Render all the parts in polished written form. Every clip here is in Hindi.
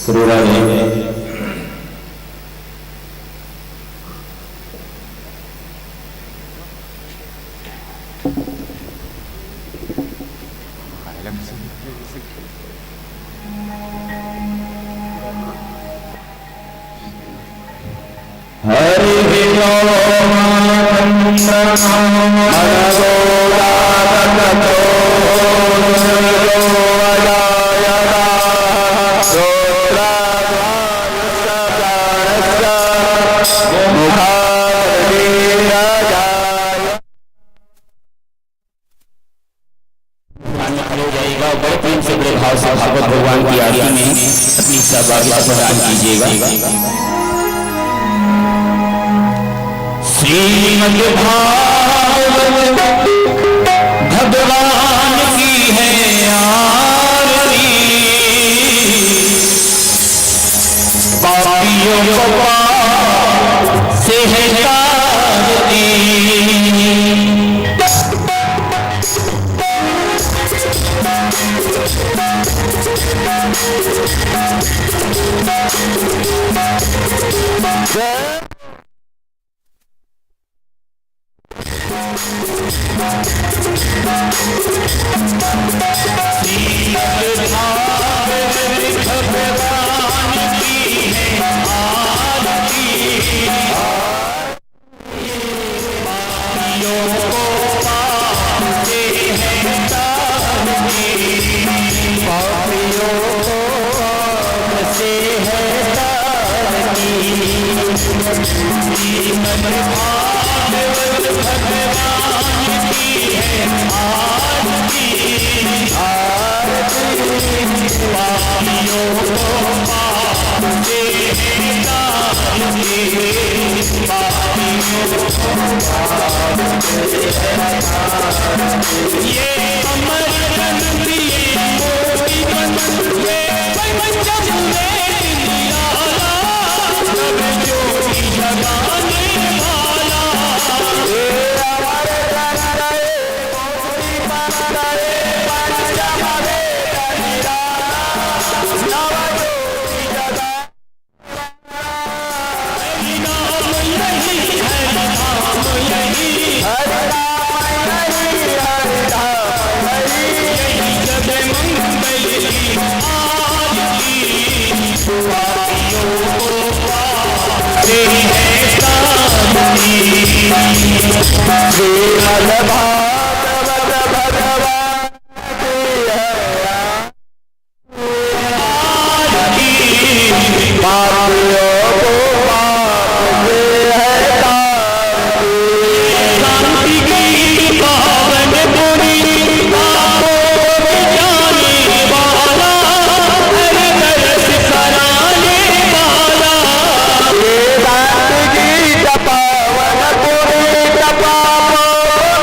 श्री राधे।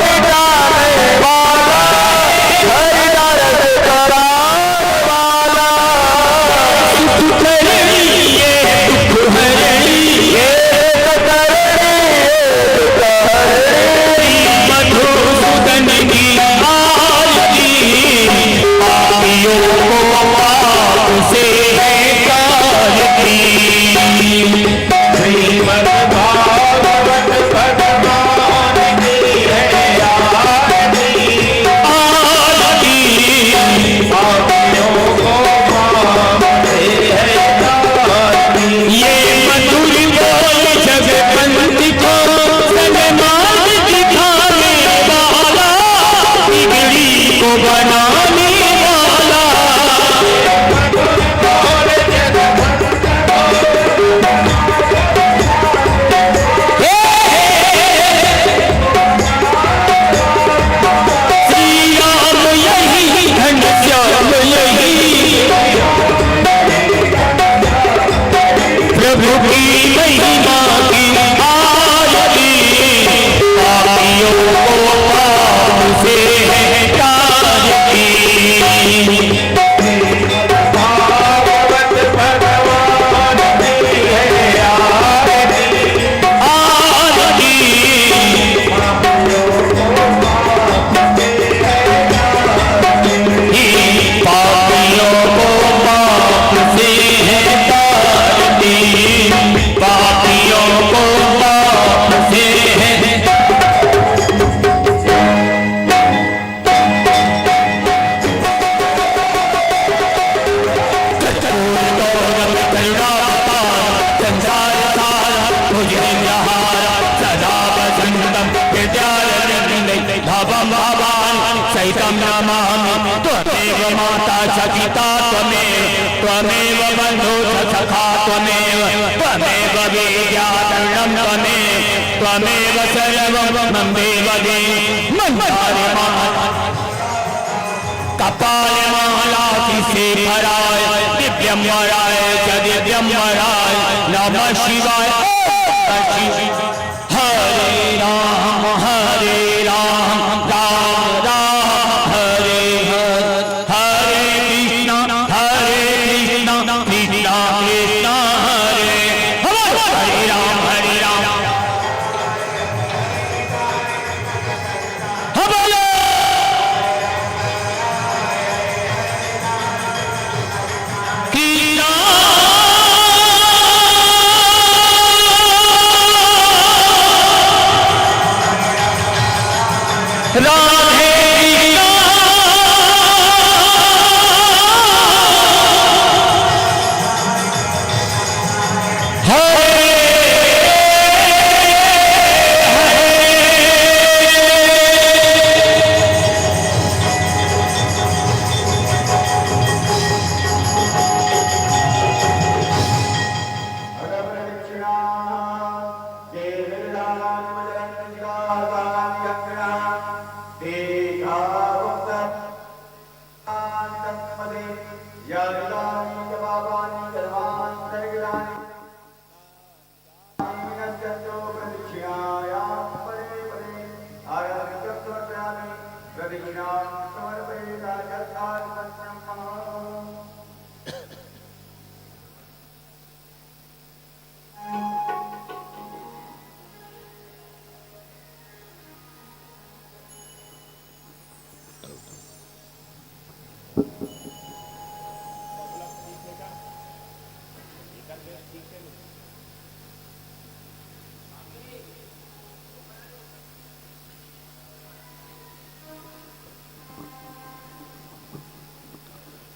बेटा तं नमामि त्वमेव माता च पिता त्वमेव बन्धु च सखा त्वमेव विद्याधरणं त्वमेव सर्वं मम देवदे कपाले मालाति भराय दिव्यं वराय च दिव्यं वराय नमः शिवाय हरे राम राम राम हरे हरे कृष्ण कृष्ण कृष्ण हरे राम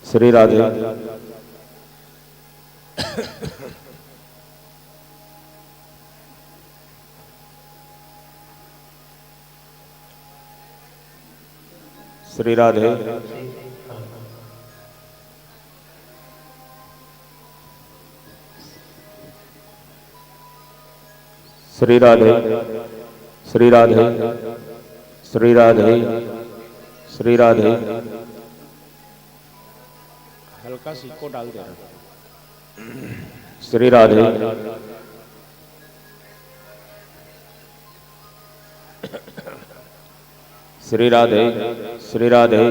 श्री राधे। श्री राधे। श्री राधे। श्री राधे। श्री राधे। श्री राधे। हल्का सीको डाल देना। श्री राधे। श्री राधे। श्री राधे।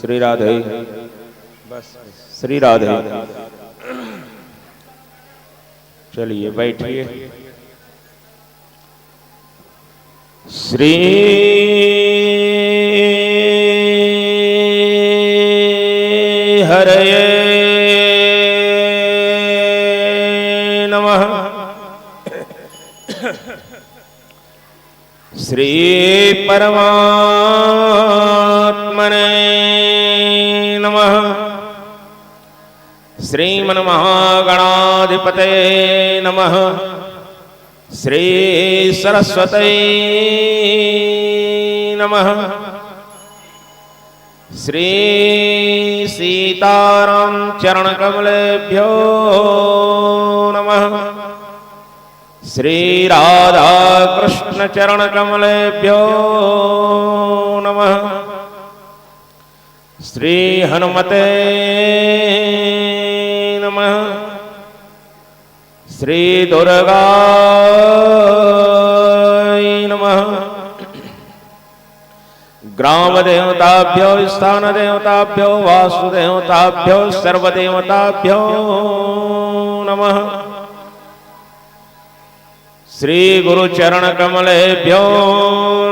श्री राधे। बस श्री राधे। चलिए बैठिए। श्री हरये नमः। श्री परमात्मने नमः। श्रीमन्महागणाधिपते नमः। श्री सरस्वती नमः। श्री सीताराम चरण कमलेभ्यो नमः। श्री राधा कृष्ण चरण कमलेभ्यो नमः। श्री हनुमते नमः। श्री दुर्गाय नमः। ग्राम देवताभ्यो स्थान देवताभ्यो वासुदेवताभ्यो सर्वदेवताभ्यो नमः। श्री गुरु चरण कमलेभ्यो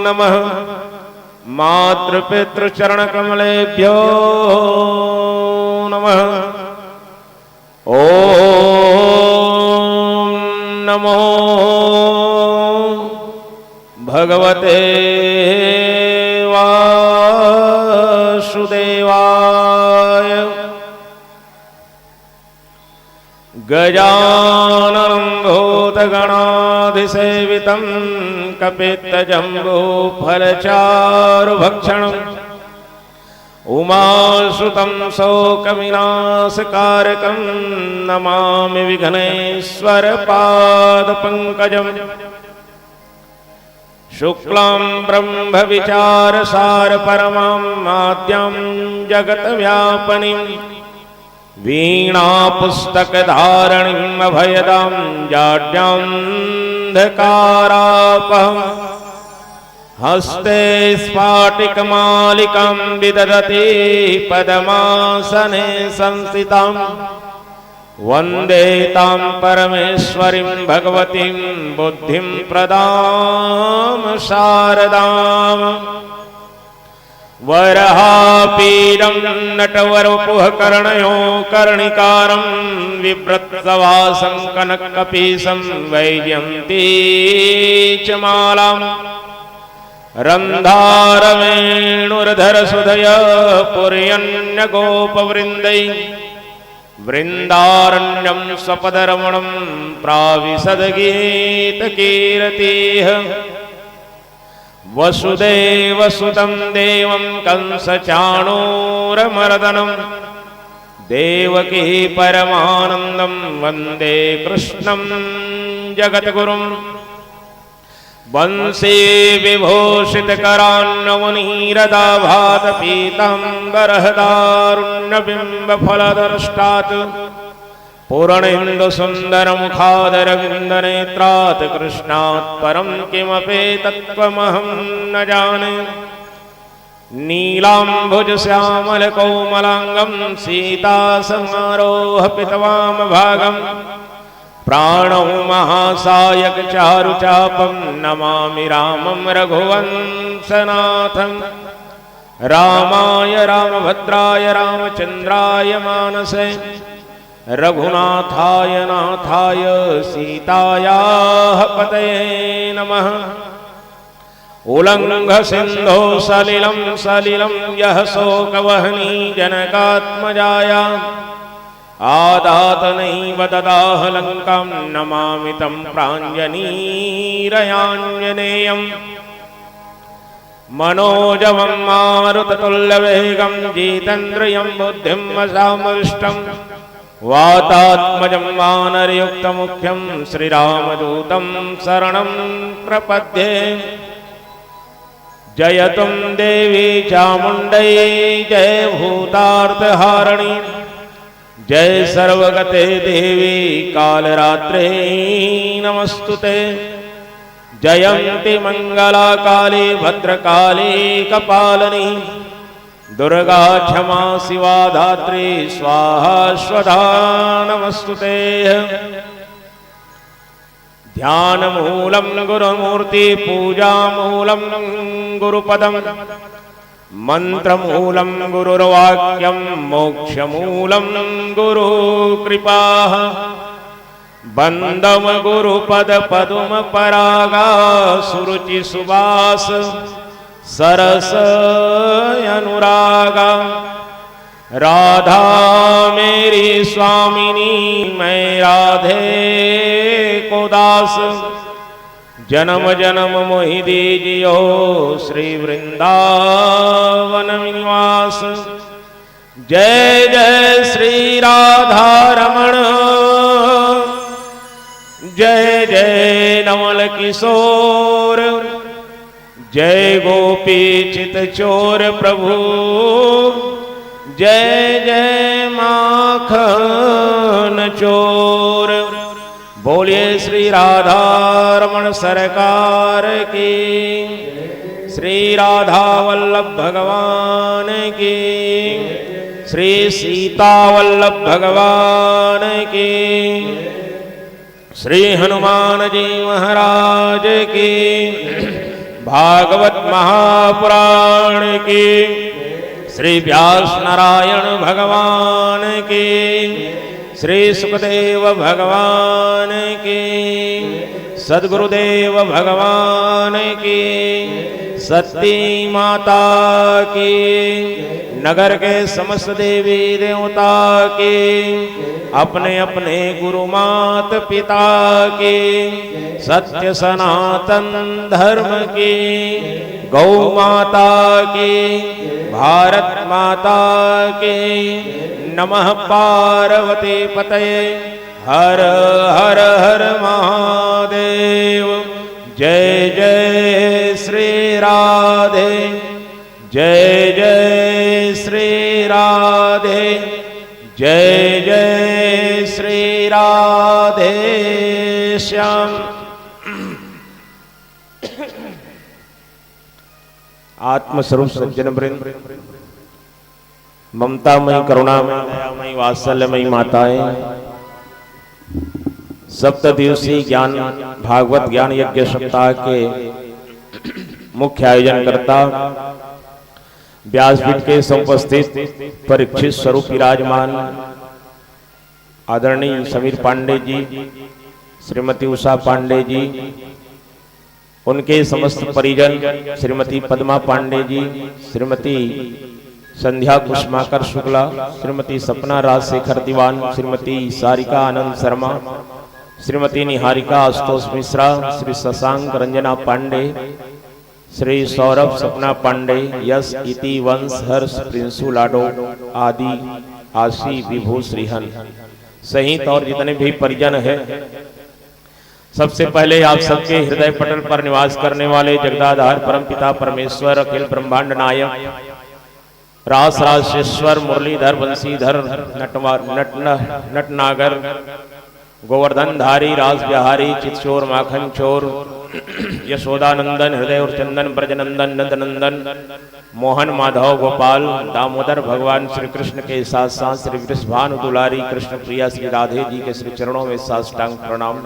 नमः। मातृपितृ चरण कमलेभ्यो नमः। ओम नमो भगवते वासुदेवाय। गजाननं भूतगणाधिसेवितं कपित्तजम्बूफलचारुभक्षणं उमासुतं शोकविनाशकारकं नमामि विघ्नेश्वरपादपङ्कजम् शुक्लां ब्रह्मविचारसारपरमां माद्यां जगत्व्यापनीं वीणापुस्तकधारणीम् अभयदां जाड्यान्धकारापहम् हस्ते स्फाटिकमालिकां विदधति पद्मासने संस्थितां वन्दे तां परमेश्वरीं भगवतीं बुद्धिं प्रदां शारदाम् वरहापीडं नटवरवपुः कर्णयो कर्णिकारं विव्रतवासं कनककपीशं वैजयन्तीचमालाम् रन्धारवेणुर्धरसुधय पुर्यन्यगोपवृन्दै वृन्दारण्यं स्वपदरमणं प्राविशद्गीतकीर्तिः वसुदेवसुतं देवं कंसचाणूरमर्दनं देवकी परमानन्दं वन्दे कृष्णं जगद्गुरुम् वंशी विभूषितकरान्नवनीरदाभात पीताम्बरहदारुण्यबिम्बफलदर्ष्टात् पूर्णेन्दुसुन्दरमुखादरविन्दनेत्रात् कृष्णात् परं किमपेतत्त्वमहं न जाने नीलाम्बुजश्यामलकोमलाङ्गं सीतासमारोहपितवामभागम् प्राणौ महासायक चारुचापं नमामि रामं रघुवंशनाथं रामाय रामभद्राय रामचन्द्राय मानसे रघुनाथाय नाथाय सीतायाः पतये नमः। उल्लङ्घ सिन्धो सलिलं सलिलं यः शोकवह्नि जनकात्मजाया आदात नैव ददाह लङ्कां नमामि तं प्राञ्जनीरयाञ्जनेयम् मनोजवं मारुततुल्यवेगं जितेन्द्रियं बुद्धिं वशामविष्टं वातात्मजं वानरयुक्तमुख्यं श्रीरामदूतं शरणं प्रपद्ये। जयतु देवी चामुण्डै जय भूतार्थहारिणी जय सर्वगते देवी कालरात्रे नमस्तुते। जयन्ति मंगला काली भद्रकाली कपालिनी दुर्गा क्षमा शिवा धात्री स्वाहा स्वधा नमस्तुते। ध्यानमूलं गुरुमूर्ति पूजामूलं गुरुपदम् मंत्रमूलं गुरुर्वाक्यं मोक्षमूलं गुरुकृपाः बन्दं गुरुपदपद्मपरागा सुरुचि सुवास सरस अनुरागा। राधा मेरी स्वामिनी मैं राधे को दास जन्म जन्म मोहि दीजियो श्री वृंदावन निवास। जय जय श्री राधा रमण जय जय नवल किशोर जय गोपी चित चोर प्रभु जय जय माखन चोर। बोलिए श्री राधा रमण सरकार की श्री राधा वल्लभ भगवान की श्री सीता वल्लभ भगवान की श्री हनुमान जी महाराज की भागवत महापुराण की श्री व्यास नारायण भगवान की श्री सुखदेव भगवान की सद्गुरुदेव भगवान की, सती माता की, नगर के समस्त देवी देवता की, अपने अपने गुरु मात पिता की, सत्य सनातन धर्म की, गौ माता की, भारत माता की। नमः पार्वती पतये हर हर हर महादेव। जय जय श्री राधे, जय जय श्री राधे, जय जय श्री राधे श्याम। आत्मस्वरूप सज्जन वृंद, ममतामयी करुणामयी दयामयी वात्सल्यमयी माताएं, सप्त दिवसीय ज्ञान भागवत ज्ञान यज्ञ सप्ताह के मुख्य आयोजन करता, व्यासपीठ के समुपस्थित परीक्षित स्वरूप विराजमान आदरणीय समीर पांडे जी, श्रीमती उषा पांडे जी, उनके समस्त परिजन, श्रीमती पद्मा पांडे जी, श्रीमती संध्या कुष्माकर शुक्ला, श्रीमती सपना राजशेखर दीवान, श्रीमती सारिका आनंद शर्मा, श्रीमती निहारिका आशुतोष मिश्रा, श्री शशांक रंजना पांडे, श्री सौरभ सपना पांडे, यश इति वंश हर्ष प्रिंसु लाडो आदि आशी विभू श्रीहन सहित और जितने भी परिजन हैं, सबसे पहले आप सबके हृदय पटल पर निवास करने वाले जगदाधार परम पिता परमेश्वर अखिल ब्रह्मांड नायक रास राजेश्वर मुरलीधर बंसीधर नटनागर गोवर्धन धारी रास बिहारी चितचोर माखन चोर यशोदानंदन हृदय और चंदन ब्रजनंदन नंदनंदन मोहन माधव गोपाल दामोदर भगवान श्री कृष्ण के साथ साथ श्री वृषभानु दुलारी कृष्ण प्रिया श्री राधे जी के श्री चरणों में साष्टांग प्रणाम।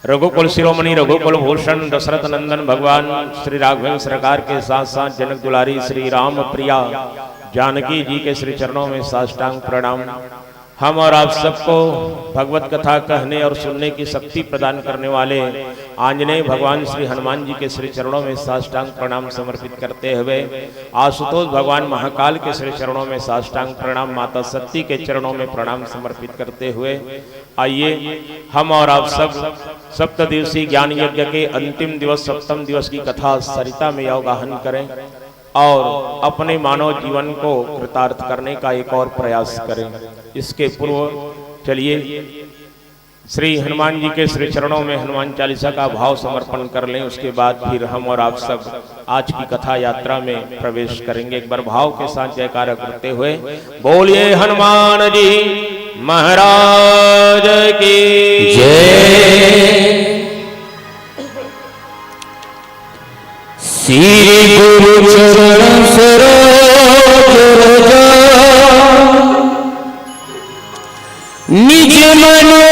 रघुकुल शिरोमणि रघुकुल भूषण दशरथ नंदन भगवान श्री राघवेंद्र सरकार के साथ साथ जनक दुलारी श्री राम प्रिया जानकी जी के श्री चरणों में साष्टांग प्रणाम। हम और आप सबको भगवत कथा कहने और सुनने की शक्ति प्रदान करने वाले आंजनेय भगवान श्री हनुमान जी के श्री चरणों में साष्टांग प्रणाम समर्पित करते हुए, आशुतोष भगवान महाकाल के श्री चरणों में साष्टांग प्रणाम, माता सती के चरणों में प्रणाम समर्पित करते हुए आइए हम और आप सब सप्त दिवसीय ज्ञान यज्ञ के अंतिम दिवस सप्तम दिवस की कथा सरिता में अवगाहन करें और अपने मानव जीवन को कृतार्थ करने का एक और प्रयास करें। इसके पूर्व चलिए श्री हनुमान जी के श्री चरणों में हनुमान चालीसा का भाव समर्पण कर लें। उसके बाद फिर हम और आप सब आज की कथा यात्रा में प्रवेश करेंगे। एक बार भाव के साथ जयकारा करते हुए बोलिए हनुमान जी महाराज की जय। श्री गुरु चरण सरोज रज निज मनो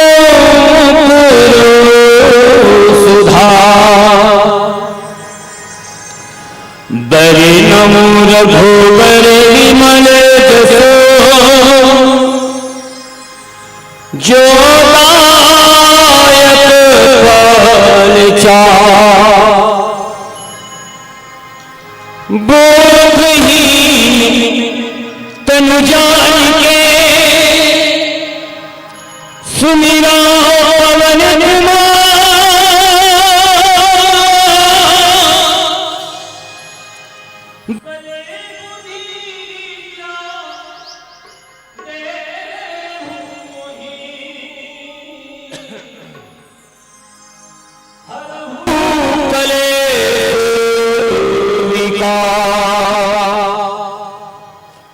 सुधा बरे नमो रघुबर विमल जसो जो दायक फल चार बोधहीन तनु जान के सुमिरा पवन कुमार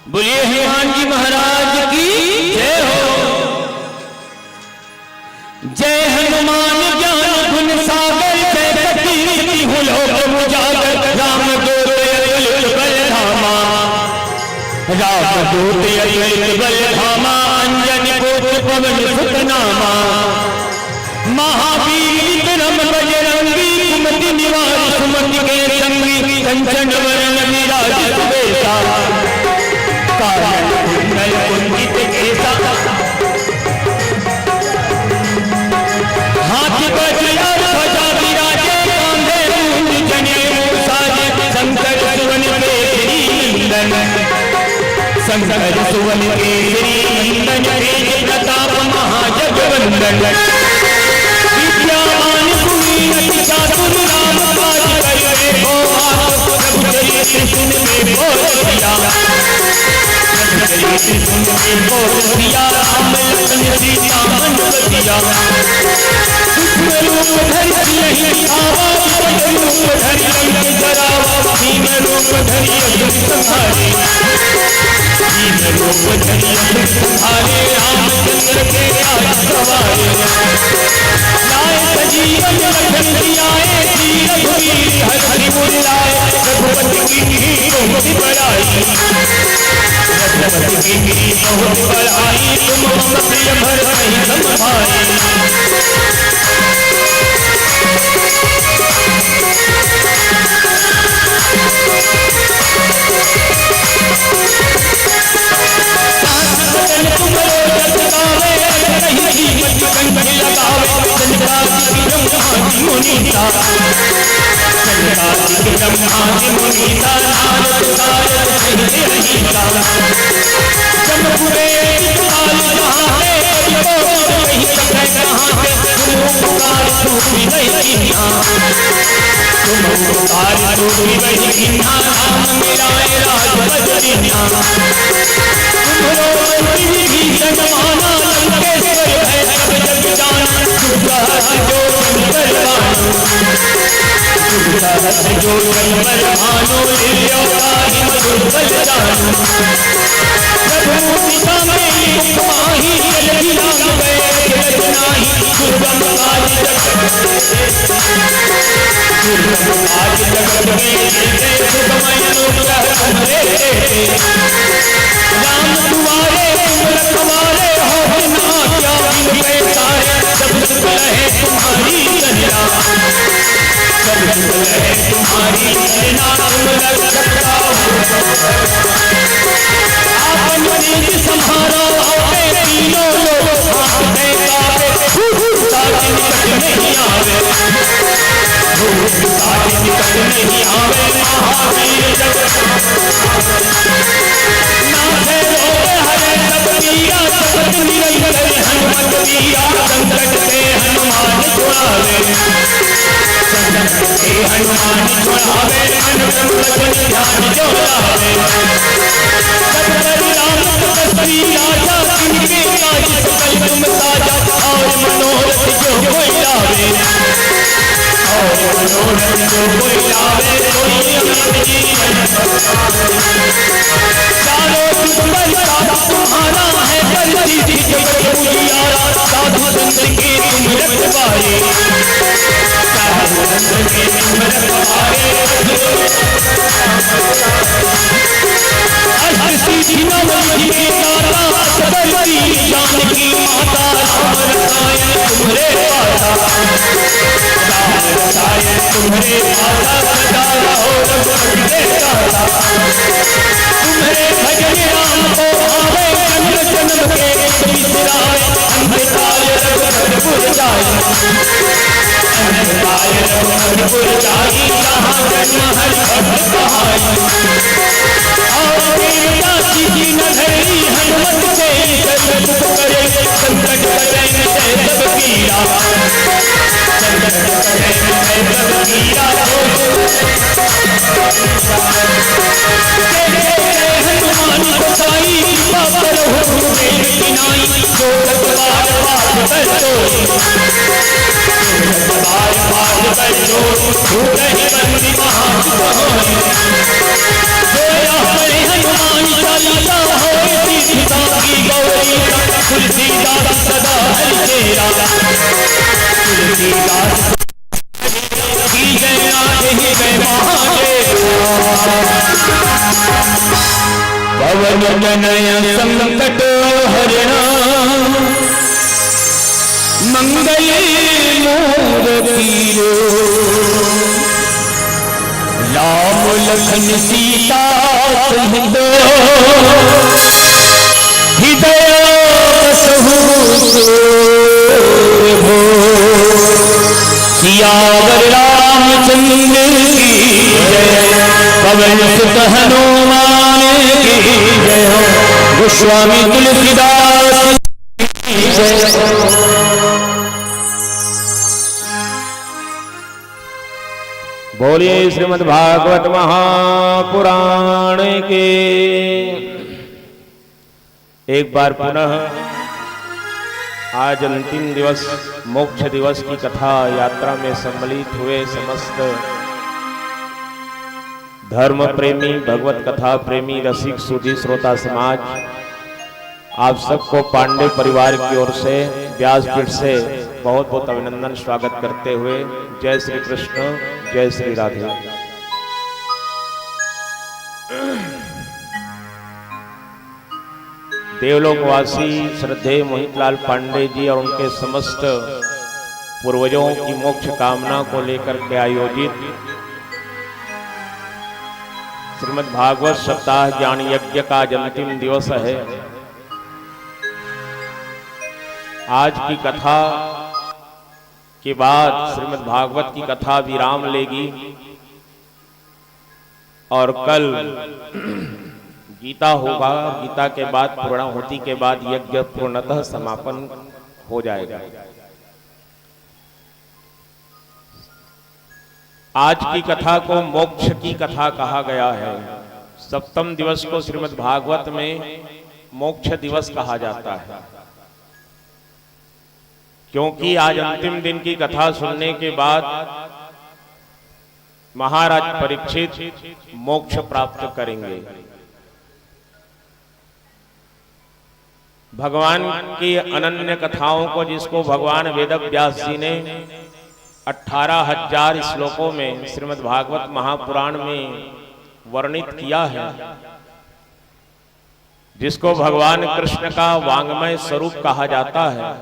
बोलिए हनुमान जी महाराज की जय हो। जय हनुमान ज्ञान गुण सागर जय कपीति हो लोक उजागर राम दूत अतुलित बल धामा राम दूत अतुलित बल धामा अंजनी पुत्र पवन सुत नामा महावीर विक्रम बजरंगी कुमति निवार सुमति के संगी कंचन वरण विराज सुबेसा कानन कुंडल कुंजित केसा हाथ बजरा शंकर सुवन केसरी नंदन तेज प्रताप महाजगवंदन विद्यावान गुणी अति चातुर राम काज करे को प्रभु चरित्र सुन में बोल दिया चरित्र सुन में बोल दिया राम लखन सीता मन बतिया सूक्ष्म रूप धरि नहीं आवा रूप धरि लंक जरावा भीम रूप धरि असुर संहारे भीम रूप धरि असुर संहारे रामचंद्र के आज सवारे लाए सजीवन लखन जियाए श्री रघुवीर हरि गुण लाए रघुपति की बहुत बड़ाई रघुपति की बहुत बड़ाई तुम मम प्रिय भर नहीं संभाई संकट हरणा मंगल मूर्ति राम लखन सीता सहित हृदय हो सियावर रामचंद्र की जय पवन सुत हनुमान की जय हो। गोस्वामी तुलसीदास बोलिए श्रीमद् भागवत महापुराण के। एक बार पुनः आज अंतिम दिवस मोक्ष दिवस की कथा यात्रा में सम्मिलित हुए समस्त धर्म प्रेमी, भगवत कथा प्रेमी, रसिक, सुधी श्रोता समाज, आप सबको पांडे परिवार की ओर से व्यासपीठ से बहुत बहुत अभिनंदन स्वागत करते हुए जय श्री कृष्ण, जय श्री राधे। देवलोकवासी श्रद्धेय मोहितलाल पांडे जी और उनके समस्त पूर्वजों की मोक्ष कामना को लेकर के आयोजित श्रीमद् भागवत सप्ताह ज्ञान यज्ञ का आज अंतिम दिवस है। आज की कथा के बाद श्रीमद् भागवत की कथा विराम लेगी और कल गीता होगा। गीता के बाद पूर्णाहुति के बाद यज्ञ पूर्णतः समापन हो जाएगा। आज की कथा को मोक्ष की कथा कहा गया है। सप्तम दिवस को श्रीमद् भागवत में मोक्ष दिवस कहा जाता है, क्योंकि आज अंतिम दिन की कथा सुनने के बाद महाराज परीक्षित मोक्ष प्राप्त करेंगे। भगवान की अनन्य कथाओं को, जिसको भगवान वेदव्यास जी ने 18,000 श्लोकों में श्रीमद् भागवत महापुराण में वर्णित किया है, जिसको भगवान कृष्ण का वांग्मय स्वरूप कहा जाता है,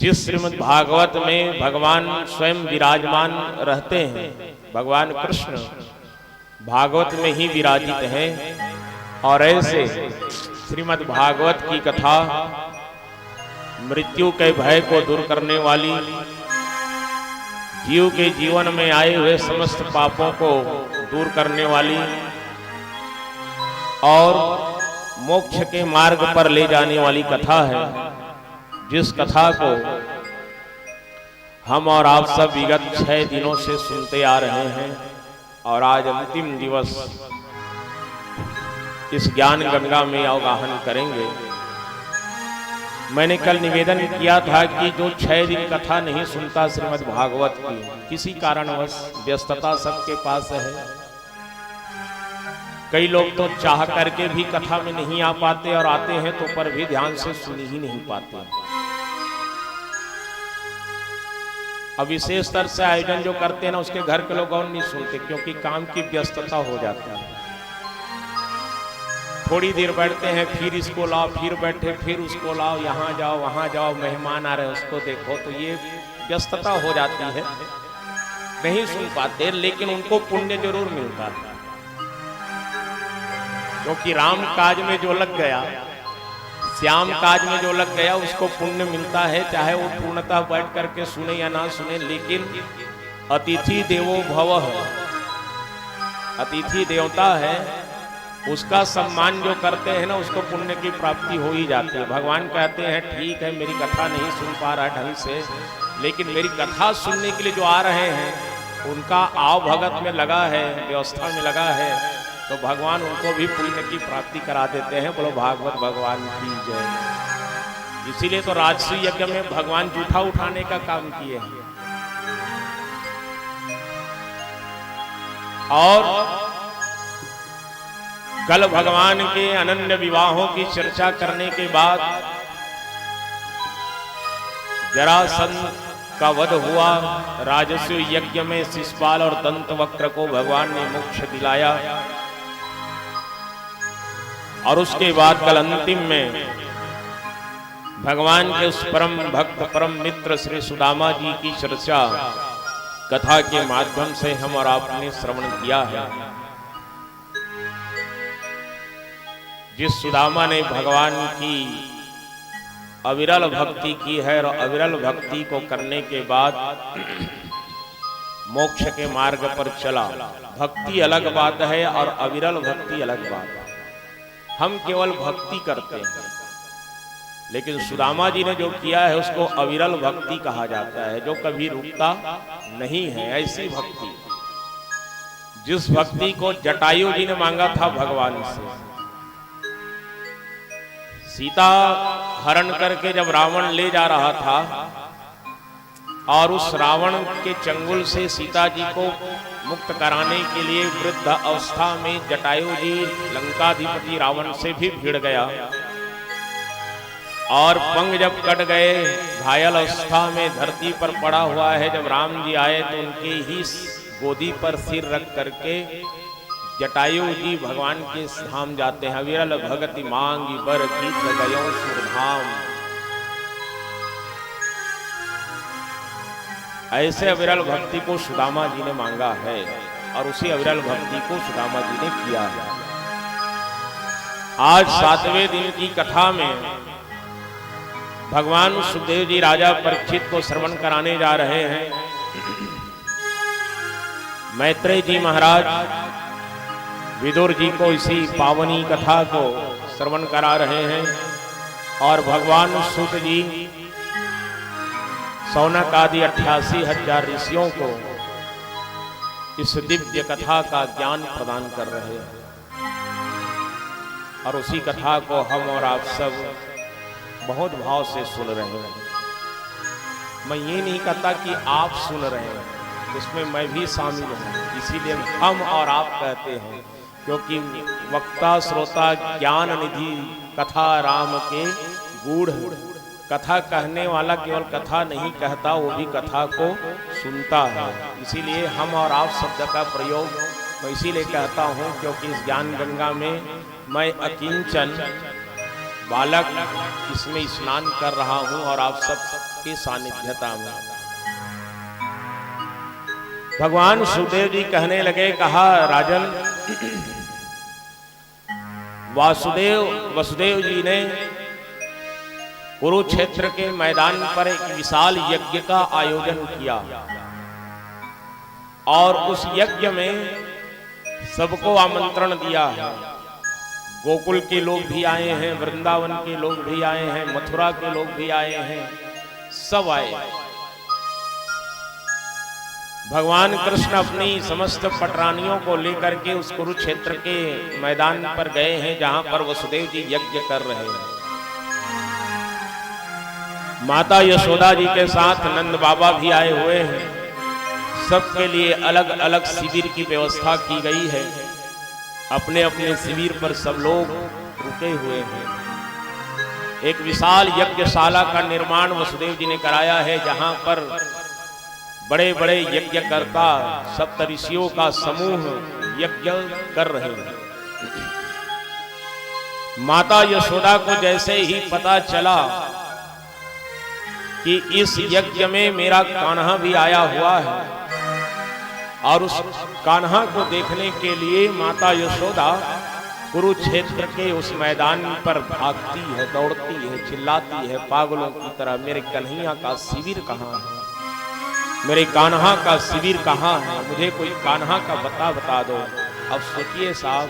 जिस श्रीमद् भागवत में भगवान स्वयं विराजमान रहते हैं, भगवान कृष्ण भागवत में ही विराजित हैं। और ऐसे श्रीमद् भागवत की कथा मृत्यु के भय को दूर करने वाली, जीव के जीवन में आए हुए समस्त पापों को दूर करने वाली और मोक्ष के मार्ग पर ले जाने वाली कथा है, जिस कथा को हम और आप सब विगत 6 दिनों से सुनते आ रहे हैं। और आज अंतिम दिवस इस ज्ञान गंगा में अवगाहन करेंगे। मैंने कल निवेदन किया था कि जो 6 दिन कथा नहीं सुनता श्रीमद् भागवत की, किसी कारणवश व्यस्तता सबके पास है, कई लोग तो चाह करके भी कथा में नहीं आ पाते और आते हैं तो पर भी ध्यान से सुन ही नहीं पाते। अब विशेष स्तर से आयोजन जो करते हैं ना, उसके घर के लोग और नहीं सुनते, क्योंकि काम की व्यस्तता हो जाती है। थोड़ी देर बैठते हैं, फिर इसको लाओ, फिर बैठे, फिर उसको लाओ, यहाँ जाओ वहाँ जाओ, मेहमान आ रहे हैं उसको देखो, तो ये व्यस्तता हो जाती है, नहीं सुन पाते। लेकिन उनको पुण्य जरूर मिलता है, क्योंकि राम काज में जो लग गया, श्याम काज में जो लग गया, उसको पुण्य मिलता है, चाहे वो पूर्णतः बैठ करके सुने या ना सुने। लेकिन अतिथि देवो भवः, अतिथि देवता है, उसका सम्मान जो करते हैं ना, उसको पुण्य की प्राप्ति हो ही जाती है। भगवान कहते हैं ठीक है, मेरी कथा नहीं सुन पा रहा ढंग से, लेकिन मेरी कथा सुनने के लिए जो आ रहे हैं, उनका आव भगत में लगा है, व्यवस्था में लगा है, तो भगवान उनको भी पुण्य की प्राप्ति करा देते हैं। बोलो भागवत भगवान की जय। इसीलिए तो राजसूय यज्ञ में भगवान जूठा उठाने का काम किए हैं। और कल भगवान के अनन्य विवाहों की चर्चा करने के बाद जरासंध का वध हुआ। राजसूय यज्ञ में शिशुपाल और दंतवक्र को भगवान ने मोक्ष दिलाया। और उसके बाद कल अंतिम में भगवान के उस परम भक्त, परम मित्र श्री सुदामा जी की चर्चा कथा के माध्यम से हम और आपने श्रवण किया है। जिस सुदामा ने भगवान की अविरल भक्ति की है और अविरल भक्ति को करने के बाद मोक्ष के मार्ग पर चला। भक्ति अलग बात है और अविरल भक्ति अलग बात है। हम केवल भक्ति करते हैं, लेकिन सुदामा जी ने जो किया है उसको अविरल भक्ति कहा जाता है, जो कभी रुकता नहीं है। ऐसी भक्ति, जिस भक्ति को जटायु जी ने मांगा था भगवान से। सीता हरण करके जब रावण ले जा रहा था और उस रावण के चंगुल से सीता जी को मुक्त कराने के लिए वृद्ध अवस्था में जटायु जी लंकाधिपति रावण से भी भिड़ गया और पंग जब कट गए, घायल अवस्था में धरती पर पड़ा हुआ है। जब राम जी आए तो उनके ही गोदी पर सिर रख करके जटायु जी भगवान के धाम जाते हैं। विरल भगति मांगी बर कीत गयो सुरधाम। ऐसे अविरल भक्ति को सुदामा जी ने मांगा है और उसी अविरल भक्ति को सुदामा जी ने किया है। आज 7वें दिन की कथा में भगवान सुखदेव जी राजा परीक्षित को श्रवण कराने जा रहे हैं। मैत्रेय जी महाराज विदुर जी को इसी पावनी कथा को श्रवण करा रहे हैं और भगवान सुत जी सौनक आदि 88,000 ऋषियों को इस दिव्य कथा का ज्ञान प्रदान कर रहे हैं और उसी कथा को हम और आप सब बहुत भाव से सुन रहे हैं। मैं ये नहीं कहता कि आप सुन रहे हैं, उसमें मैं भी शामिल हूँ, इसीलिए हम और आप कहते हैं, क्योंकि वक्ता श्रोता ज्ञान निधि कथा राम के गूढ़। कथा कहने वाला केवल कथा नहीं कहता, वो भी कथा को सुनता है। इसीलिए हम और आप शब्द का प्रयोग मैं इसीलिए कहता हूँ क्योंकि इस ज्ञान गंगा में मैं अकिंचन बालक इसमें स्नान कर रहा हूँ और आप सब की सानिध्यता में। भगवान सुखदेव जी कहने लगे, कहा राजन वसुदेव जी ने कुरुक्षेत्र के मैदान पर एक विशाल यज्ञ का आयोजन किया और उस यज्ञ में सबको आमंत्रण दिया है। गोकुल के लोग भी आए हैं, वृंदावन के लोग भी आए हैं, मथुरा के लोग भी आए हैं, सब आए। भगवान कृष्ण अपनी समस्त पटरानियों को लेकर के उस कुरुक्षेत्र के मैदान पर गए हैं जहां पर वसुदेव जी यज्ञ कर रहे हैं। माता यशोदा जी के साथ नंद बाबा भी आए हुए हैं। सबके लिए अलग अलग शिविर की व्यवस्था की गई है। अपने अपने शिविर पर सब लोग रुके हुए हैं। एक विशाल यज्ञशाला का निर्माण वसुदेव जी ने कराया है जहां पर बड़े बड़े यज्ञकर्ता सप्तऋषियों का समूह यज्ञ कर रहे हैं। माता यशोदा को जैसे ही पता चला कि इस यज्ञ में मेरा कान्हा भी आया हुआ है और उस कान्हा को देखने के लिए माता यशोदा कुरुक्षेत्र के उस मैदान पर भागती है, दौड़ती है, चिल्लाती है पागलों की तरह, मेरे कन्हैया का शिविर कहाँ है, मेरे कान्हा का शिविर कहाँ है, मुझे कोई कान्हा का बता दो। अब सोचिए साहब,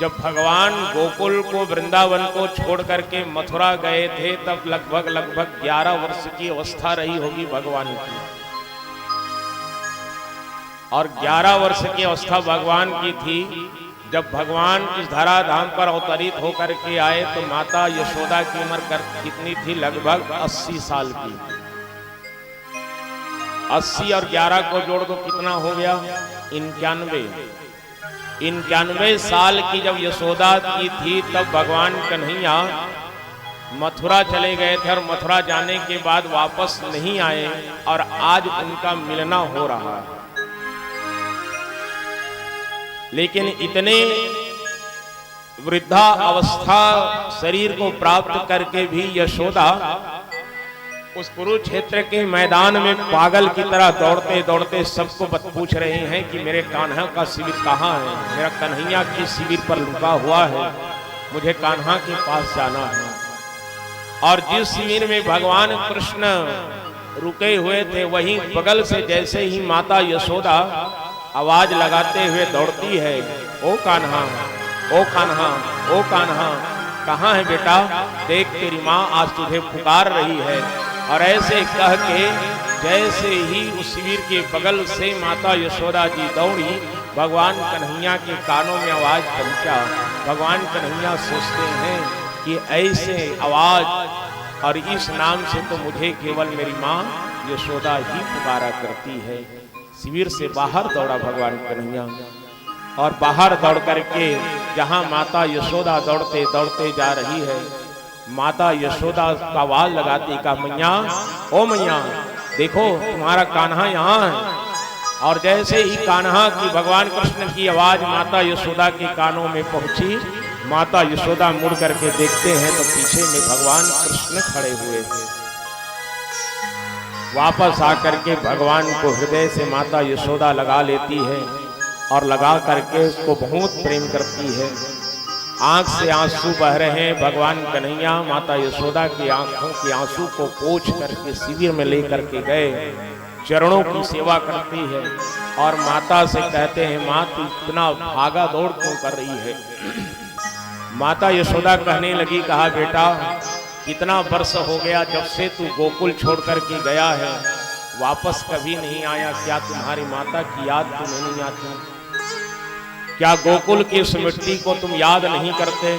जब भगवान गोकुल को वृंदावन को छोड़ करके मथुरा गए थे तब लगभग 11 वर्ष की अवस्था रही होगी भगवान की, और 11 वर्ष की अवस्था भगवान की थी जब भगवान इस धराधाम पर अवतरित होकर के आए। तो माता यशोदा की उम्र कितनी थी? लगभग 80 साल की। 80 और 11 को जोड़ दो कितना हो गया? 91 साल की जब यशोदा की थी तब भगवान कन्हैया मथुरा चले गए थे और मथुरा जाने के बाद वापस नहीं आए और आज उनका मिलना हो रहा है। लेकिन इतने वृद्धा अवस्था शरीर को प्राप्त करके भी यशोदा उस कुरुक्षेत्र के मैदान में पागल की तरह दौड़ते दौड़ते सबको पूछ रहे हैं कि मेरे कान्हा का शिविर कहाँ है, मेरा कन्हैया के शिविर पर लुका हुआ है, मुझे कान्हा के पास जाना है। और जिस शिविर में भगवान कृष्ण रुके हुए थे वहीं बगल से जैसे ही माता यशोदा आवाज लगाते हुए दौड़ती है, ओ कान्हा ओ कान्हा, ओ कान्हा, कहाँ है बेटा? देख तेरी माँ आज तुझे पुकार रही है। और ऐसे कह के जैसे ही उस शिविर के बगल से माता यशोदा जी दौड़ी, भगवान कन्हैया के कानों में आवाज पहुंचा। भगवान कन्हैया सोचते हैं कि ऐसे आवाज और इस नाम से तो मुझे केवल मेरी माँ यशोदा ही पुकारा करती है। शिविर से बाहर दौड़ा भगवान कन्हैया और बाहर दौड़ करके जहां माता यशोदा दौड़ते दौड़ते जा रही है, माता यशोदा का आवाज लगाती का मैया, ओ मैया देखो तुम्हारा कान्हा यहाँ है। और जैसे ही कान्हा की भगवान कृष्ण की आवाज माता यशोदा के कानों में पहुंची, माता यशोदा मुड़ करके देखते हैं तो पीछे में भगवान कृष्ण खड़े हुए हैं। वापस आकर के भगवान को हृदय से माता यशोदा लगा लेती है और लगा करके उसको बहुत प्रेम करती है। आंख से आंसू बह रहे हैं। भगवान कन्हैया माता यशोदा की आंखों के आंसू को पोंछ करके शिविर में लेकर के गए, चरणों की सेवा करती है और माता से कहते हैं, माँ तू इतना भागा दौड़ क्यों कर रही है? माता यशोदा कहने लगी, कहा बेटा कितना वर्ष हो गया जब से तू गोकुल छोड़ करके गया है, वापस कभी नहीं आया। क्या तुम्हारी माता की याद तुम्हें नहीं आती? क्या गोकुल की उस मिट्टी को तुम याद नहीं करते?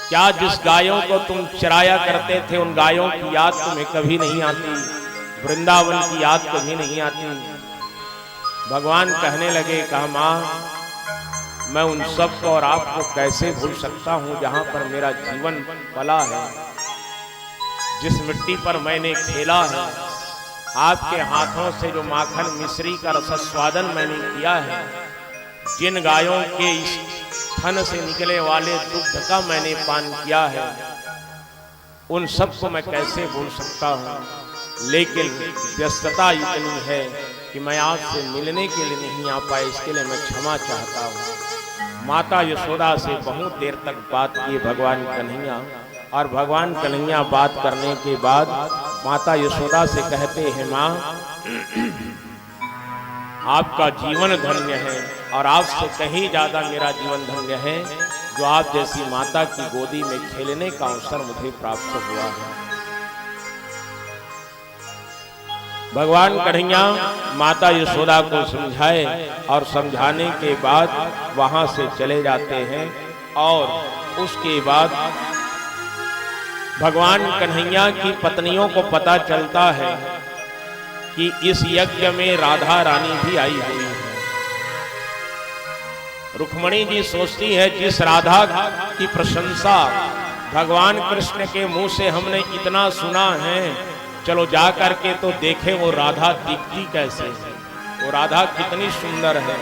क्या जिस गायों को तुम चराया करते थे उन गायों की याद तुम्हें कभी नहीं आती? वृंदावन की याद कभी नहीं आती? भगवान कहने लगे, कहा माँ मैं उन सब को और आपको कैसे भूल सकता हूं जहां पर मेरा जीवन पला है, जिस मिट्टी पर मैंने खेला है, आपके हाथों से जो माखन मिश्री का रसस्वादन मैंने किया है, जिन गायों के इस थन से निकले वाले दुग्ध का मैंने पान किया है, उन सब को मैं कैसे भूल सकता हूँ। लेकिन व्यस्तता इतनी है कि मैं आपसे मिलने के लिए नहीं आ पाया, इसके लिए मैं क्षमा चाहता हूँ। माता यशोदा से बहुत देर तक बात की भगवान कन्हैया, और भगवान कन्हैया बात करने के बाद माता यशोदा से कहते हैं, माँ आपका जीवन धन्य है और आपसे कहीं ज्यादा मेरा जीवन धन्य है जो आप जैसी माता की गोदी में खेलने का अवसर मुझे प्राप्त हुआ है। भगवान कन्हैया माता यशोदा को समझाए और समझाने के बाद वहां से चले जाते हैं। और उसके बाद भगवान कन्हैया की पत्नियों को पता चलता है कि इस यज्ञ में राधा रानी भी आई हुई है। रुक्मणी जी सोचती है, जिस राधा की प्रशंसा भगवान कृष्ण के मुंह से हमने इतना सुना है, चलो जा करके तो देखें वो राधा दिखती कैसे है, वो राधा कितनी सुंदर है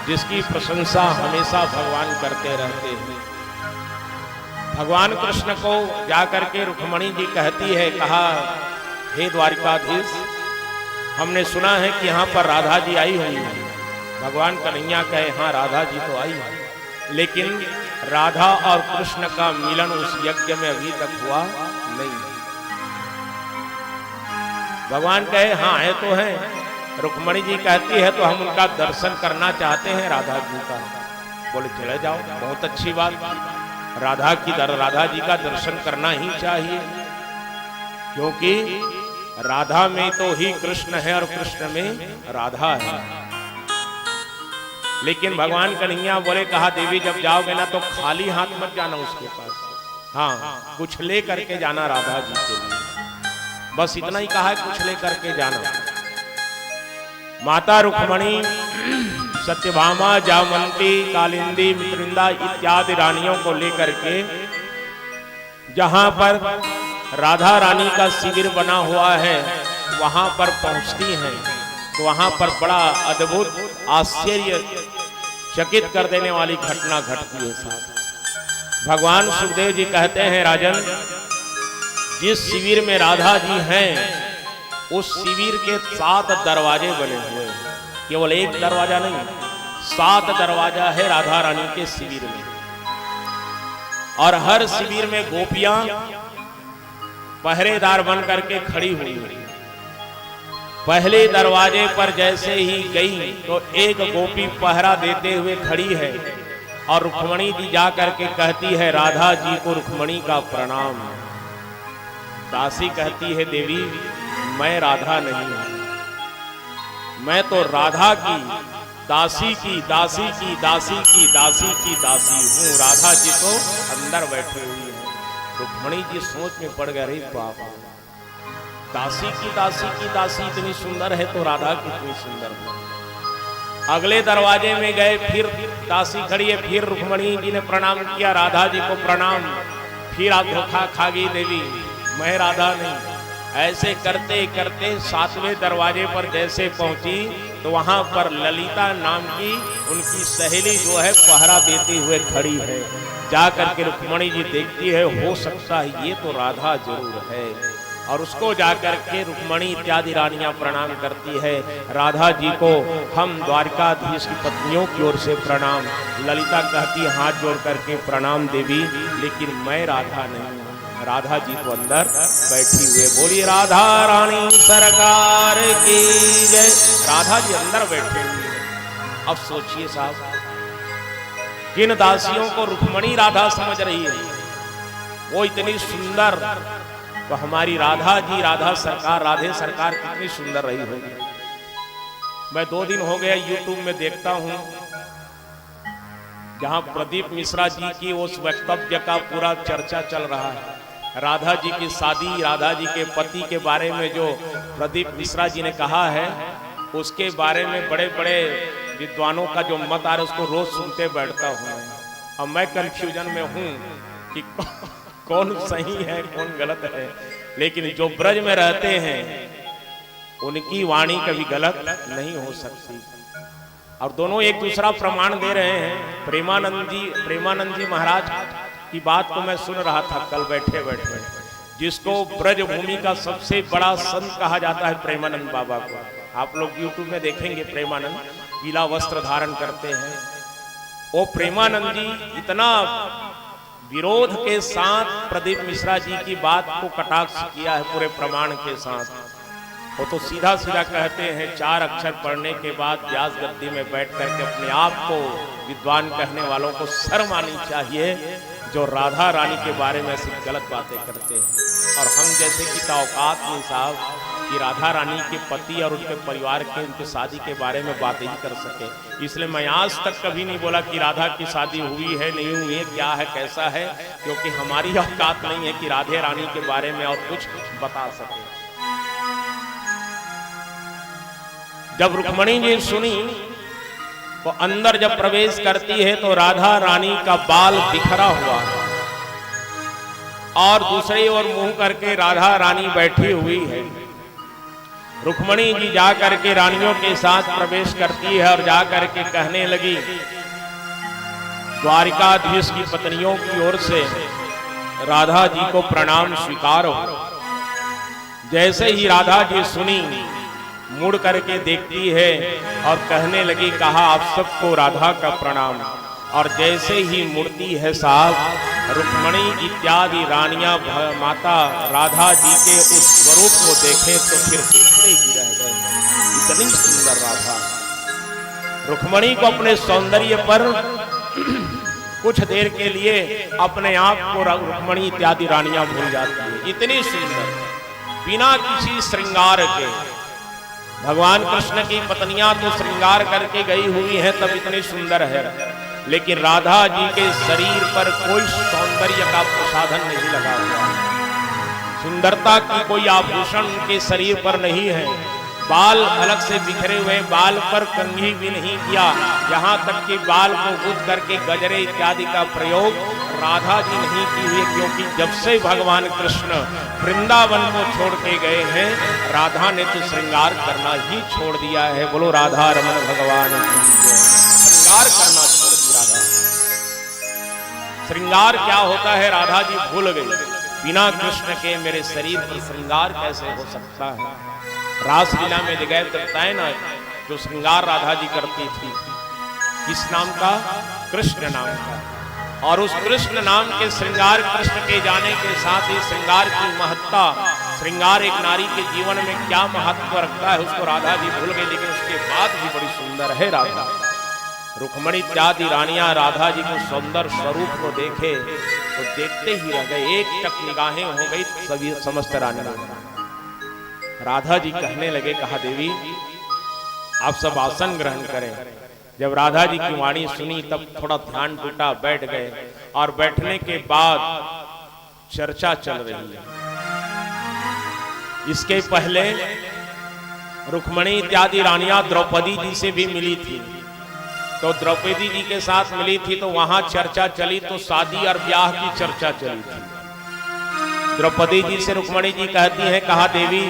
जिसकी प्रशंसा हमेशा भगवान करते रहते हैं। भगवान कृष्ण को जाकर के रुक्मणी जी कहती है, कहा हे द्वारिकाधीश, हमने सुना है कि यहाँ पर राधा जी आई हुई है। भगवान कन्हैया कहे, हाँ राधा जी तो आई है, लेकिन राधा और कृष्ण का मिलन उस यज्ञ में अभी तक हुआ नहीं। भगवान कहे, हाँ है तो है। रुक्मणी जी कहती है, तो हम उनका दर्शन करना चाहते हैं राधा जी का। बोले चले जाओ, बहुत अच्छी बात। राधा जी का दर्शन करना ही चाहिए, क्योंकि राधा में तो ही कृष्ण है और कृष्ण में राधा है। लेकिन भगवान कन्हैया बोले, कहा देवी जब जाओगे ना तो खाली हाथ मत जाना उसके पास, हाँ कुछ ले करके जाना राधा जी के लिए। बस इतना ही कहा है, कुछ ले करके जाना। माता रुक्मणी, सत्यभामा, जामवंती, कालिंदी, मित्रविंदा इत्यादि रानियों को लेकर के जहां पर राधा रानी का शिविर बना हुआ है वहां पर पहुंचती हैं, तो वहां पर बड़ा अद्भुत आश्चर्य चकित कर देने वाली घटना घटती है। साथ भगवान सुखदेव जी कहते हैं, राजन जिस शिविर में राधा जी हैं उस शिविर के 7 दरवाजे बने हुए हैं, केवल एक दरवाजा नहीं, 7 दरवाजा है राधा रानी के शिविर में। और हर शिविर में गोपियां पहरेदार बन करके खड़ी हुई है। पहले दरवाजे पर जैसे ही गई तो एक गोपी पहरा देते हुए खड़ी है, और रुक्मणी जी जा करके कहती है राधा जी को रुक्मणी का प्रणाम। दासी कहती है देवी मैं राधा नहीं हूं, मैं तो राधा की दासी की दासी की दासी की दासी की दासी हूं। राधा जी तो अंदर बैठी हुई है। रुक्मणी जी सोच में पड़ गए, अरे बाप, दासी की दासी की दासी इतनी सुंदर है तो राधा कितनी सुंदर है। अगले दरवाजे में गए, फिर दासी खड़ी है, फिर रुक्मणी जी ने प्रणाम किया, राधा जी को प्रणाम। फिर आप धोखा खा गई देवी, मैं राधा नहीं। ऐसे करते करते 7वें दरवाजे पर जैसे पहुंची तो वहां पर ललिता नाम की उनकी सहेली जो है पहरा देते हुए खड़ी है। जाकर के रुक्मणी जी देखती है, हो सकता है ये तो राधा जरूर है, और उसको जाकर के रुक्मणी इत्यादि रानियां प्रणाम करती है। राधा जी को हम द्वारकाधीश की पत्नियों की ओर से प्रणाम। ललिता कहती हाथ जोड़ करके प्रणाम देवी, लेकिन मैं राधा नहीं हूं। राधा जी तो अंदर बैठी हुए, बोलिए राधा रानी सरकार की जय। राधा जी अंदर बैठे हुए। अब सोचिए साहब, जिन दासियों को रुक्मणी राधा समझ रही है वो इतनी सुंदर, तो हमारी राधा जी, राधा सरकार, राधे सरकार कितनी सुंदर रही होगी। मैं 2 दिन हो गया यूट्यूब में देखता हूं जहां प्रदीप मिश्रा जी की उस वक्तव्य का पूरा चर्चा चल रहा है। राधा जी की शादी, राधा जी के पति के बारे में जो प्रदीप मिश्रा जी ने कहा है, उसके बारे में बड़े बड़े विद्वानों का जो मत आ रहा है उसको रोज सुनते बैठता हूँ। अब मैं कंफ्यूजन में हूँ कि कौन सही है कौन गलत है, लेकिन जो ब्रज में रहते हैं उनकी वाणी कभी गलत नहीं हो सकती। और दोनों एक दूसरा प्रमाण दे रहे हैं। प्रेमानंद जी महाराज की बात को मैं सुन रहा था कल बैठे बैठे, जिसको ब्रज भूमि का सबसे बड़ा संत कहा जाता है प्रेमानंद बाबा को। आप लोग यूट्यूब में देखेंगे, प्रेमानंद पीला वस्त्र धारण करते हैं। वो प्रेमानंद जी इतना विरोध के साथ प्रदीप मिश्रा जी की बात को कटाक्ष किया है पूरे प्रमाण के साथ। वो तो सीधा सीधा कहते हैं 4 अक्षर पढ़ने के बाद व्यास गद्दी में बैठ करके अपने आप को विद्वान कहने वालों को शर्म आनी चाहिए जो राधा रानी के बारे में ऐसी गलत बातें करते हैं। और हम जैसे कि औकात नहीं साहब कि राधा रानी के पति और उनके परिवार के, उनके शादी के बारे में बात ही कर सके। इसलिए मैं आज तक कभी नहीं बोला कि राधा की शादी हुई है नहीं हुई है, क्या है कैसा है, क्योंकि हमारी औकात नहीं है कि राधे रानी के बारे में और कुछ बता सके। जब रुक्मणी जी सुनी तो अंदर जब प्रवेश करती है तो राधा रानी का बाल बिखरा हुआ और दूसरी ओर मुंह करके राधा रानी बैठी हुई है। रुक्मणी जी जा करके रानियों के साथ प्रवेश करती है और जा करके कहने लगी, द्वारिकाधीश की पत्नियों की ओर से राधा जी को प्रणाम स्वीकार हो। जैसे ही राधा जी सुनी मुड़ करके देखती है और कहने लगी, कहा आप सबको राधा का प्रणाम। और जैसे ही मुड़ती है साहब, रुक्मणी इत्यादि रानियां माता राधा जी के उस स्वरूप को देखे तो फिर देखते ही रह गए। इतनी सुंदर राधा। रुक्मणी को अपने सौंदर्य पर कुछ देर के लिए अपने आप को रुक्मणी इत्यादि रानियां भूल जाती है। इतनी सुंदर, बिना किसी श्रृंगार के। भगवान कृष्ण की पत्नियां तो श्रृंगार करके गई हुई हैं तब इतनी सुंदर है, लेकिन राधा जी के शरीर पर कोई सौंदर्य का प्रसाधन नहीं लगा हुआ। सुंदरता की कोई आभूषण उनके शरीर पर नहीं है। बाल अलग से बिखरे हुए, बाल पर कंघी भी नहीं किया, यहाँ तक कि बाल को गुथ करके गजरे इत्यादि का प्रयोग राधा जी नहीं की हुई, क्योंकि जब से भगवान कृष्ण वृंदावन को छोड़ के गए हैं, राधा ने तो श्रृंगार करना ही छोड़ दिया है। बोलो राधा रमन भगवान की जय। श्रृंगार करना छोड़ दिया राधा। श्रृंगार क्या होता है राधा जी भूल गई। बिना कृष्ण के मेरे शरीर पर श्रृंगार कैसे हो सकता है। रासलीला में जगह तय ना जो श्रृंगार राधा जी करती थी, किस नाम का? कृष्ण नाम का। और उस कृष्ण नाम के श्रृंगार, कृष्ण के जाने के साथ ही श्रृंगार की महत्ता, श्रृंगार एक नारी के जीवन में क्या महत्व रखता है उसको राधा जी भूल गई, लेकिन उसके बाद भी बड़ी सुंदर है राधा। रुक्मणी इत्यादि रानियां राधा जी को सुंदर स्वरूप को देखे तो देखते ही रह गए, एक टक निगाहें हो गई सभी समस्त रानियां। राधा जी कहने लगे, कहा देवी आप सब आसन ग्रहण करें। जब राधा जी की वाणी सुनी तब थोड़ा ध्यान टूटा, बैठ गए और बैठने के बाद चर्चा चल रही है। इसके पहले रुक्मणी इत्यादि रानियां द्रौपदी जी से भी मिली थी, तो द्रौपदी जी के साथ मिली थी तो वहां चर्चा चली, तो शादी और ब्याह की चर्चा चली थी। द्रौपदी जी से रुक्मणी जी कहती है, कहा देवी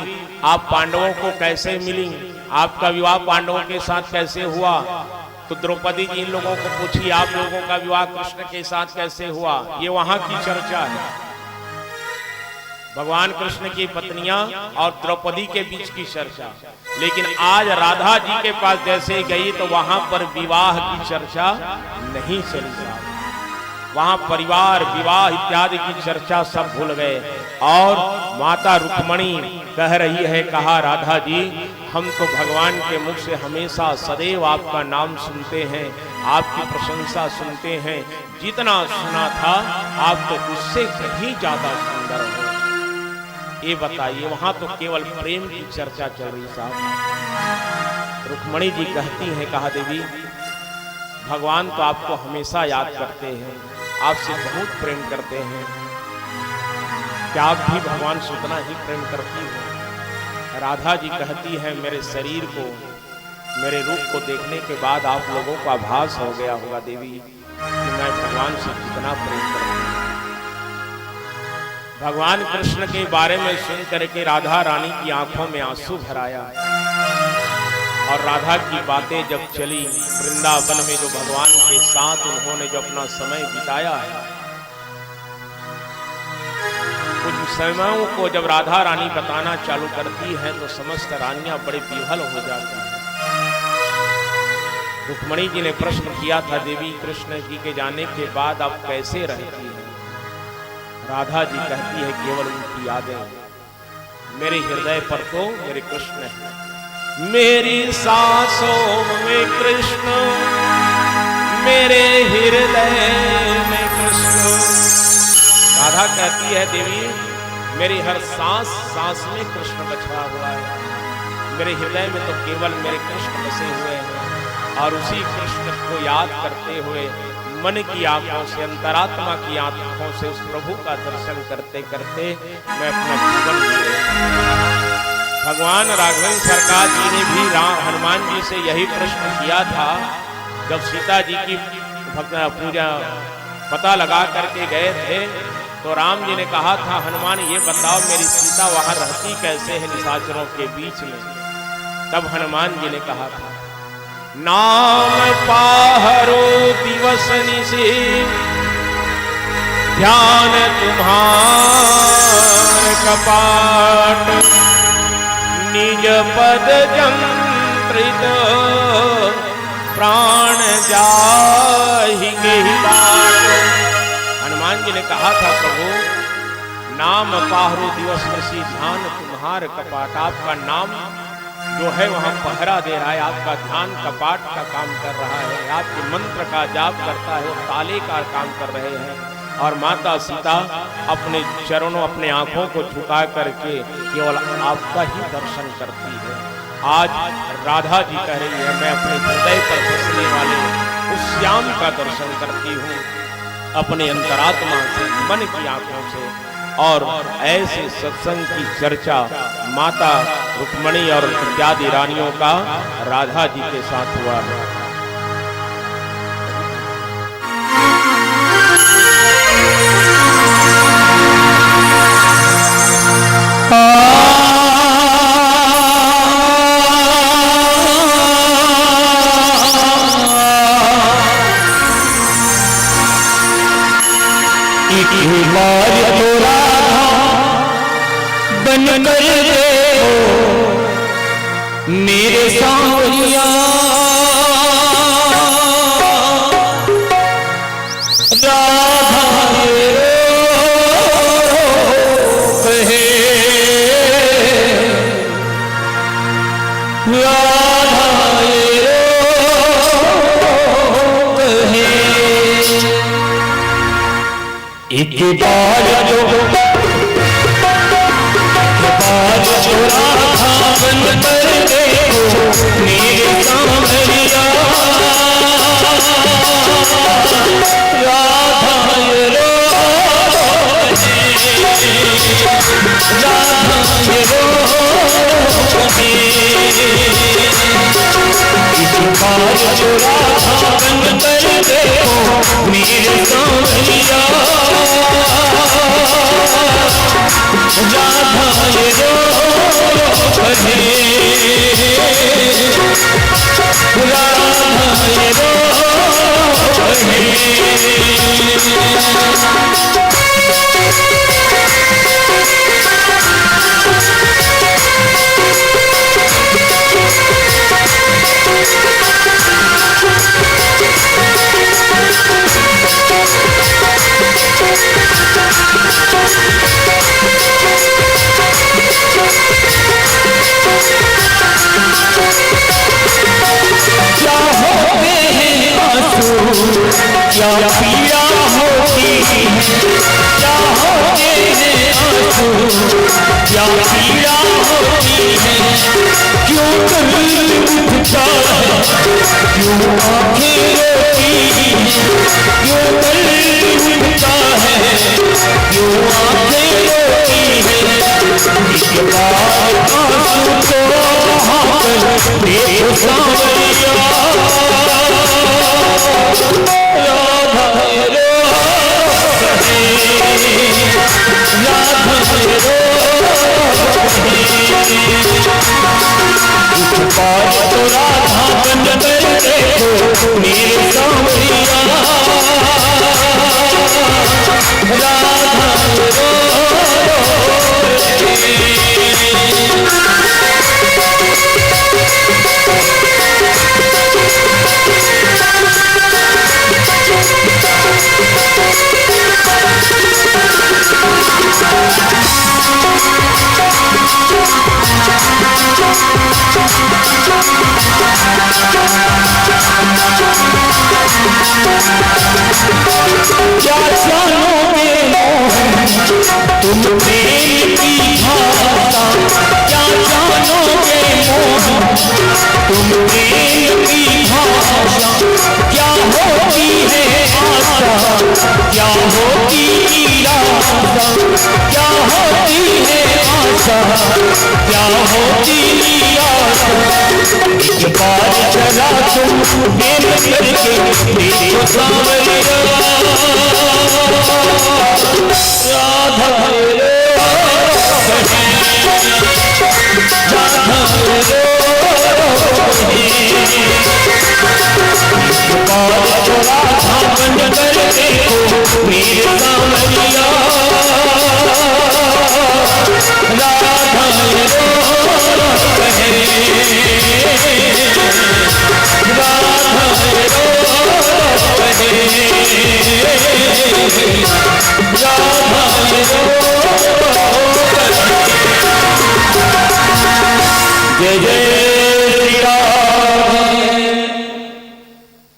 आप पांडवों को कैसे मिली, आपका विवाह पांडवों के साथ कैसे हुआ। तो द्रौपदी जी इन लोगों को पूछी, आप लोगों का विवाह कृष्ण के साथ कैसे हुआ। ये वहां की चर्चा है, भगवान कृष्ण की पत्नियां और द्रौपदी के बीच की चर्चा। लेकिन आज राधा जी के पास जैसे गई तो वहां पर विवाह की चर्चा नहीं चली, वहां परिवार विवाह इत्यादि की चर्चा सब भूल गए। और माता रुक्मणी कह रही है, कहा राधा जी हम तो भगवान के मुख से हमेशा सदैव आपका नाम सुनते हैं, आपकी प्रशंसा सुनते हैं, जितना सुना था आप तो उससे कहीं ज्यादा सुंदर हो। ये बताइए, वहां तो केवल प्रेम की चर्चा चल रही साहब। रुक्मणी जी कहती हैं, कहा देवी भगवान तो आपको हमेशा याद करते हैं, आपसे बहुत प्रेम करते हैं, क्या आप भी भगवान से उतना ही प्रेम करती हो। राधा जी कहती है, मेरे शरीर को मेरे रूप को देखने के बाद आप लोगों को आभास हो गया होगा देवी कि मैं भगवान से कितना प्रेम करती हूँ। भगवान कृष्ण के बारे में सुन करके राधा रानी की आंखों में आंसू भर आया। और राधा की बातें जब चली, वृंदावन में जो भगवान के साथ उन्होंने जो अपना समय बिताया है, उन समयों को जब राधा रानी बताना चालू करती है तो समस्त रानियां बड़े विह्वल हो जाती हैं। रुक्मणी जी ने प्रश्न किया था, देवी कृष्ण जी के जाने के बाद आप कैसे रहती हैं। राधा जी कहती है, केवल उनकी यादें, मेरे हृदय पर तो मेरे कृष्ण है, मेरी सांसों में कृष्ण, मेरे हृदय में कृष्ण। राधा कहती है, देवी मेरी हर सांस सांस में कृष्ण बचा हुआ है, मेरे हृदय में तो केवल मेरे कृष्ण बसे हुए हैं। और उसी कृष्ण को याद करते हुए मन की आंखों से, अंतरात्मा की आंखों से उस प्रभु का दर्शन करते करते मैं अपना जीवन जी। भगवान राघवेंद्र सरकार जी ने भी हनुमान जी से यही प्रश्न किया था, जब सीता जी की पूजा पता लगा करके गए थे तो राम जी ने कहा था, हनुमान ये बताओ मेरी सीता वहां रहती कैसे है निशाचरों के बीच में। तब हनुमान जी ने कहा था, नाम पाहरो दिवस निशि, ध्यान तुम्हार कपाट, निज पद जंत्रित प्राण जाहिगे बाट। हनुमान जी ने कहा था, प्रभु नाम पाहरो दिवस निशि, ध्यान तुम्हार कपाट, आपका नाम जो है वहां पहरा दे रहा है, आपका ध्यान कपाट का काम कर रहा है, आपके मंत्र का जाप करता है, वो ताले का काम कर रहे हैं। और माता सीता अपने चरणों, अपने आंखों को झुका करके केवल आपका ही दर्शन करती है। आज राधा जी कह रही है, मैं अपने हृदय पर बसने वाले उस श्याम का दर्शन करती हूँ अपने अंतरात्मा से, मन की आंखों से। और ऐसे सत्संग की चर्चा माता रुक्मणी और इत्यादि रानियों का राधा जी के साथ हुआ है। बन कर देखो मेरे सांवरिया, राधा कहे राधा एक बार जो राधा बन कर देखो मेरे सामरिया, राधा ये रो राधा ये रो एक बार जो राधा बन कर देखो मेरे सामरिया, राधा ये रो राधा ये रो क्या होते हैं आंसू, क्या पीड़ा होती है, क्या होते हैं आंसू, क्या पीड़ा होती है, क्यों दिल उठता है, क्यों आंखें रोती है, क्यों दिल उठता है, क्यों आंखें रोती है, एक बार आंसू को हाथ देखो सावरिया, राधा ये रो राधा ये रो एक बार तो राधा बन कर देखो मेरे सावरिया, राधा ये रो क्या जानोगे तुम प्रेम की भाषा, क्या जानोगे तुम प्रेम की भाषा, क्या होती है आशा, क्या होती निराशा, क्या होती है आशा, क्या होती निराशा, एक बार चला तुम प्रेम करके देखो सावरिया, राधा ये रो राधा ये रो एक बार जो राधा बन कर देखो मेरे सावरिया, राधा ये रो राधा ये रो जय जय श्री राम,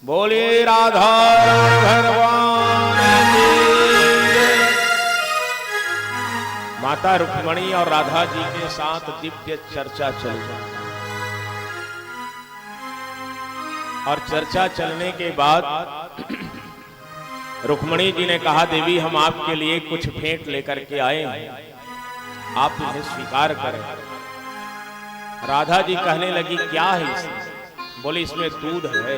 बोलिए राधा भगवान की जय। माता रुक्मणी और राधा जी के साथ दिव्य चर्चा चल रही, और चर्चा चलने के बाद रुक्मणी जी ने कहा, देवी हम आपके लिए कुछ भेंट लेकर के आए हैं, आप इन्हें स्वीकार करें। राधा जी कहने लगी, क्या है इसमें? बोले, इसमें दूध है,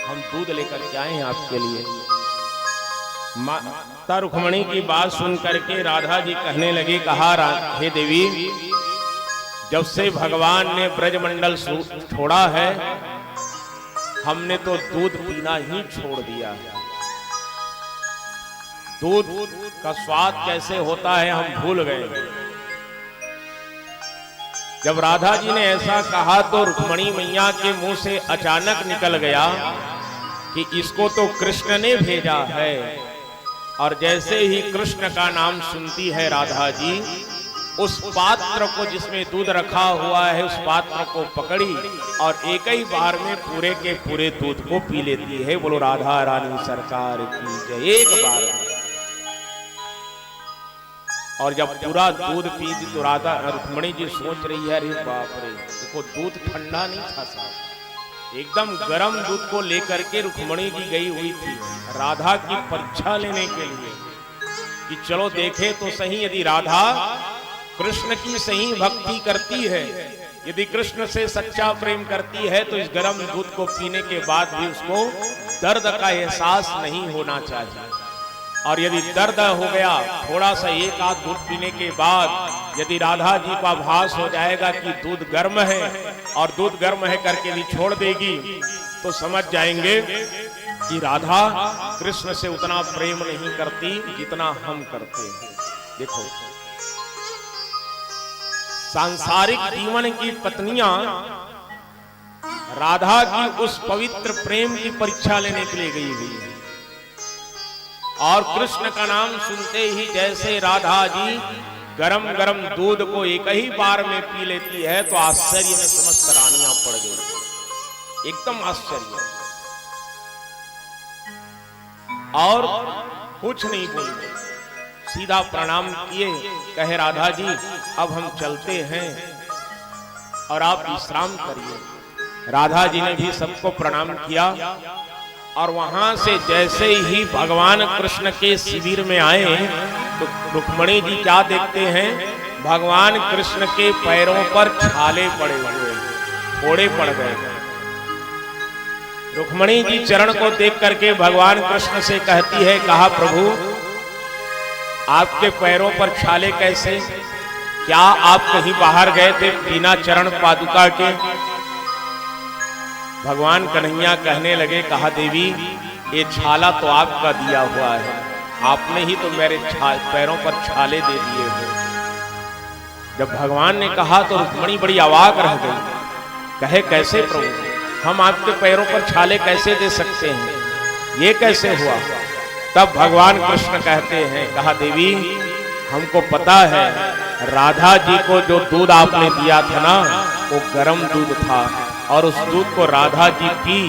हम दूध लेकर के आए हैं आपके लिए। माता रुक्मणी की बात सुन करके राधा जी कहने लगी, कहा, हे देवी, जब से भगवान ने ब्रजमंडल छोड़ा है हमने तो दूध पीना ही छोड़ दिया है। दूध का स्वाद कैसे होता है हम भूल गए। जब राधा जी ने ऐसा कहा तो रुक्मणी मैया के मुंह से अचानक निकल गया कि इसको तो कृष्ण ने भेजा है। और जैसे ही कृष्ण का नाम सुनती है राधा जी, उस पात्र को जिसमें दूध रखा हुआ है उस पात्र को पकड़ी और एक ही बार में पूरे के पूरे दूध को पी लेती है। बोलो राधा रानी सरकार की जय। एक बार और जब पूरा दूध पी दी तो राधा रुक्मणी जी सोच रही है, अरे बाप रे, देखो दूध ठंडा नहीं था साहब, एकदम गर्म दूध को लेकर के रुक्मणी जी गई हुई थी राधा की परीक्षा लेने के लिए कि चलो देखे तो सही यदि राधा कृष्ण की सही भक्ति करती है, यदि कृष्ण से सच्चा प्रेम करती है तो इस गर्म दूध को पीने के बाद भी उसको दर्द का एहसास नहीं होना चाहिए। और यदि दर्द हो गया थोड़ा सा एक आध दूध पीने के बाद यदि राधा जी को आभास हो जाएगा कि दूध गर्म है और दूध गर्म है करके भी छोड़ देगी तो समझ जाएंगे कि राधा कृष्ण से उतना प्रेम नहीं करती जितना हम करते हैं। देखो सांसारिक जीवन की पत्नियां राधा की उस पवित्र प्रेम की परीक्षा लेने के लिए गई हुई है और कृष्ण का नाम सुनते ही जैसे राधा जी गरम गरम दूध को एक ही बार में पी लेती है तो आश्चर्य में समस्त रानियां पड़ गई, एकदम आश्चर्य, और कुछ नहीं बोली, सीधा प्रणाम किए, कहे राधा जी अब हम चलते हैं और आप विश्राम करिए। राधा जी ने भी सबको प्रणाम किया और वहां से जैसे ही भगवान कृष्ण के शिविर में आए तो रुक्मणी जी क्या देखते हैं, भगवान कृष्ण के पैरों पर छाले पड़े हुए, फोड़े पड़ गए। रुक्मणी जी चरण को देख करके भगवान कृष्ण से कहती है, कहा प्रभु आपके पैरों पर छाले कैसे, क्या आप कहीं बाहर गए थे बिना चरण पादुका के? भगवान कन्हैया कहने लगे, कहा देवी ये छाला तो आपका दिया हुआ है, आपने ही तो मेरे पैरों पर छाले दे दिए हो। जब भगवान ने कहा तो रुक्मणी बड़ी अवाक रह गई, कहे कैसे प्रभु, हम आपके पैरों पर छाले कैसे दे सकते हैं, ये कैसे हुआ? तब भगवान कृष्ण कहते हैं, कहा देवी हमको पता है राधा जी को जो दूध आपने दिया था ना वो गर्म दूध था और उस दूध को राधा जी पी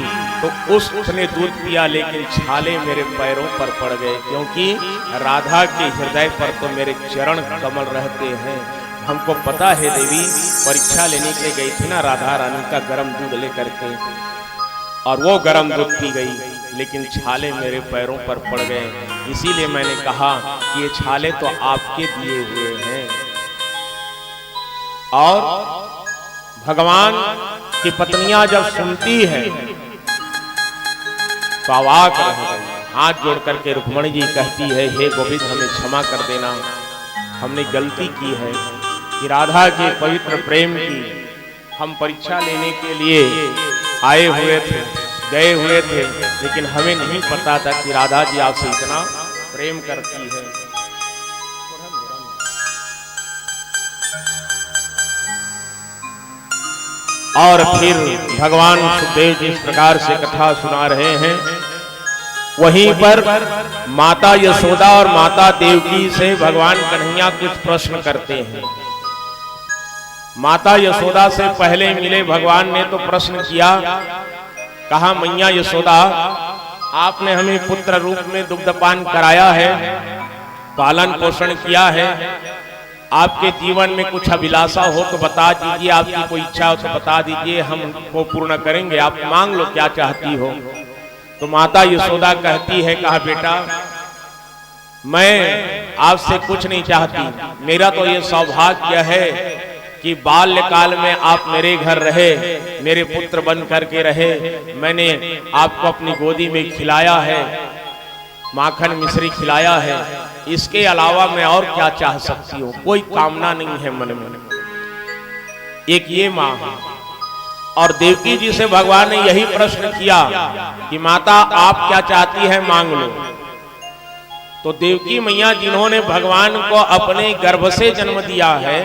तो उसने दूध पिया लेकिन छाले मेरे पैरों पर पड़ गए, क्योंकि राधा के हृदय पर तो मेरे चरण कमल रहते हैं। हमको पता है देवी, परीक्षा लेने के गई थी ना राधा रानी का गर्म दूध लेकर के और वो गर्म दूध पी गई लेकिन छाले मेरे पैरों पर पड़ गए, इसीलिए मैंने कहा कि ये छाले तो आपके दिए हुए हैं। और भगवान की पत्नियां जब सुनती है तो अवाक रह गई, हाथ जोड़ करके रुक्मणी जी कहती है, हे गोविंद हमें क्षमा कर देना, हमने गलती की है कि राधा के पवित्र प्रेम की हम परीक्षा लेने के लिए आए हुए थे, गए हुए थे, लेकिन हमें नहीं पता था कि राधा जी आपसे इतना प्रेम करती है। और फिर भगवान सुखदेव जी इस प्रकार से कथा सुना रहे हैं। वहीं पर माता यशोदा और माता देवकी से भगवान कन्हैया कुछ प्रश्न करते हैं। माता यशोदा से पहले मिले भगवान ने तो प्रश्न किया, कहा मैया यशोदा आपने हमें पुत्र रूप में दुग्धपान कराया है, पालन पोषण किया है, आपके जीवन में कुछ अभिलाषा हो तो बता दीजिए, आपकी कोई इच्छा हो तो बता दीजिए, हम वो पूर्ण करेंगे, आप मांग लो क्या चाहती हो। तो माता यशोदा कहती है, कहा बेटा मैं आपसे कुछ नहीं चाहती, मेरा तो ये सौभाग्य है कि बाल्यकाल में आप मेरे घर रहे, मेरे पुत्र बन करके रहे, मैंने आपको अपनी गोदी में खिलाया है, माखन मिश्री खिलाया है, इसके अलावा मैं और क्या चाह सकती हूँ, कोई कामना नहीं है मन में। एक ये माँ है। और देवकी जी से भगवान ने यही प्रश्न किया कि माता आप क्या चाहती है मांग लो। तो देवकी मैया जिन्होंने भगवान को अपने गर्भ से जन्म दिया है,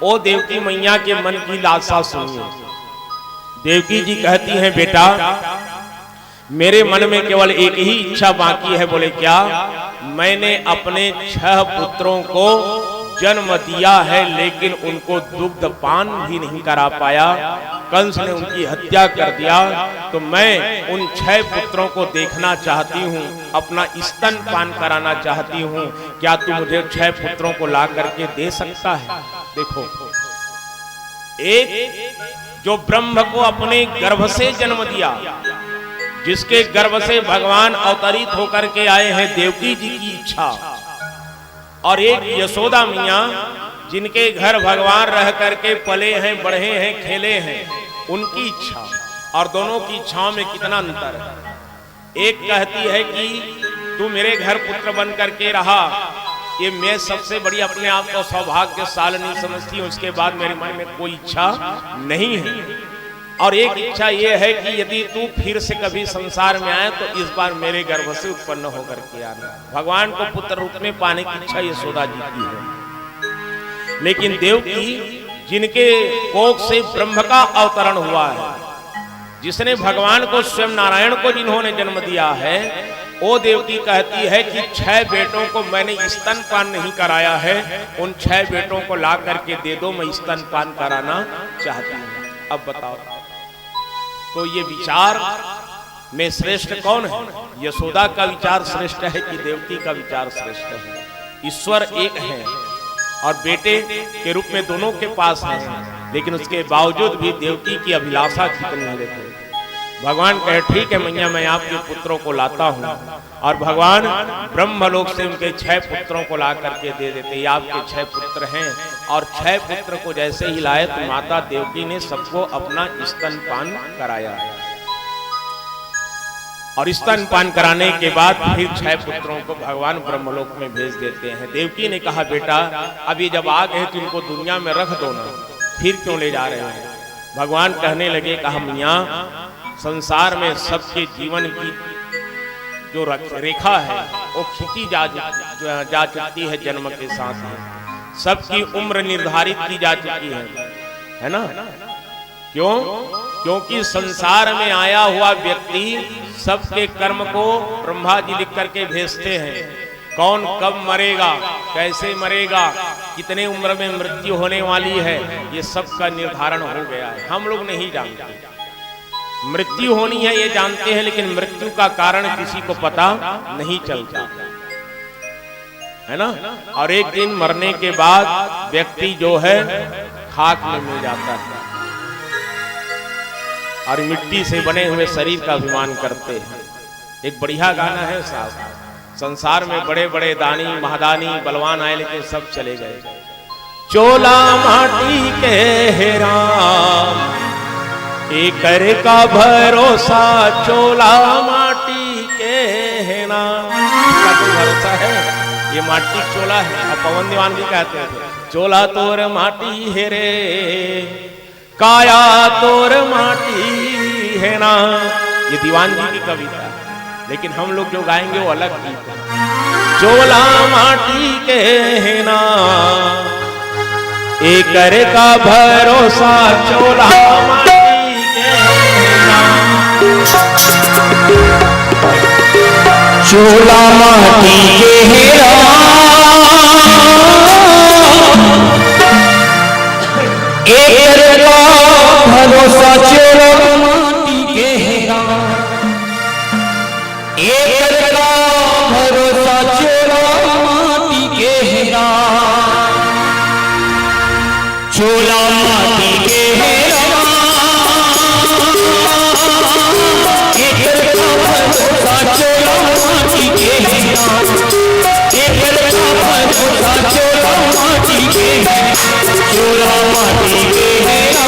वो देवकी मैया के मन की लालसा सुनिए। देवकी जी कहती हैं, बेटा मेरे मन में केवल एक ही इच्छा बाकी है। बोले क्या? मैंने अपने 6 पुत्रों को जन्म दिया है लेकिन उनको दुग्ध पान भी नहीं करा पाया, कंस ने उनकी हत्या कर दिया, तो मैं उन 6 पुत्रों को देखना चाहती हूँ, अपना स्तनपान कराना चाहती हूँ। क्या तू मुझे 6 पुत्रों को ला करके दे सकता है? देखो, एक जो ब्रह्म को अपने गर्भ से जन्म दिया, जिसके गर्भ से भगवान अवतरित होकर के आए हैं, देवकी जी की इच्छा, और एक यशोदा मियां जिनके घर भगवान रह करके पले हैं, बढ़े हैं, खेले हैं, उनकी इच्छा। और दोनों की इच्छाओं में कितना अंतर है। एक कहती है कि तू मेरे घर पुत्र बन करके रहा, ये मैं सबसे बड़ी अपने आप को सौभाग्यशालिनी समझती हूँ, उसके बाद मेरे मन में कोई इच्छा नहीं है। और एक इच्छा ये है कि यदि तू फिर से कभी संसार में आए तो इस बार मेरे गर्भ से उत्पन्न होकर के आना। भगवान को पुत्र रूप में पाने की इच्छा यशोदा जी की है। लेकिन देवकी, जिनके कोख से ब्रह्म का अवतरण हुआ है, जिसने भगवान को, स्वयं नारायण को जिन्होंने जन्म दिया है, वो देवकी कहती है कि 6 बेटों को मैंने स्तनपान नहीं कराया है, उन 6 बेटों को ला करके दे दो, मैं स्तनपान कराना चाहती हूँ। अब बताओ, तो ये विचार में श्रेष्ठ कौन है? यशोदा का विचार श्रेष्ठ है कि देवकी का विचार श्रेष्ठ है? ईश्वर एक है और बेटे के रूप में दोनों के पास है, लेकिन उसके बावजूद भी देवकी की अभिलाषा कितनी है। देखो, भगवान कहे ठीक है मैया, मैं आपके पुत्रों को लाता हूँ, और भगवान ब्रह्मलोक से उनके 6 पुत्रों को ला करके दे देते। ये आपके 6 पुत्र हैं। और 6 पुत्र को जैसे ही लाए तो माता देवकी ने सबको अपना स्तनपान कराया, और स्तनपान कराने के बाद फिर 6 पुत्रों को भगवान ब्रह्मलोक में भेज देते हैं। देवकी ने कहा बेटा, अभी जब आ गए तो इनको दुनिया में रख दो ना, फिर क्यों ले जा रहे हैं? भगवान कहने लगे, कहा मियां, संसार में सबके जीवन की जो रेखा है वो खींची जा चुकी है जन्म के साथ में। सबकी उम्र निर्धारित की जा चुकी है ना? क्यों? क्योंकि संसार में आया हुआ व्यक्ति सबके कर्म को ब्रह्मा जी लिख करके भेजते हैं। कौन कब मरेगा, कैसे मरेगा, कितने उम्र में मृत्यु होने वाली है, ये सब का निर्धारण हो गया है। हम लोग नहीं जानते। मृत्यु होनी है ये जानते हैं, लेकिन मृत्यु का कारण किसी को पता नहीं चलता, है ना? और एक दिन मरने के बाद व्यक्ति जो है खाक में मिल जाता है और मिट्टी से बने हुए शरीर का अभिमान करते हैं। एक बढ़िया गाना है साहब, संसार में बड़े बड़े दानी महादानी बलवान आए, लेकिन सब चले गए। चोला माटी के हेरा एकर का भरोसा, चोला माटी के हेना का तो भरोसा है, ये माटी चोला है। और पवन दीवान भी कहते हैं, चोला तोर माटी है रे, काया तोर माटी है ना। ये दीवान जी की कविता है, लेकिन हम लोग जो गाएंगे वो अलग गीत है। चोला माटी के है ना, एकर का भरोसा, चोला माटी के है ना। चोला माटी के हेरा, एकर का भरोसा, चोला माटी के हेरा, एकर का भरोसा, चोला माटी के हेरा। चोला माटी के हेरा, एकर का भरोसा, चोला माटी के हेरा, एकर का भरोसा, चोला माटी के हेरा। चोला माटी के हेरा,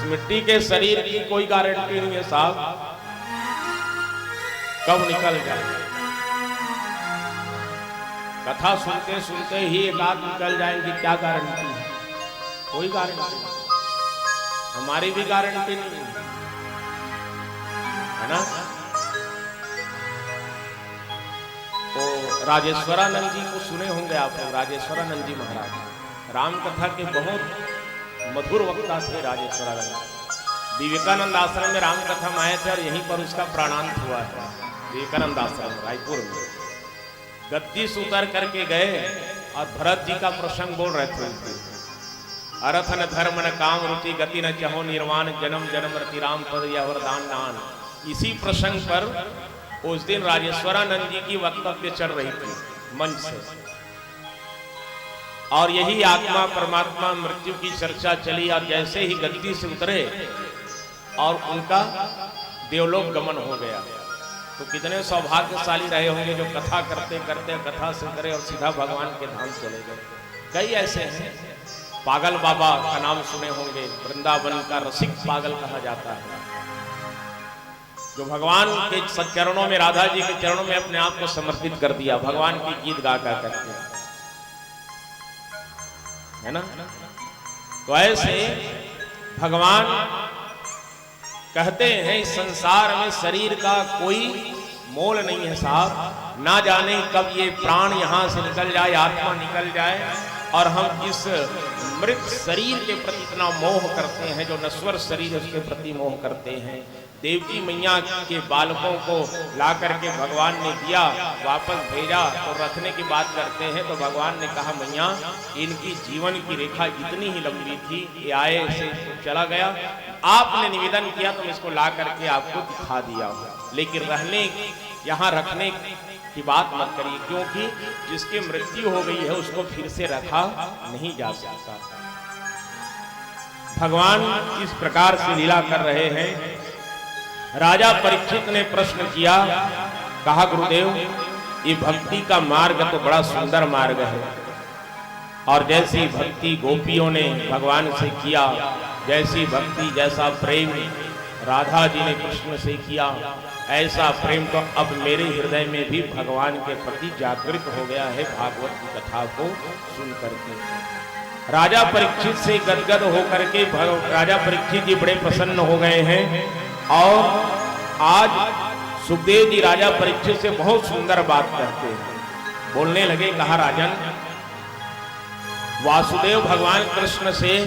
मिट्टी के शरीर की कोई गारंटी नहीं है साहब, कब निकल जाए। कथा सुनते सुनते ही एक आध निकल जाएंगी, क्या गारंटी है? कोई गारंटी नहीं, हमारी भी गारंटी नहीं है ना। तो राजेश्वरानंद जी को सुने होंगे आप लोग, राजेश्वरानंद जी महाराज राम कथा के बहुत मधुर वक्ता थे राजेश्वरानंद। विवेकानंद आश्रम में राम कथा में आए थे और यहीं पर उसका प्राणांत हुआ था, विवेकानंद आश्रम रायपुर में। गद्दी से उतर करके गए और भरत जी का प्रसंग बोल रहे थे, अर्थ न धर्म न काम रुचि गति न चहो निर्वाण जन्म जन्म रति राम पद या वरदान नान। इसी प्रसंग पर उस दिन राजेश्वरानंद जी की वक्तव्य चल रही थी मंच से, और यही आत्मा परमात्मा मृत्यु की चर्चा चली। और जैसे ही गद्दी से उतरे और उनका देवलोक गमन हो गया, तो कितने सौभाग्यशाली रहे होंगे जो कथा करते करते कथा से उतरे और सीधा भगवान के धाम चले गए। कई ऐसे हैं, पागल बाबा का नाम सुने होंगे, वृंदावन का रसिक पागल कहा जाता है, जो भगवान के चरणों में, राधा जी के चरणों में अपने आप को समर्पित कर दिया, भगवान की गीत गा गा करके, है ना। तो ऐसे भगवान कहते हैं इस संसार में शरीर का कोई मोल नहीं है साहब, ना जाने कब ये प्राण यहां से निकल जाए, आत्मा निकल जाए, और हम इस मृत शरीर के प्रति इतना मोह करते हैं, जो नश्वर शरीर है उसके प्रति मोह करते हैं। देवकी मैया के बालकों को ला करके भगवान ने दिया, वापस भेजा, तो रखने की बात करते हैं तो भगवान ने कहा मैया इनकी जीवन की रेखा इतनी ही लंबी थी, ये आए से चला गया, आपने निवेदन किया तो इसको ला करके आपको दिखा दिया, लेकिन रहने यहाँ रखने की बात मत करिए, क्योंकि जिसकी मृत्यु हो गई है उसको फिर से रखा नहीं जा सकता। भगवान इस प्रकार से लीला कर रहे हैं। राजा परीक्षित ने प्रश्न किया, कहा गुरुदेव ये भक्ति का मार्ग तो बड़ा सुंदर मार्ग है, और जैसी भक्ति गोपियों ने भगवान से किया, जैसी भक्ति जैसा प्रेम राधा जी ने कृष्ण से किया, ऐसा प्रेम तो अब मेरे हृदय में भी भगवान के प्रति जागृत हो गया है भागवत की कथा को सुन करके। राजा परीक्षित से गदगद होकर के राजा परीक्षित जी बड़े प्रसन्न हो गए हैं, और आज सुखदेव जी राजा परीक्षित से बहुत सुंदर बात कहते हैं। बोलने लगे, कहा राजन वासुदेव भगवान कृष्ण से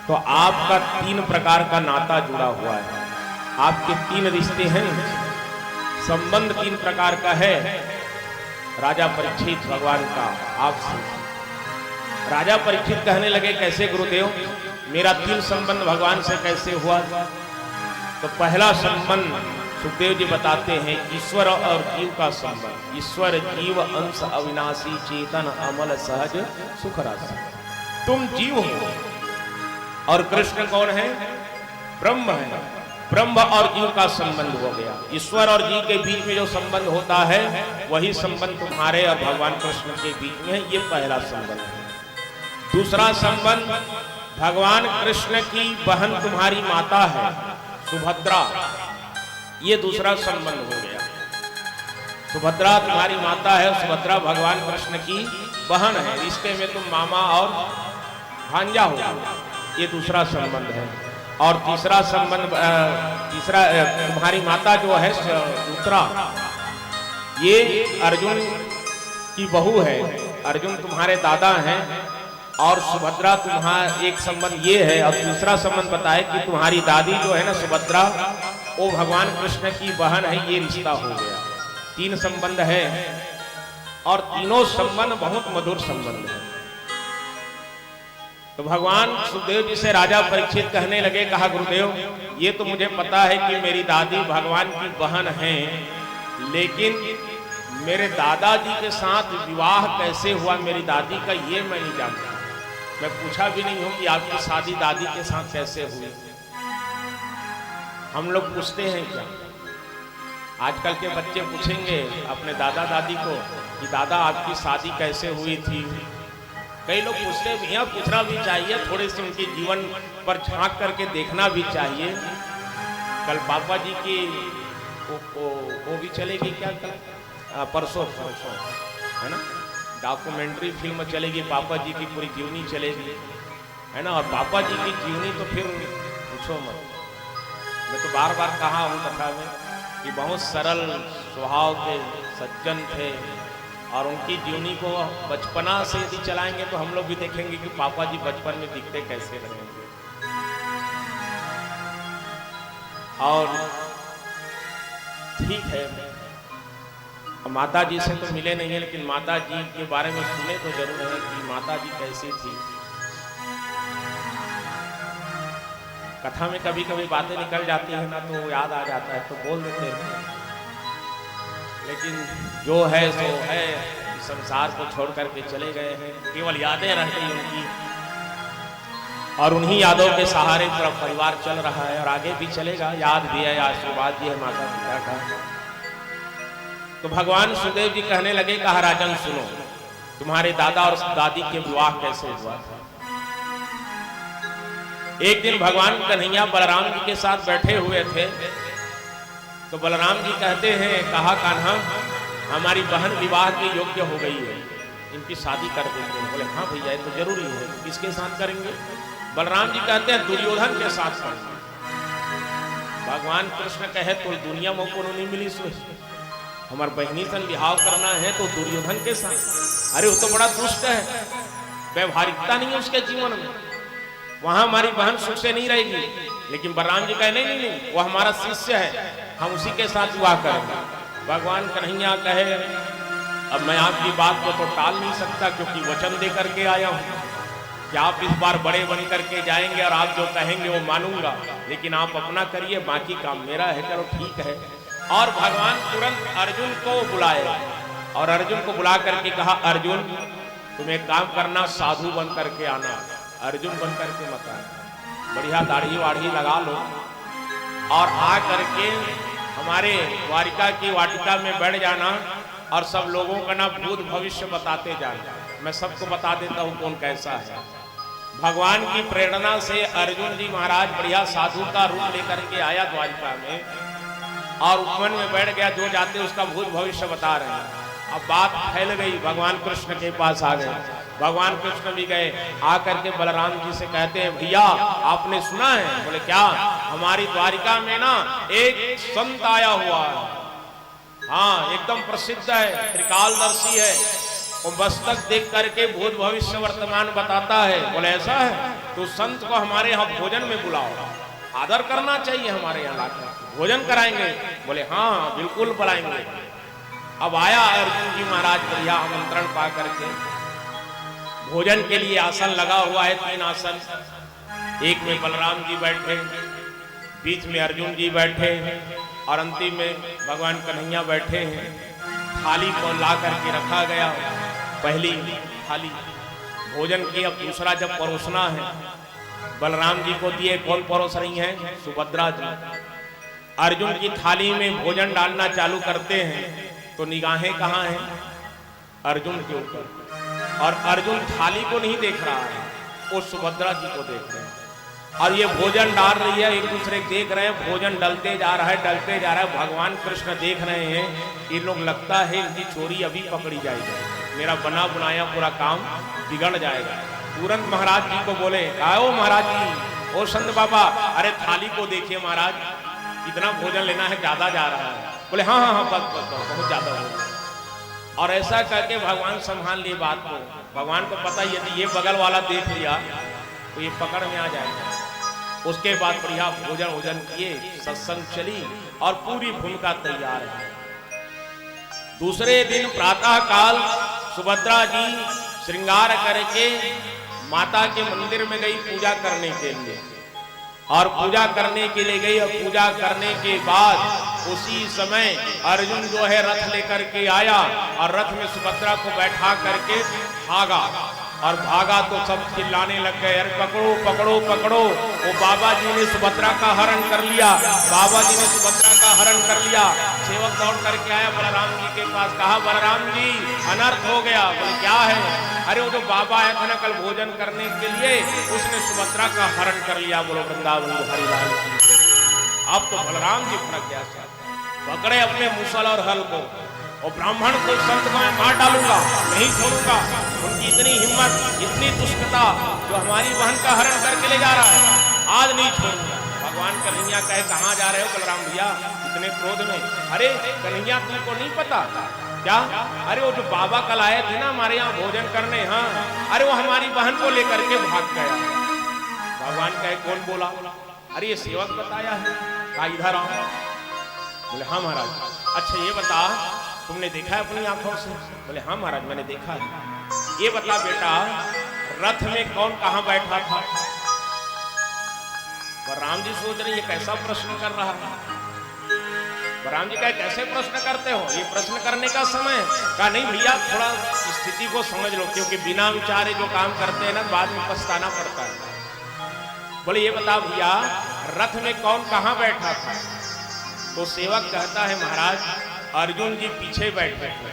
तो आपका 3 प्रकार का नाता जुड़ा हुआ है, आपके 3 रिश्ते हैं, संबंध 3 प्रकार का है राजा परीक्षित भगवान का आपसे। राजा परीक्षित कहने लगे, कैसे गुरुदेव? मेरा तिल संबंध भगवान से कैसे हुआ। तो पहला संबंध सुखदेव जी बताते हैं ईश्वर और जीव का संबंध। ईश्वर जीव अंश अविनाशी चेतन अमल सहज सुख राशि। तुम जीव हो और कृष्ण कौन है? ब्रह्म है। ब्रह्म और जीव का संबंध हो गया। ईश्वर और जीव के बीच में जो संबंध होता है वही संबंध तुम्हारे और भगवान कृष्ण के बीच में है। ये पहला संबंध है। दूसरा संबंध, भगवान कृष्ण की बहन तुम्हारी माता है सुभद्रा, ये दूसरा संबंध हो गया। सुभद्रा तुम्हारी माता है, सुभद्रा भगवान कृष्ण की बहन है। रिश्ते में तुम मामा और भांजा हो, ये दूसरा संबंध है। और तीसरा संबंध, तुम्हारी माता जो है उत्तरा, ये अर्जुन की बहू है। अर्जुन तुम्हारे दादा हैं और सुभद्रा तुम्हारा एक संबंध ये है। और तीसरा संबंध बताए कि तुम्हारी दादी जो है ना सुभद्रा, वो भगवान कृष्ण की बहन है। ये रिश्ता हो गया। 3 संबंध है और तीनों संबंध बहुत मधुर संबंध है। तो भगवान सुखदेव जी से राजा परीक्षित कहने लगे, कहा गुरुदेव ये तो मुझे पता है कि मेरी दादी भगवान की बहन है, लेकिन मेरे दादाजी के साथ विवाह कैसे हुआ मेरी दादी का, ये मैं नहीं जानता। मैं पूछा भी नहीं हूं कि आपकी शादी दादी के साथ कैसे हुई। हम लोग पूछते हैं क्या? आजकल के बच्चे पूछेंगे अपने दादा दादी को कि दादा आपकी शादी कैसे हुई थी। कई लोग पूछते भी हैं, पूछना भी चाहिए, थोड़े से उनके जीवन पर झांक करके देखना भी चाहिए। कल पापा जी की वो भी चलेगी क्या, कल परसों है ना, डॉक्यूमेंट्री फिल्म चलेगी, पापा जी की पूरी जीवनी चलेगी, है ना। और पापा जी की जीवनी तो फिर पूछो मत। मैं तो बार बार कहा हूँ कथा में कि बहुत सरल स्वभाव के सज्जन थे, और उनकी जीवनी को बचपना से यदि चलाएंगे तो हम लोग भी देखेंगे कि पापा जी बचपन में दिखते कैसे रहेंगे। और ठीक है, माता जी से तो मिले नहीं है, लेकिन माता जी के बारे में सुने तो जरूर है कि माता जी कैसी थी। कथा में कभी कभी बातें निकल जाती है ना, तो याद आ जाता है तो बोल देते हैं। लेकिन जो है सो है, संसार को छोड़ करके चले गए हैं, केवल यादें रह गई उनकी। और उन्हीं यादों के सहारे पूरा परिवार चल रहा है और आगे भी चलेगा। याद भी है, आशीर्वाद भी है माता पिता का। तो भगवान सुखदेव जी कहने लगे, कहा राजन सुनो, तुम्हारे दादा और दादी के विवाह कैसे हुआ था। एक दिन भगवान कन्हैया बलराम जी के साथ बैठे हुए थे, तो बलराम जी कहते हैं, कहा कान्हा हमारी बहन विवाह के योग्य हो गई है, इनकी शादी कर देते हैं। बोले हाँ भैया ये तो जरूरी है, किसके साथ करेंगे। बलराम जी कहते हैं दुर्योधन के साथ करेंगे। भगवान कृष्ण कहे तो दुनिया में को नहीं मिली सोच, हमारे बहनी सन विवाह करना है तो दुर्योधन के साथ। अरे वो तो बड़ा दुष्ट है, व्यवहारिकता नहीं है उसके जीवन में, वहां हमारी बहन सुख से नहीं रहेगी। लेकिन बलराम जी कहे नहीं नहीं नहीं, वो हमारा शिष्य है, हम उसी के साथ विवाह करेंगे। भगवान कन्हैया कहे अब मैं आपकी बात को तो टाल नहीं सकता, क्योंकि वचन दे करके आया हूं कि आप इस बार बड़े बन करके जाएंगे और आप जो कहेंगे वो मानूंगा, लेकिन आप अपना करिए, बाकी काम मेरा है। चलो ठीक है। और भगवान तुरंत अर्जुन को बुलाए और अर्जुन को बुला करके कहा, अर्जुन तुम एक काम करना, साधु बन करके आना, अर्जुन बन करके मत आना। बढ़िया दाढ़ी वाढ़ी लगा लो और आ करके हमारे द्वारिका की वाटिका में बैठ जाना और सब लोगों का ना भूत भविष्य बताते जाना। मैं सबको बता देता हूँ कौन कैसा है। भगवान की प्रेरणा से अर्जुन जी महाराज बढ़िया साधु का रूप लेकर के आया द्वारिका में और उपवन में बैठ गया। जो जाते उसका भूत भविष्य बता रहे हैं। अब बात फैल गई, भगवान कृष्ण के पास आ गए। भगवान कृष्ण भी गए, आकर के बलराम जी से कहते हैं, भैया आपने सुना है। बोले क्या। हमारी द्वारिका में ना एक संत आया हुआ है, हाँ एकदम प्रसिद्ध है, त्रिकालदर्शी है, वो मस्तक देख करके भूत भविष्य वर्तमान बताता है। बोले ऐसा है तो संत को हमारे यहाँ भोजन में बुलाओ, आदर करना चाहिए, हमारे यहाँ लाकर भोजन कराएंगे। बोले हाँ बिल्कुल बुलाएंगे। अब आया अर्जुन जी महाराज, बढ़िया आमंत्रण पा करके भोजन के लिए आसन लगा हुआ है, 3 आसन। एक में बलराम जी बैठे, बीच में अर्जुन जी बैठे और अंतिम में भगवान कन्हैया बैठे हैं। थाली को ला करके रखा गया, पहली थाली भोजन की, अब दूसरा जब परोसना है, बलराम जी को दिए, कौन परोस रही हैं? सुभद्रा जी। अर्जुन की थाली में भोजन डालना चालू करते हैं तो निगाहें कहाँ हैं? अर्जुन के ऊपर, और अर्जुन थाली को नहीं देख रहा है, वो सुभद्रा जी को देख रहे हैं। और ये भोजन डाल रही है, एक दूसरे देख रहे हैं, भोजन डलते जा रहा है, डलते जा रहा है, भगवान कृष्ण देख रहे हैं। इन लोग लगता है इनकी चोरी अभी पकड़ी जाएगी, मेरा बना बुनाया पूरा काम बिगड़ जाएगा। तुरंत महाराज जी को बोले, आओ महाराज जी, ओ संत बाबा, अरे थाली को देखिए महाराज, इतना भोजन लेना है, ज्यादा जा रहा है। बोले हाँ हाँ हाँ, बस बस बस, बहुत ज्यादा हो गया। और ऐसा करके भगवान संभाल लिए बात को। भगवान को पता यदि ये बगल वाला देख लिया तो ये पकड़ में आ जाएगा। उसके बाद बढ़िया भोजन किए, सत्संग चली और पूरी भूमिका तैयार है। दूसरे दिन प्रातः काल सुभद्रा जी श्रृंगार करके माता के मंदिर में गई पूजा करने के लिए, और पूजा करने के लिए गई। और पूजा करने के बाद उसी समय अर्जुन जो है रथ लेकर के आया और रथ में सुभद्रा को बैठा करके भागा। और भागा तो सब चिल्लाने लग गए, अरे पकड़ो पकड़ो पकड़ो, वो बाबा जी ने सुभद्रा का हरण कर लिया, बाबा जी ने सुभद्रा का हरण कर लिया। सेवक दौड़ करके आया बलराम जी के पास, कहा बलराम जी अनर्थ हो गया। बोले क्या है? अरे वो जो बाबा आया था ना कल भोजन करने के लिए, उसने सुभद्रा का हरण कर लिया। बोलो वृंदावन हरिलाल की। अब तो बलराम जी फटक गया, पकड़े अपने मुसल और हल को, और ब्राह्मण को संत को मैं मार डालूंगा, नहीं छोड़ूंगा। उनकी इतनी हिम्मत, इतनी दुष्टता, जो हमारी बहन का हरण करके ले जा रहा है, आज नहीं छोड़ूंगा। भगवान कन्हैया कहे कहाँ जा रहे हो बलराम भैया इतने क्रोध में? अरे कन्हैया तुमको नहीं पता क्या? अरे वो जो बाबा कल आए थे ना हमारे यहाँ भोजन करने, हाँ, अरे वो हमारी बहन को लेकर के भाग गया। भगवान कहे कौन बोला? अरे ये सेवक बताया है। कहा इधर आओ। बोले हाँ महाराज। अच्छा ये बता, तुमने देखा है अपनी आंखों से? बोले हाँ महाराज मैंने देखा है। ये बता बेटा, रथ में कौन कहां बैठा था? बलराम जी सोच रहे ये कैसा प्रश्न कर रहा है। बलराम जी कहे कैसे प्रश्न करते हो, ये प्रश्न करने का समय? कहा नहीं भैया, थोड़ा स्थिति को समझ लो, क्योंकि बिना विचारे जो काम करते हैं ना बाद में पछताना पड़ता है। बोले ये बता भैया, रथ में कौन कहां बैठा था? तो सेवक कहता है महाराज अर्जुन जी पीछे बैठे थे,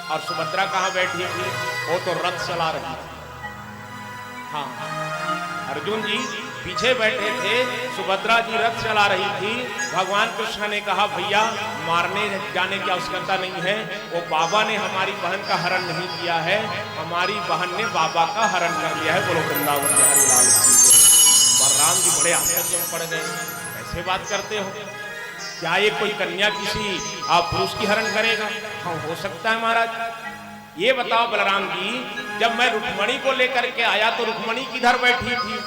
और सुभद्रा कहाँ बैठी थी? वो तो रथ चला रही थी। हाँ, अर्जुन जी पीछे बैठे थे, सुभद्रा जी रथ चला रही थी। भगवान कृष्ण ने कहा भैया मारने जाने की आवश्यकता नहीं है, वो बाबा ने हमारी बहन का हरण नहीं किया है, हमारी बहन ने बाबा का हरण कर लिया है। बोलो वृंदावन हरिलाल की। बलराम जी बड़े आश्चर्य में पड़ गए, कैसे बात करते हो? क्या ये कोई कन्या किसी पुरुष की हरण करेगा? हाँ हो सकता है महाराज। ये बताओ बलराम जी, जब मैं रुक्मणी को लेकर के आया तो रुक्मणी किधर बैठी थी?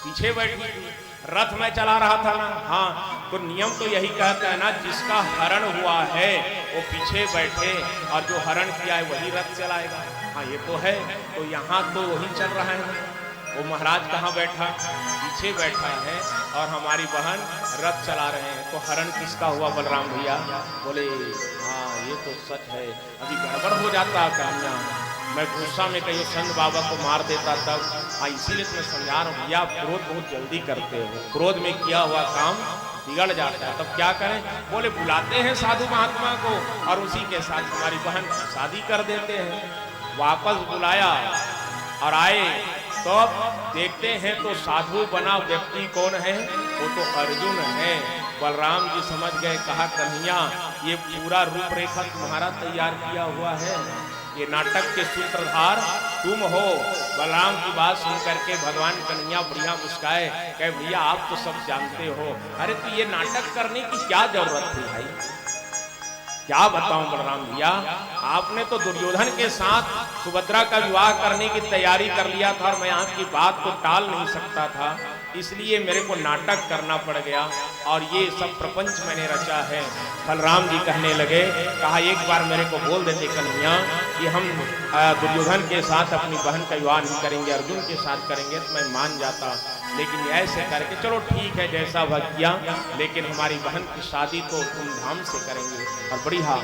पीछे बैठी थी, रथ में चला रहा था ना। हाँ, तो नियम तो यही कहता है ना, जिसका हरण हुआ है वो पीछे बैठे, और जो हरण किया है वही रथ चलाएगा। हाँ ये तो है। तो यहाँ तो वही चल रहा है। वो महाराज कहाँ बैठा? पीछे बैठा है, और हमारी बहन रथ चला रहे हैं। तो हरण किसका हुआ बलराम भैया? बोले हाँ ये तो सच है, अभी गड़बड़ हो जाता कन्हैया, मैं गुस्सा में कहीं संत बाबा को मार देता तब। हाँ इसीलिए तुम्हें समझा रहा हूँ भैया, क्रोध बहुत जल्दी करते हो, क्रोध में किया हुआ काम बिगड़ जाता है। तब क्या करें? बोले बुलाते हैं साधु महात्मा को, और उसी के साथ हमारी बहन शादी कर देते हैं। वापस बुलाया और आए तो अब देखते हैं तो साधु बना व्यक्ति कौन है? वो तो अर्जुन है। बलराम जी समझ गए, कहा कन्हैया ये पूरा रूपरेखा तुम्हारा तैयार किया हुआ है, ये नाटक के सूत्रधार तुम हो। बलराम की बात सुन करके भगवान कन्हैया बढ़िया मुस्काए, कहे भैया आप तो सब जानते हो। अरे तो ये नाटक करने की क्या जरूरत थी भाई? क्या बताऊं बलराम भैया, आपने तो दुर्योधन के साथ सुभद्रा का विवाह करने की तैयारी कर लिया था, और मैं आपकी बात को टाल नहीं सकता था, इसलिए मेरे को नाटक करना पड़ गया, और ये सब प्रपंच मैंने रचा है। बलराम जी कहने लगे, कहा एक बार मेरे को बोल देते कन्हैया कि हम दुर्योधन के साथ अपनी बहन का विवाह नहीं करेंगे, अर्जुन के साथ करेंगे, तो मैं मान जाता। लेकिन ऐसे करके चलो ठीक है जैसा वह किया, लेकिन हमारी बहन की शादी तो धूमधाम से करेंगे। और बढ़िया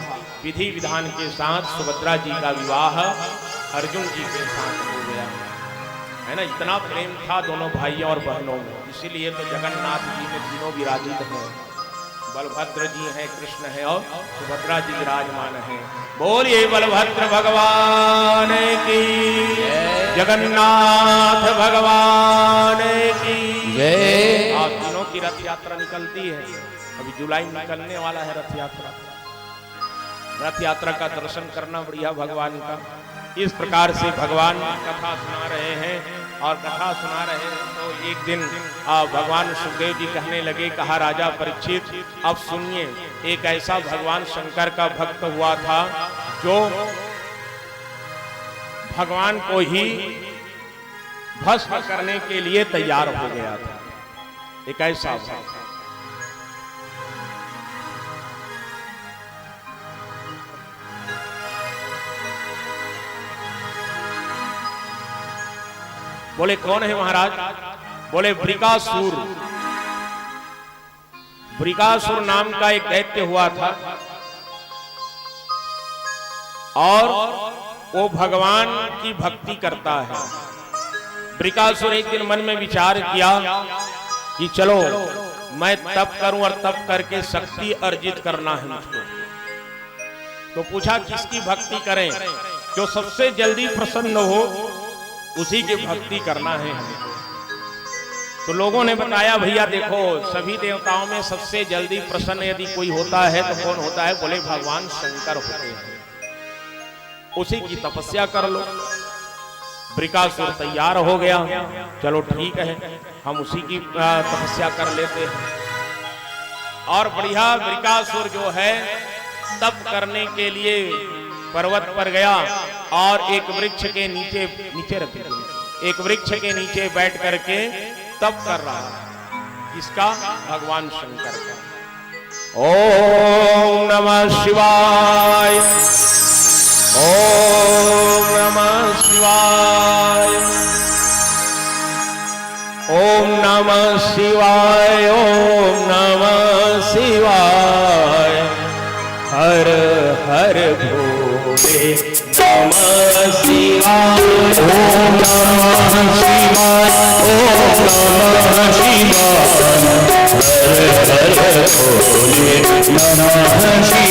विधि विधान के साथ सुभद्रा जी का विवाह अर्जुन जी के साथ हो गया, है ना। इतना प्रेम था दोनों भाइयों और बहनों में, इसीलिए तो जगन्नाथ जी में तीनों विराजित हैं। बलभद्र जी हैं, कृष्ण है और सुभद्रा जी विराजमान हैं। बोलिए बलभद्र भगवान की, जगन्नाथ भगवान की जय। आप तीनों की रथ यात्रा निकलती है, अभी जुलाई में निकलने वाला है रथ यात्रा। रथ यात्रा का दर्शन करना बढ़िया भगवान का। इस प्रकार से भगवान कथा सुना रहे हैं, और कथा सुना रहे हैं तो एक दिन भगवान सुखदेव जी कहने लगे, कहा राजा परीक्षित अब सुनिए, एक ऐसा भगवान शंकर का भक्त हुआ था जो भगवान को ही भस्म करने के लिए तैयार हो गया था। एक ऐसा भक्त, बोले कौन है महाराज? बोले वृकासुर। वृकासुर नाम का एक दैत्य हुआ था, और वो भगवान की भक्ति करता है। वृकासुर एक दिन मन में विचार किया कि चलो मैं तप करूं और तप करके शक्ति अर्जित करना है मुझको। तो पूछा किसकी भक्ति करें? जो सबसे जल्दी प्रसन्न हो उसी की भक्ति करना है हमें। तो लोगों ने बताया भैया देखो, सभी देवताओं में सबसे जल्दी प्रसन्न यदि कोई होता है तो कौन होता है? बोले भगवान शंकर होते हैं, उसी की तपस्या कर लो। वृकासुर तैयार हो गया, चलो ठीक है हम उसी की तपस्या कर लेते हैं। और बढ़िया वृकासुर जो है तप करने के लिए पर्वत पर गया, और एक वृक्ष के नीचे रख दिया, एक वृक्ष के नीचे बैठ करके तप कर रहा है। इसका भगवान शंकर का। ओम नमः शिवाय, ओम नमः शिवाय, ओम नमः शिवाय, ओम नमः शिवाय। हर हर भोले नमः शिवाय, ओम नमः शिवाय, ओम नमः शिवाय। हर हर भोले नमः शिवाय, ओम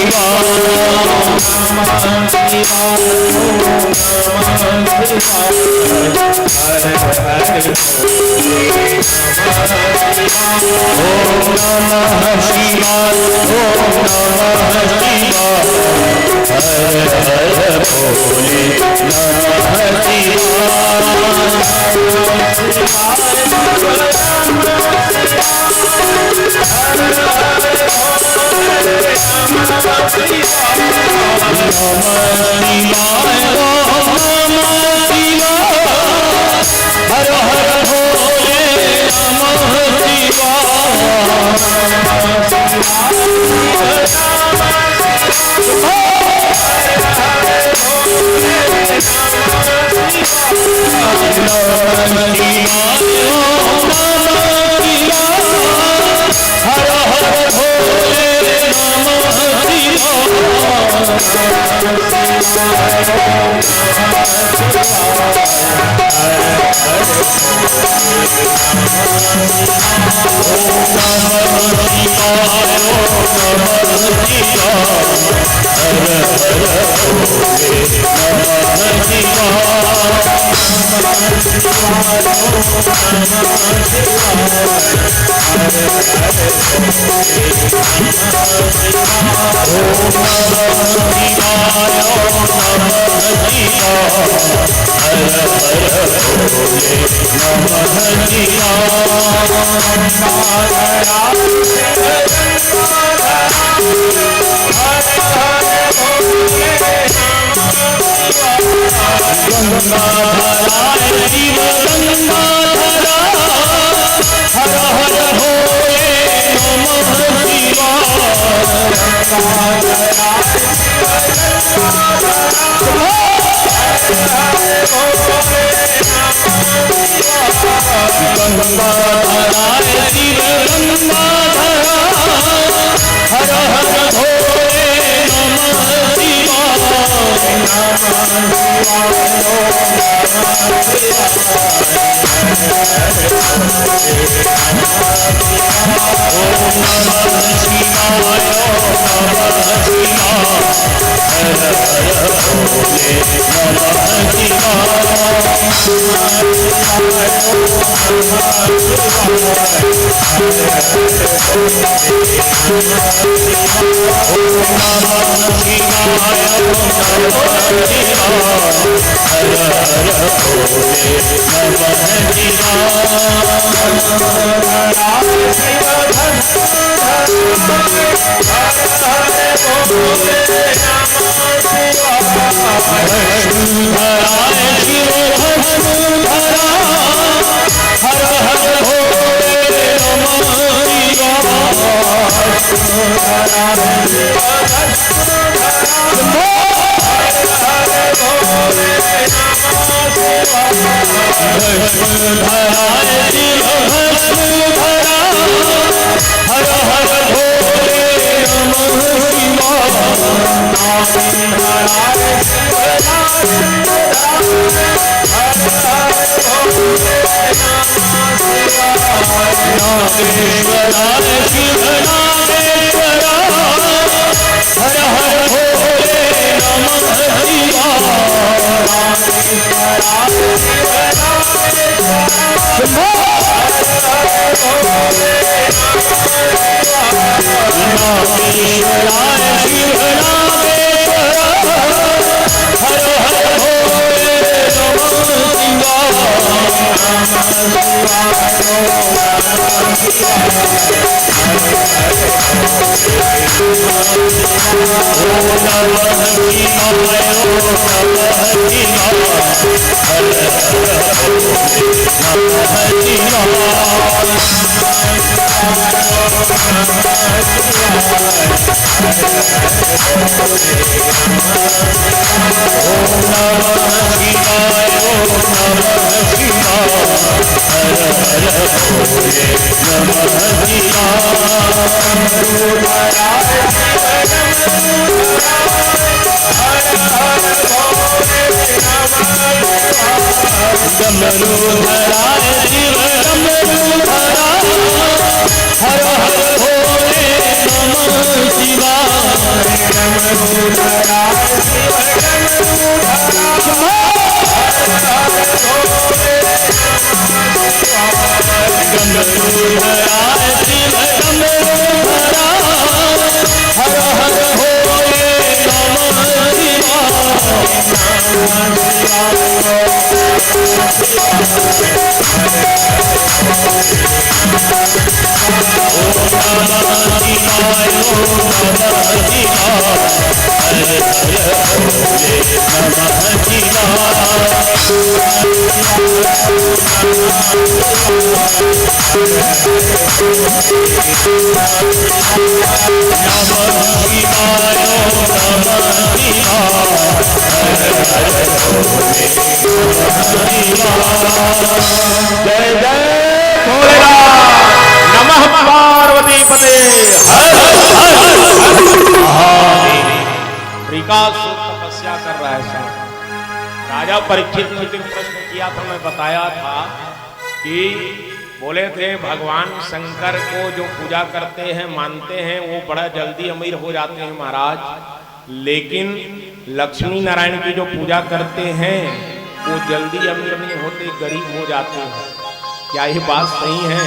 नमः शिवाय, ओम नमः शिवाय। हर हर भोले ओम नमः शिवाय, ओम नमः शिवाय। हर हर भोले नमः शिवाय। शिव गंगाधरा हर हर भोले नमः शिवाय जय जय भोलेनाथ। नमः पार्वती पते। त्रिकासुर तपस्या कर रहा है साहब। राजा परीक्षित ने जो प्रश्न किया था, मैं बताया था कि बोले थे भगवान शंकर को जो पूजा करते हैं मानते हैं वो बड़ा जल्दी अमीर हो जाते हैं महाराज, लेकिन लक्ष्मी नारायण की जो पूजा करते हैं वो जल्दी अमीर नहीं होते, गरीब हो जाते हैं। क्या ये बात सही है?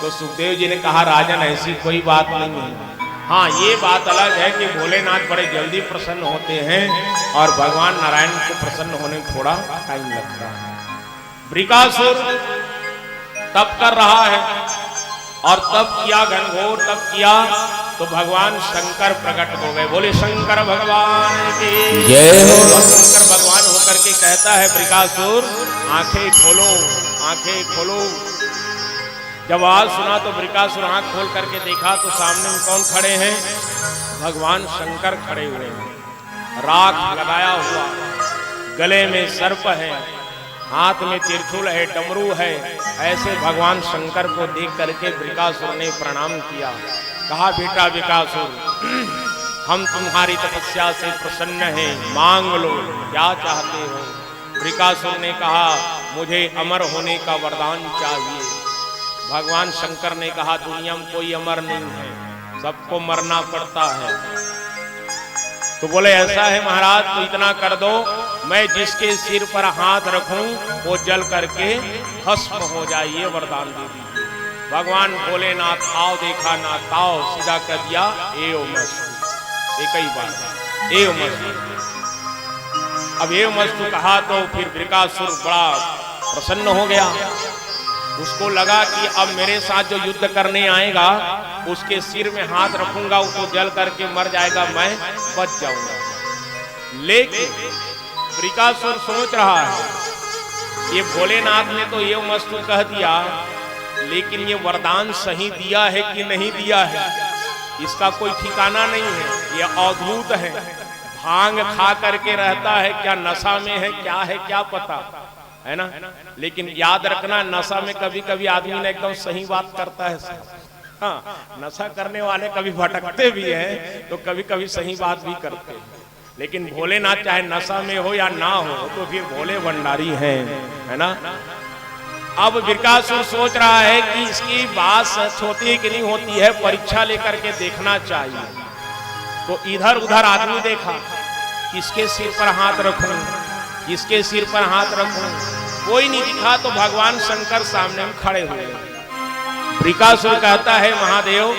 तो सुखदेव जी ने कहा राजन ऐसी कोई बात नहीं है। हाँ, ये बात अलग है कि भोलेनाथ बड़े जल्दी प्रसन्न होते हैं और भगवान नारायण को प्रसन्न होने में थोड़ा टाइम लगता है। वृकासुर तप कर रहा है और तप किया, घनघोर तप किया तो भगवान शंकर प्रकट हो गए। बोले शंकर भगवान की जय हो। शंकर भगवान होकर के कहता है वृकासुर आंखें खोलो, आंखें खोलो। जब आवाज सुना तो वृकासुर आंख खोल करके देखा तो सामने में कौन खड़े हैं? भगवान शंकर खड़े हुए हैं, राख लगाया हुआ, गले में सर्प है, हाथ में त्रिशूल है, डमरू है। ऐसे भगवान शंकर को देख करके वृकासुर ने प्रणाम किया। कहा बेटा वृकासुर, हम तुम्हारी तपस्या से प्रसन्न हैं, मांग लो, क्या चाहते हो? वृकासुर ने कहा मुझे अमर होने का वरदान चाहिए। भगवान शंकर ने कहा दुनिया में कोई अमर नहीं है, सबको मरना पड़ता है। तो बोले ऐसा है महाराज, तो इतना कर दो, मैं जिसके सिर पर हाथ रखूं वो जल करके भस्म हो जाए, ये वरदान दे दीजिए। भगवान भोलेनाथ आओ देखा ना ताओ, सीधा कर दिया एव मस्तु, एक ही बात एव मस्तु। अब एव मस्तु कहा तो फिर वृकासुर बड़ा प्रसन्न हो गया। उसको लगा कि अब मेरे साथ जो युद्ध करने आएगा उसके सिर में हाथ रखूंगा, उसको जल करके मर जाएगा, मैं बच जाऊंगा। लेकिन वृकासुर सोच रहा है ये भोलेनाथ ने तो ये मस्तु कह दिया, लेकिन ये वरदान सही दिया है कि नहीं दिया है इसका कोई ठिकाना नहीं है। ये अद्भुत है, भांग खा करके रहता है, क्या नशा में है, क्या पता है ना। लेकिन याद रखना, नशा में कभी कभी आदमी ने एकदम सही बात करता है। हाँ, नशा करने वाले कभी भटकते भी हैं तो कभी कभी सही बात भी करते हैं। लेकिन भोलेनाथ चाहे नशा में हो या ना हो तो फिर भोले भंडारी हैं, है ना। अब वृकासुर सोच रहा है कि इसकी बात सच होती है कि नहीं होती है, परीक्षा लेकर के देखना चाहिए। तो इधर उधर आदमी देखा, किसके सिर पर हाथ रखूं, किसके सिर पर हाथ रखूं, कोई नहीं दिखा। तो भगवान शंकर सामने में खड़े हुए। वृकासुर कहता है महादेव,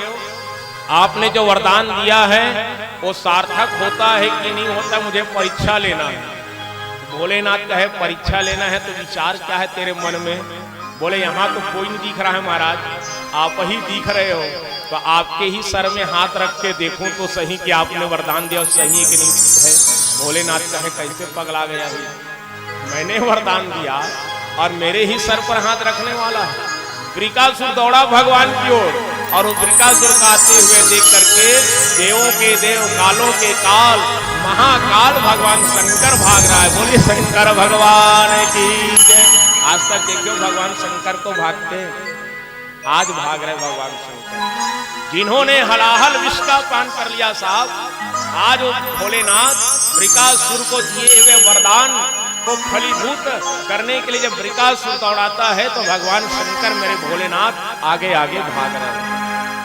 आपने जो वरदान दिया है वो सार्थक होता है कि नहीं होता, मुझे परीक्षा लेना है। भोलेनाथ कहे परीक्षा लेना है तो विचार क्या है तेरे मन में? बोले यहाँ तो कोई नहीं दिख रहा है महाराज, आप ही दिख रहे हो, तो आपके ही सर में हाथ रख के देखूं तो सही कि आपने वरदान दिया सही है कि नहीं है। भोलेनाथ कहे कैसे पगला गया है, मैंने वरदान दिया और मेरे ही सर पर हाथ रखने वाला है। वृकासुर दौड़ा भगवान की ओर और उस वृकासुर का आते हुए देख करके देवों के देव कालों के काल महाकाल भगवान शंकर भाग रहा है। बोलिए शंकर भगवान की जय। आज तक देखियो भगवान शंकर को भागते हैं, आज भाग रहे भगवान शंकर। जिन्होंने हलाहल विष का पान कर लिया साहब, आज वो भोलेनाथ वृकासुर को दिए हुए वरदान को फलीभूत करने के लिए जब वृकासुर दौड़ाता है तो भगवान शंकर मेरे भोलेनाथ आगे आगे भाग रहे हैं।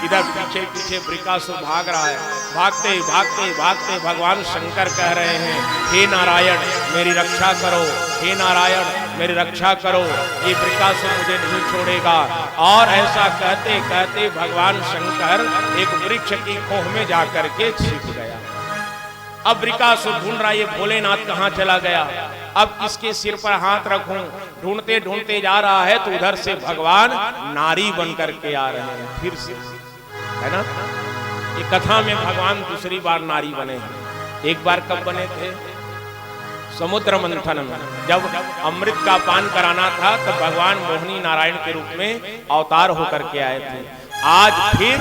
इधर पीछे पीछे वृकासुर भाग रहा है। भागते भागते भागते भगवान शंकर कह रहे हैं हे नारायण मेरी रक्षा करो, हे नारायण मेरी रक्षा करो, ये वृकासुर मुझे नहीं छोड़ेगा। और ऐसा कहते कहते भगवान शंकर एक वृक्ष की खोह में जाकर के छिप गया। अब वृकासुर ढूंढ रहा है ये भोलेनाथ कहाँ चला गया, अब किसके सिर पर हाथ रखूं। ढूंढते ढूंढते जा रहा है तो उधर से भगवान नारी बन करके आ रहे हैं फिर से, है ना। ये कथा में भगवान दूसरी बार नारी बने हैं। एक बार कब बने थे? समुद्र मंथन में, जब अमृत का पान कराना था तब भगवान मोहिनी नारायण के रूप में अवतार होकर के आए थे। आज फिर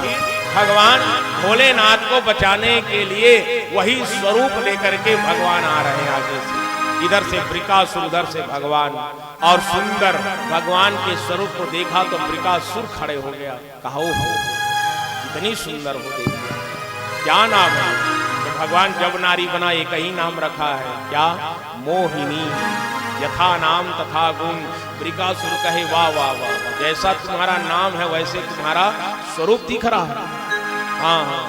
भगवान भोलेनाथ को बचाने के लिए वही स्वरूप लेकर के भगवान आ रहे हैं आगे से। इधर से वृकासुर, उधर से भगवान। और सुंदर भगवान के स्वरूप को देखा तो वृकासुर खड़े हो गया, कहा हो इतनी सुंदर हो देखिए, क्या नाम है? तो भगवान जब नारी बना एक ही नाम रखा है, क्या? मोहिनी। यथा नाम तथा गुण। वृकासुर कहे वाह वाह वाह, जैसा तुम्हारा नाम है वैसे तुम्हारा स्वरूप दिख रहा है। हाँ हाँ।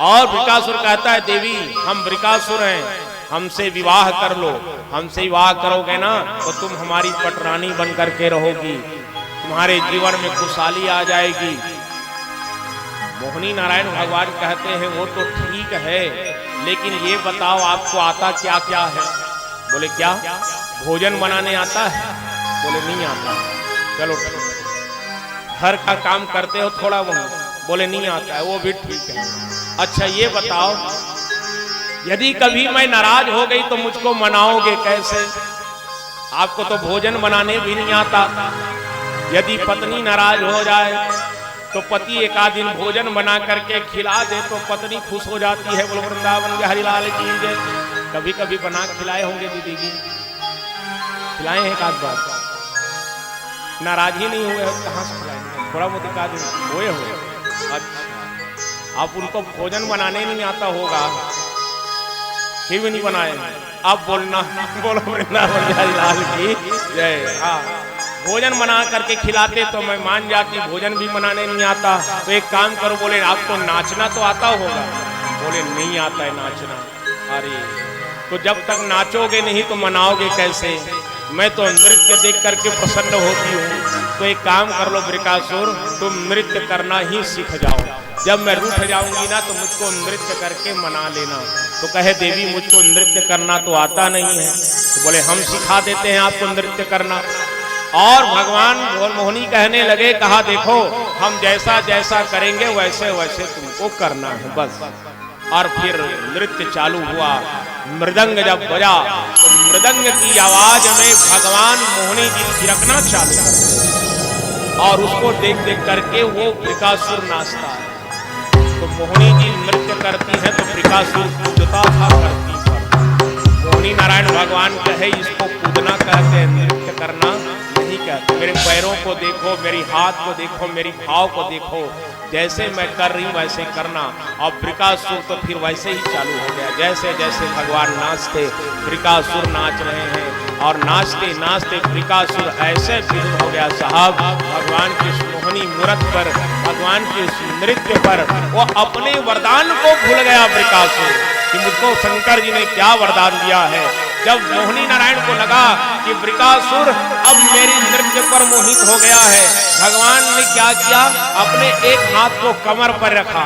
और वृकासुर कहता है देवी हम वृकासुर हैं, हमसे विवाह कर लो, हमसे विवाह करोगे ना तो तुम हमारी पटरानी बन करके रहोगी, तुम्हारे जीवन में खुशहाली आ जाएगी। मोहिनी नारायण भगवान कहते हैं वो तो ठीक है, लेकिन ये बताओ आपको आता क्या क्या है? बोले क्या? भोजन बनाने आता है? बोले नहीं आता। चलो घर का काम करते हो थोड़ा बहुत? बोले नहीं आता है, वो भी ठीक है। अच्छा ये बताओ यदि कभी मैं नाराज हो गई तो मुझको मनाओगे कैसे? आपको तो भोजन बनाने भी नहीं आता। यदि पत्नी नाराज हो जाए तो पति एक आध दिन भोजन बना करके खिला दे तो पत्नी खुश हो जाती है। बोलो वृंदावन के हरिलाल की जय। कभी कभी बना खिलाए होंगे दीदी जी, खिलाए हैं एक आध बार, नाराज ही नहीं हुए, कहाँ से खिलाएंगे, थोड़ा बहुत एक आध हुए हुए। अच्छा, आप उनको भोजन बनाने नहीं आता होगा, फिर भी नहीं बनाए, अब बोलना, बोलो वृंदावन बिहारी लाल की जय। हाँ, भोजन बना करके खिलाते तो मैं मान जाती, भोजन भी बनाने नहीं आता तो एक काम करो, बोले आपको नाचना तो आता होगा, बोले नहीं आता है नाचना। अरे तो जब तक नाचोगे नहीं तो मनाओगे कैसे, मैं तो नृत्य देख करके प्रसन्न होती हूँ, तो एक काम कर लो वृकासुर, तुम नृत्य करना ही सीख जाओ, जब मैं रूठ जाऊंगी ना तो मुझको नृत्य करके मना लेना। तो कहे देवी मुझको नृत्य करना तो आता नहीं है, तो बोले हम सिखा देते हैं आपको नृत्य करना। और भगवान मोहिनी कहने लगे, कहा देखो हम जैसा जैसा करेंगे वैसे वैसे तुमको करना है बस। और फिर नृत्य चालू हुआ, मृदंग जब बजा तो मृदंग की आवाज में भगवान मोहिनी जी थिरकना चालू कर, और उसको देख देख करके वो वृकासुर नाचता है। तो मोहिनी जी नृत्य करती है तो वृकासुर कूदता था धरती पर। मोहिनी नारायण भगवान कहे इसको कूदना कहते हैं, नृत्य करना नहीं कहते। मेरे पैरों को देखो, मेरी हाथ को देखो, मेरी भाव को देखो, जैसे मैं कर रही हूँ वैसे करना। और वृकासुर तो फिर वैसे ही चालू हो गया, जैसे जैसे भगवान नाचते वृकासुर नाच रहे हैं, और नाचते नाचते वृकासुर ऐसे विरुद्ध हो गया साहब भगवान की मोहिनी मूरत पर, भगवान के नृत्य पर, वो अपने वरदान को भूल गया वृकासुर कि मुझको शंकर जी ने क्या वरदान दिया है। जब मोहिनी नारायण को लगा कि वृकासुर अब मेरी नृत्य पर मोहित हो गया है, भगवान ने क्या किया, अपने एक हाथ को कमर पर रखा,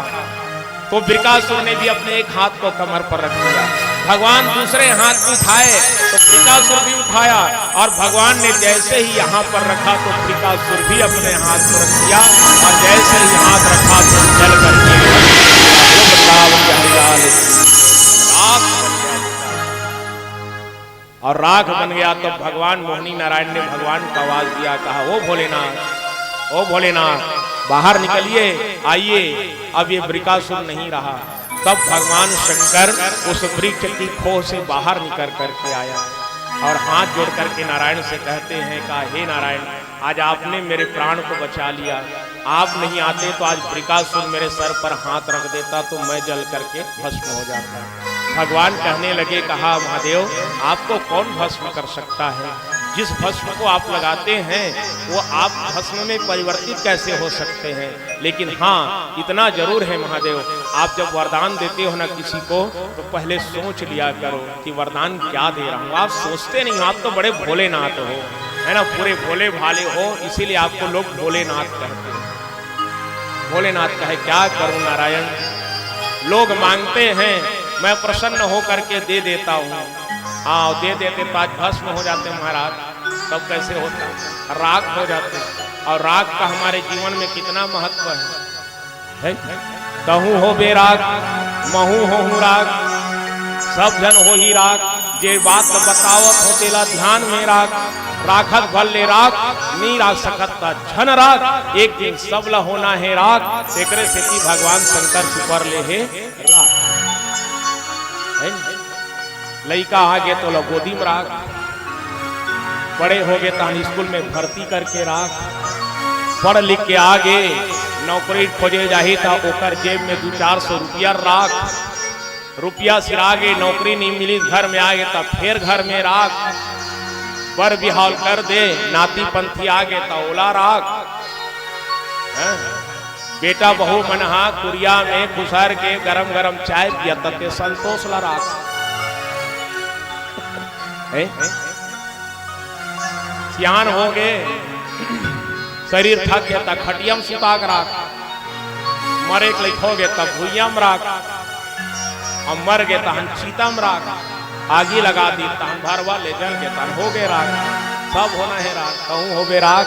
तो वृकासुर ने भी अपने एक हाथ को कमर पर रख दिया। भगवान दूसरे हाथ उठाए तो वृकासुर भी उठाया, और भगवान ने जैसे ही यहाँ पर रखा तो वृकासुर भी अपने हाथ पर रख दिया, और जैसे ही हाथ रखा तो जल करके और राख बन गया। तो भगवान मोहिनी नारायण ने भगवान को आवाज दिया, कहा ओ भोलेनाथ, ओ भोलेनाथ बाहर निकलिए, आइए, अब ये वृकासुर नहीं रहा। तब भगवान शंकर उस वृक्ष की खोह से बाहर निकल करके आया, और हाथ जोड़ करके नारायण से कहते हैं, कहा हे नारायण, आज आपने मेरे प्राण को बचा लिया, आप नहीं आते तो आज वृकासुर मेरे सर पर हाथ रख देता तो मैं जल करके भस्म हो जाता। भगवान कहने लगे, कहा महादेव आपको कौन भस्म कर सकता है, जिस भस्म को आप लगाते हैं वो आप भस्म में परिवर्तित कैसे हो सकते हैं। लेकिन हाँ इतना जरूर है महादेव, आप जब वरदान देते हो ना किसी को तो पहले सोच लिया करो कि वरदान क्या दे रहा हूँ। आप सोचते नहीं, आप तो बड़े भोलेनाथ हो, है ना, पूरे भोले भाले हो, इसीलिए आपको लोग भोलेनाथ कहते हैं। भोलेनाथ कहे क्या करूं नारायण, लोग मांगते हैं मैं प्रसन्न होकर के दे देता हूँ, हाँ दे देते तो आज भस्म हो जाते महाराज, तब कैसे होता, राख हो जाते। और राख का हमारे जीवन में कितना महत्व है? कहूँ हो बेराग, महू हो राग, सब जन हो ही राग, जे बात बतावत हो तेला ध्यान में राग, राखत भले राग नी राग सकता झन राग, एक दिन सबला होना है राग, एकरे से भगवान शंकर सुपर ले है राग। लड़का आगे तो लगोदी में राग, बड़े हो गए तो स्कूल में भर्ती करके राग, पढ़ लिख के आगे नौकरी खोजे जाही तो ओकर जेब में 200-400 रुपया राग, रुपया सिर आगे नौकरी नहीं मिली घर में आगे तब फिर घर में राग, पर बिहाल कर दे नाती पंथी आगे तो ओला राग, बेटा बहु मनहा कुरिया में खुसर के गरम गरम चाय पिया तते संतोष ला राग। सियान हो गए, शरीर थक गया तब खटियम सुताक राख, मरे लिखो गए तब भूयम राख, और मर गए तहन चीतम राख, आगी लगा दी तहन भरवा ले जल के तहन हो गए राख। सब होना है राख, कहूँ हो गए राख,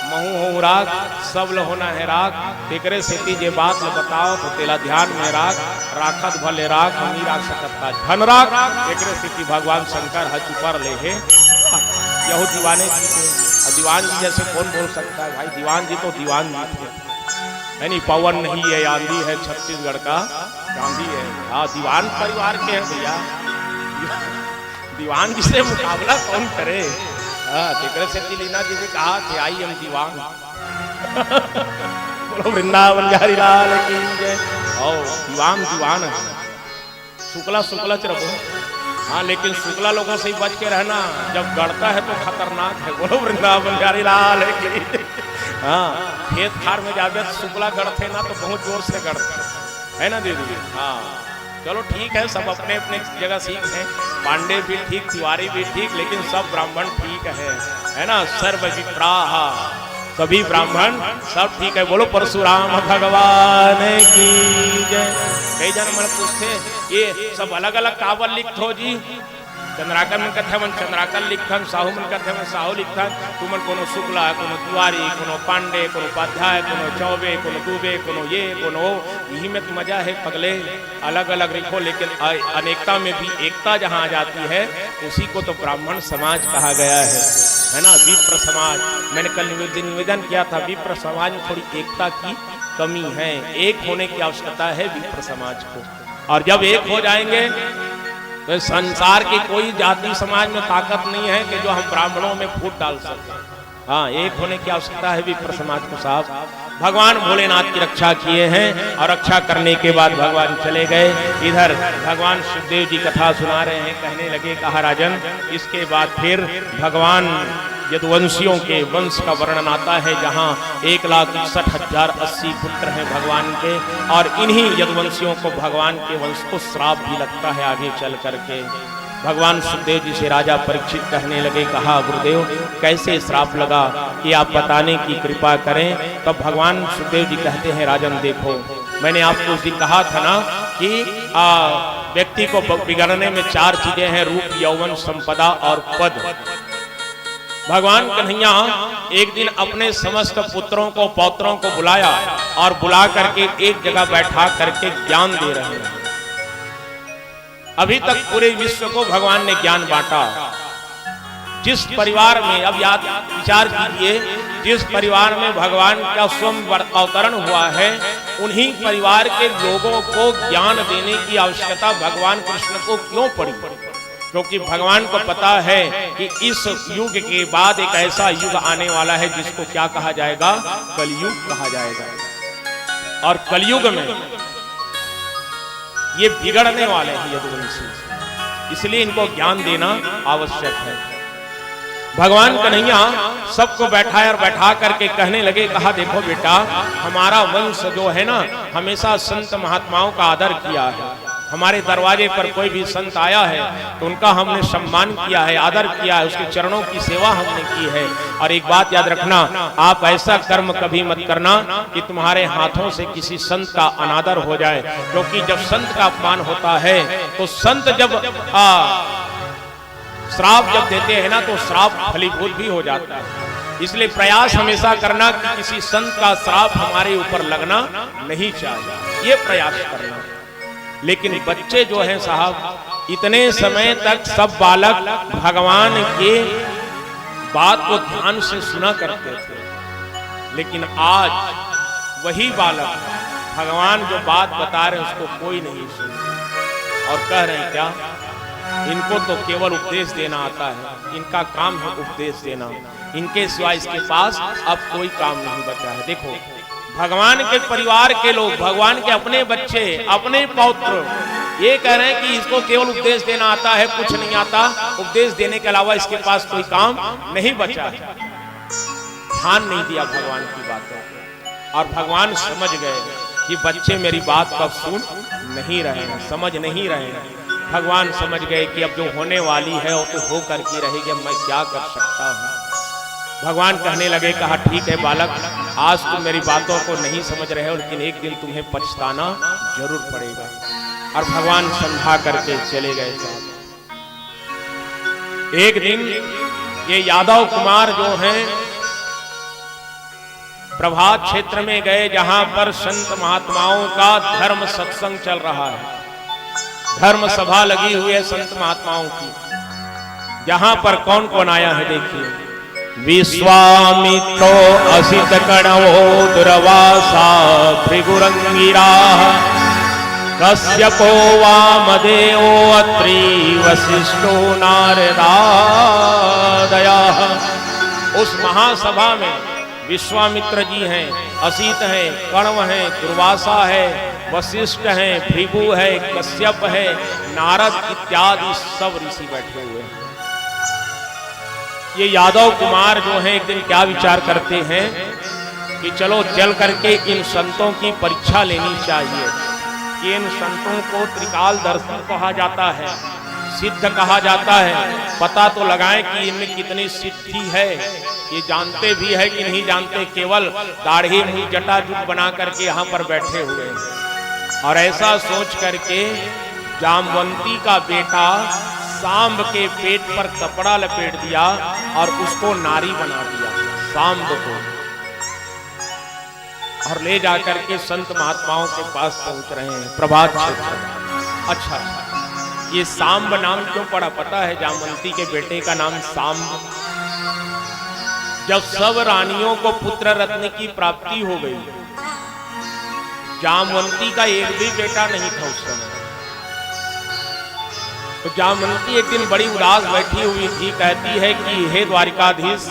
महू हो राख, सब ल होना है राख, एकरे सेती जे बात ल बताओ तो तेला ध्यान में राख, राखत भले राख हमी राख सकता धन राख, एकरे सेती भगवान शंकर हच ऊपर ले है। यहो दीवाने जी थे, और दीवान जी जैसे कौन बोल सकता है भाई, दीवान जी तो दीवान जी थे, है नहीं, पवन नहीं है आंधी है, छत्तीसगढ़ का गांधी है, हाँ दीवान परिवार के हैं भैया, दीवान जी से मुकाबला कौन करे। तेकरे से लीना जी ने कहा कि आई एम दीवान। बोलो वृंदावन बिहारी लाल की जय। और दीवान दीवान है, शुक्ला शुक्ला च रहो। हाँ, लेकिन शुक्ला लोगों से ही बच के रहना, जब गढ़ता है तो खतरनाक है। बोलो वृंदावन बिहारी लाल की। हाँ, खेत खार में जाते तो शुक्ला गढ़ते ना तो बहुत जोर से गढ़ते है ना दीदी। हाँ चलो ठीक है, सब अपने अपने जगह सीख हैं। पांडे भी ठीक, तिवारी भी ठीक, लेकिन सब ब्राह्मण ठीक है ना। सर्व विप्राह, सभी ब्राह्मण सब ठीक है। बोलो परशुराम भगवान की जय। कई जन मन पूछते ये सब अलग अलग कावल लिखत हो जी। चंद्राकर मन कहते मन चंद्राकर लिखन, साहू मन कहते मन साहू लिखन। तुमन कोनो शुक्ला, कोनो तिवारी, कोनो पांडे, कोनो उपाध्याय, कोनो चौबे, कोनो दुबे, कोनो ये कोनो वो, यही में तो मजा है पगले। अलग अलग लिखो, लेकिन अनेकता में भी एकता जहाँ आ जाती है, उसी को तो ब्राह्मण समाज कहा गया है ना। विप्र समाज, मैंने कल निवेदन किया था, विप्र समाज में थोड़ी एकता की कमी है। एक होने की आवश्यकता है विप्र समाज को, और जब एक हो जाएंगे तो संसार की कोई जाति समाज में ताकत नहीं है कि जो हम ब्राह्मणों में फूट डाल सकें। हाँ, एक होने की आवश्यकता है विप्र समाज को। साहब भगवान भोलेनाथ की रक्षा किए हैं, और रक्षा करने के बाद भगवान चले गए। इधर भगवान सुखदेव जी कथा सुना रहे हैं, कहने लगे कहा राजन, इसके बाद फिर भगवान यदुवंशियों के वंश का वर्णन आता है, जहाँ 1,61,080 पुत्र हैं भगवान के, और इन्हीं यदुवंशियों को भगवान के वंश को श्राप भी लगता है आगे चल करके। भगवान सुखदेव जी से राजा परीक्षित कहने लगे, कहा गुरुदेव कैसे श्राप लगा कि आप बताने की कृपा करें। तब तो भगवान सुखदेव जी कहते हैं, राजन देखो, मैंने आपको उस दिन कहा था ना कि व्यक्ति को बिगड़ने में 4 चीजें हैं, रूप, यौवन, संपदा और पद। भगवान कन्हैया एक दिन अपने समस्त पुत्रों को पौत्रों को बुलाया, और बुला करके एक जगह बैठा करके ज्ञान दे रहे हैं। अभी तक पूरे विश्व को भगवान ने ज्ञान बांटा। जिस परिवार में, अब याद विचार कीजिए, जिस परिवार में भगवान का स्वयं अवतरण हुआ है, उन्हीं परिवार के लोगों को ज्ञान देने की आवश्यकता भगवान कृष्ण को क्यों पड़ी? क्योंकि भगवान को पता है कि इस युग के बाद एक ऐसा युग आने वाला है जिसको क्या कहा जाएगा? कलयुग कहा जाएगा। और कलयुग में ये बिगड़ने वाले हैं यदुवंशी, इसलिए इनको ज्ञान देना आवश्यक है। भगवान कन्हैया सबको बैठाया, और बैठा करके कहने लगे, कहा देखो बेटा, हमारा वंश जो है ना, हमेशा संत महात्माओं का आदर किया है। हमारे दरवाजे पर कोई भी संत आया है तो उनका हमने सम्मान किया है, आदर किया है, उसके चरणों की सेवा हमने की है। और एक बात याद रखना, आप ऐसा कर्म कभी मत करना कि तुम्हारे हाथों से किसी संत का अनादर हो जाए, क्योंकि जब संत का अपमान होता है तो संत जब श्राप जब देते हैं ना, तो श्राप फलीभूत भी हो जाता है। इसलिए प्रयास हमेशा करना कि किसी संत का श्राप हमारे ऊपर लगना नहीं चाहिए, ये प्रयास करना। लेकिन बच्चे जो हैं साहब, इतने समय तक सब बालक भगवान के बात को ध्यान से सुना करते थे, लेकिन आज वही बालक भगवान जो बात बता रहे हैं उसको कोई नहीं सुनता, और कह रहे हैं क्या, इनको तो केवल उपदेश देना आता है, इनका काम है उपदेश देना, इनके सिवा इसके पास अब कोई काम नहीं बचा है। देखो भगवान के परिवार के लोग, भगवान के अपने बच्चे, अपने पौत्र, ये कह रहे हैं कि इसको केवल उपदेश देना आता है, कुछ नहीं आता, उपदेश देने के अलावा इसके पास कोई काम नहीं बचा है। ध्यान नहीं दिया भगवान की बातों, और भगवान समझ गए कि बच्चे मेरी बात कब सुन नहीं रहे हैं, समझ नहीं रहे हैं। भगवान समझ गए कि अब जो होने वाली है वो तो हो करके रहेगी, मैं क्या कर सकता हूँ। भगवान कहने लगे, कहा ठीक है बालक, आज तुम मेरी बातों को नहीं समझ रहे हो, लेकिन एक दिन तुम्हें पछताना जरूर पड़ेगा। और भगवान समझा करके चले गए। एक दिन ये यादव कुमार जो हैं प्रभात क्षेत्र में गए, जहां पर संत महात्माओं का धर्म सत्संग चल रहा है, धर्म सभा लगी हुई है संत महात्माओं की। जहां पर कौन कौन आया है देखिए, विश्वामित्रो असित कणवो दुर्वासा भृगुरंगिरा कश्यपो वामदेवो अत्रि वसिष्ठो नारदादयः। उस महासभा में विश्वामित्र जी हैं, असित हैं, कण्व हैं, दुर्वासा है, वशिष्ठ हैं, भृगु है, कश्यप है, नारद इत्यादि सब ऋषि बैठे हुए हैं। ये यादव कुमार जो हैं एक दिन क्या विचार करते हैं कि चलो चल करके इन संतों की परीक्षा लेनी चाहिए कि इन संतों को त्रिकाल दर्शी कहा जाता है, सिद्ध कहा जाता है, पता तो लगाएं कि इनमें कितनी सिद्धि है। ये जानते भी है कि नहीं जानते, केवल दाढ़ी मुंह जटा जुट बना करके यहाँ पर बैठे हुए हैं। और ऐसा सोच करके जामवंती का बेटा सांब के पेट पर कपड़ा लपेट दिया और उसको नारी बना दिया, सांब को, और ले जाकर के संत महात्माओं के पास पहुंच रहे हैं प्रभात क्षेत्र। अच्छा, ये सांब नाम क्यों पड़ा पता है? जामवंती के बेटे का नाम सांब। जब सब रानियों को पुत्र रत्न की प्राप्ति हो गई, जामवंती का एक भी बेटा नहीं था उस समय। तो जामवंती एक दिन बड़ी उदास बैठी हुई थी, कहती है कि हे द्वारिकाधीश,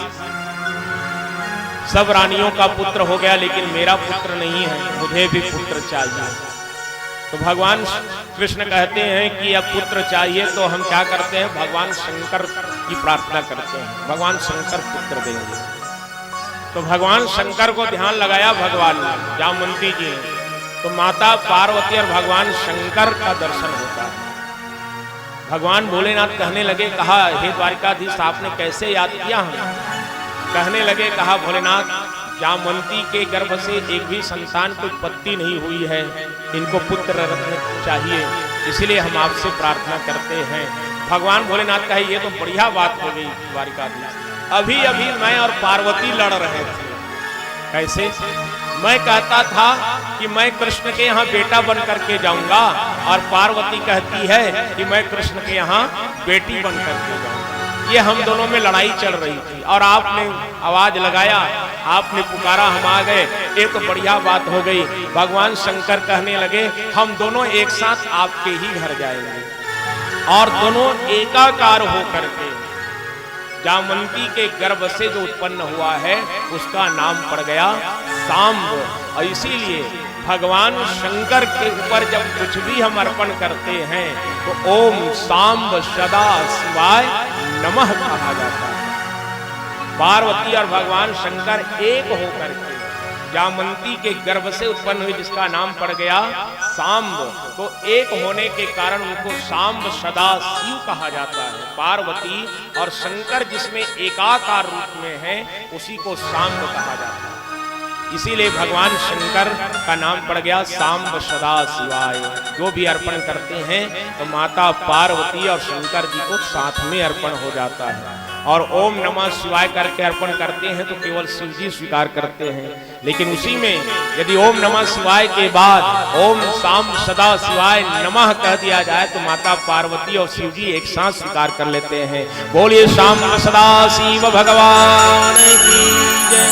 सब रानियों का पुत्र हो गया लेकिन मेरा पुत्र नहीं है, मुझे भी पुत्र चाहिए। तो भगवान कृष्ण कहते हैं कि अब पुत्र चाहिए तो हम क्या करते हैं, भगवान शंकर की प्रार्थना करते हैं, भगवान शंकर पुत्र देंगे। तो भगवान शंकर को ध्यान लगाया भगवान जामवंती जी ने, तो माता पार्वती और भगवान शंकर का दर्शन होता है। भगवान भोलेनाथ कहने लगे, कहा हे द्वारिकाधीश आपने कैसे याद किया हमें? कहने लगे, कहा भोलेनाथ, जामवंती के गर्भ से एक भी संतान की उत्पत्ति नहीं हुई है, इनको पुत्र रत्न चाहिए, इसलिए हम आपसे प्रार्थना करते हैं। भगवान भोलेनाथ कहे ये तो बढ़िया बात हो गई द्वारिकाधीश, अभी अभी मैं और पार्वती लड़ रहे थे। कैसे? मैं कहता था कि मैं कृष्ण के यहाँ बेटा बन करके जाऊंगा और पार्वती कहती है कि मैं कृष्ण के यहाँ बेटी बन करके जाऊंगा। ये हम दोनों में लड़ाई चल रही थी और आपने आवाज लगाया, आपने पुकारा, हम आ गए, ये तो बढ़िया बात हो गई। भगवान शंकर कहने लगे हम दोनों एक साथ आपके ही घर जाएंगे, और दोनों एकाकार होकर के जामवंती के गर्भ से जो उत्पन्न हुआ है उसका नाम पड़ गया सांब। और इसीलिए भगवान शंकर के ऊपर जब कुछ भी हम अर्पण करते हैं तो ओम सांब सदा शिवाय नमः कहा जाता है। पार्वती और भगवान शंकर एक होकर के जामवंती के गर्भ से उत्पन्न हुई जिसका नाम पड़ गया सांब, तो एक होने के कारण उनको सांब सदा शिव कहा जाता है। पार्वती और शंकर जिसमें एकाकार रूप में है उसी को सांब कहा जाता है। इसीलिए भगवान शंकर का नाम पड़ गया सांब सदा शिवाय। जो भी अर्पण करते हैं तो माता पार्वती और शंकर जी को साथ में अर्पण हो जाता है। और ओम नमः शिवाय करके अर्पण करते हैं तो केवल शिव जी स्वीकार करते हैं, लेकिन उसी में यदि ओम नमः शिवाय के बाद ओम सांब सदा शिवाय नमः कह दिया जाए तो माता पार्वती और शिव जी एक साथ स्वीकार कर लेते हैं। बोलिए सांब सदा शिव भगवान की जय।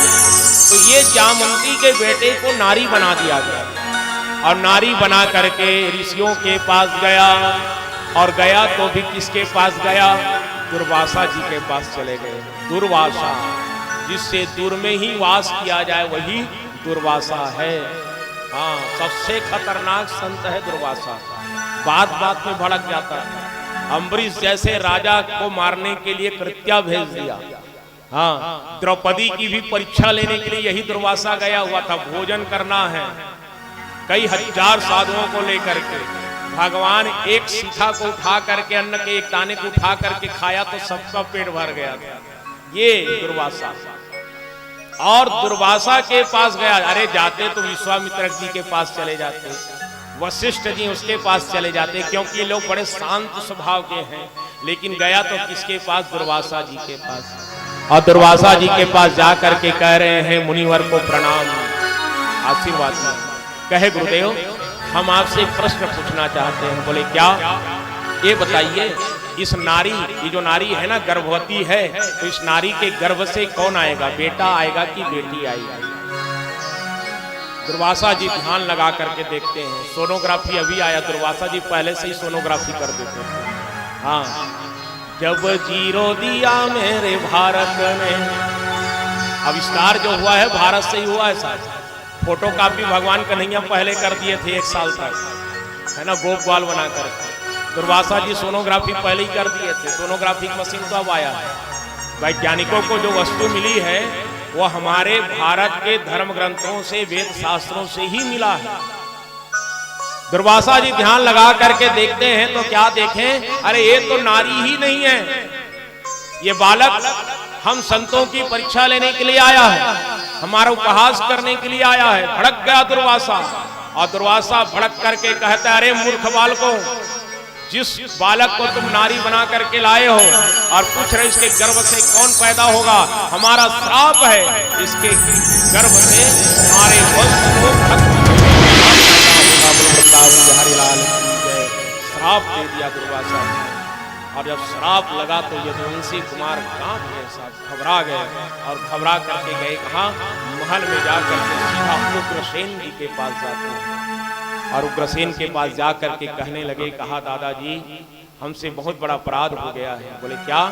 तो ये जामवंती के बेटे को नारी बना दिया गया और नारी बना करके ऋषियों के पास गया, और गया तो भी किसके पास गया? दुर्वासा जी के पास चले गए। दुर्वासा, जिससे दूर में ही वास किया जाए वही दुर्वासा है। हाँ, सबसे खतरनाक संत है दुर्वासा। बात बात में भड़क जाता है। अम्बरीश जैसे राजा को मारने के लिए कृत्या भेज दिया। हाँ, द्रौपदी की भी परीक्षा लेने के लिए यही दुर्वासा गया हुआ था। भोजन करना है, कई हजार साधुओं को लेकर के भगवान एक शिखा को उठा करके, अन्न के एक दाने को उठा करके खाया तो सबका पेट भर गया था। ये दुर्वासा। और दुर्वासा के पास गया, अरे जाते तो विश्वामित्र जी के पास चले जाते, वशिष्ठ जी उसके पास चले जाते, क्योंकि ये लोग बड़े शांत स्वभाव के हैं। लेकिन गया तो किसके पास? दुर्वासा जी के पास। और दुर्वासा जी के पास जाकर के कह रहे हैं मुनिवर को प्रणाम, आशीर्वाद। कहे गुरुदेव हम आपसे एक प्रश्न पूछना चाहते हैं। बोले क्या? ये बताइए, इस नारी, ये जो नारी है ना गर्भवती है, तो इस नारी के गर्भ से कौन आएगा? बेटा आएगा कि बेटी आएगी? दुर्वासा जी ध्यान लगा करके देखते हैं। सोनोग्राफी अभी आया, दुर्वासा जी पहले से ही सोनोग्राफी कर देते थे। हाँ, जब जीरो दिया मेरे भारत ने, आविष्कार जो हुआ है भारत से ही हुआ है साहब। फोटो कापी भगवान कन्हैया पहले कर दिए थे 1 साल तक, है ना, गोप ग्वाल बना कर। दुर्वासा जी सोनोग्राफी पहले ही कर दिए थे। सोनोग्राफी की मशीन तो अब आया है। वैज्ञानिकों को जो वस्तु मिली है वो हमारे भारत के धर्म ग्रंथों से, वेद शास्त्रों से ही मिला है। दुर्वासा जी ध्यान लगा करके देखते हैं तो क्या देखें, अरे ये तो नारी ही नहीं है, ये बालक हम संतों की परीक्षा लेने के लिए आया है, हमारा उपहास करने के लिए आया है। भड़क गया दुर्वासा, और दुर्वासा भड़क करके कहता है, अरे मूर्ख बालकों, जिस बालक को तुम नारी बना करके लाए हो और पूछ रहे इसके गर्भ से कौन पैदा होगा, हमारा श्राप है, इसके गर्भ से हमारे वंश को हरिलाल श्राप दे दिया दुर्वासा। और जब श्राप लगा तो यदुवंशी कुमार कांप गए, साहब घबरा गए, और घबरा करके गए कहाँ, महल में जाकर के सीधा उग्रसेन जी के पास जाते हैं। और उग्रसेन के पास जाकर के कहने लगे, कहा दादाजी हमसे बहुत बड़ा अपराध हो गया है। बोले क्या?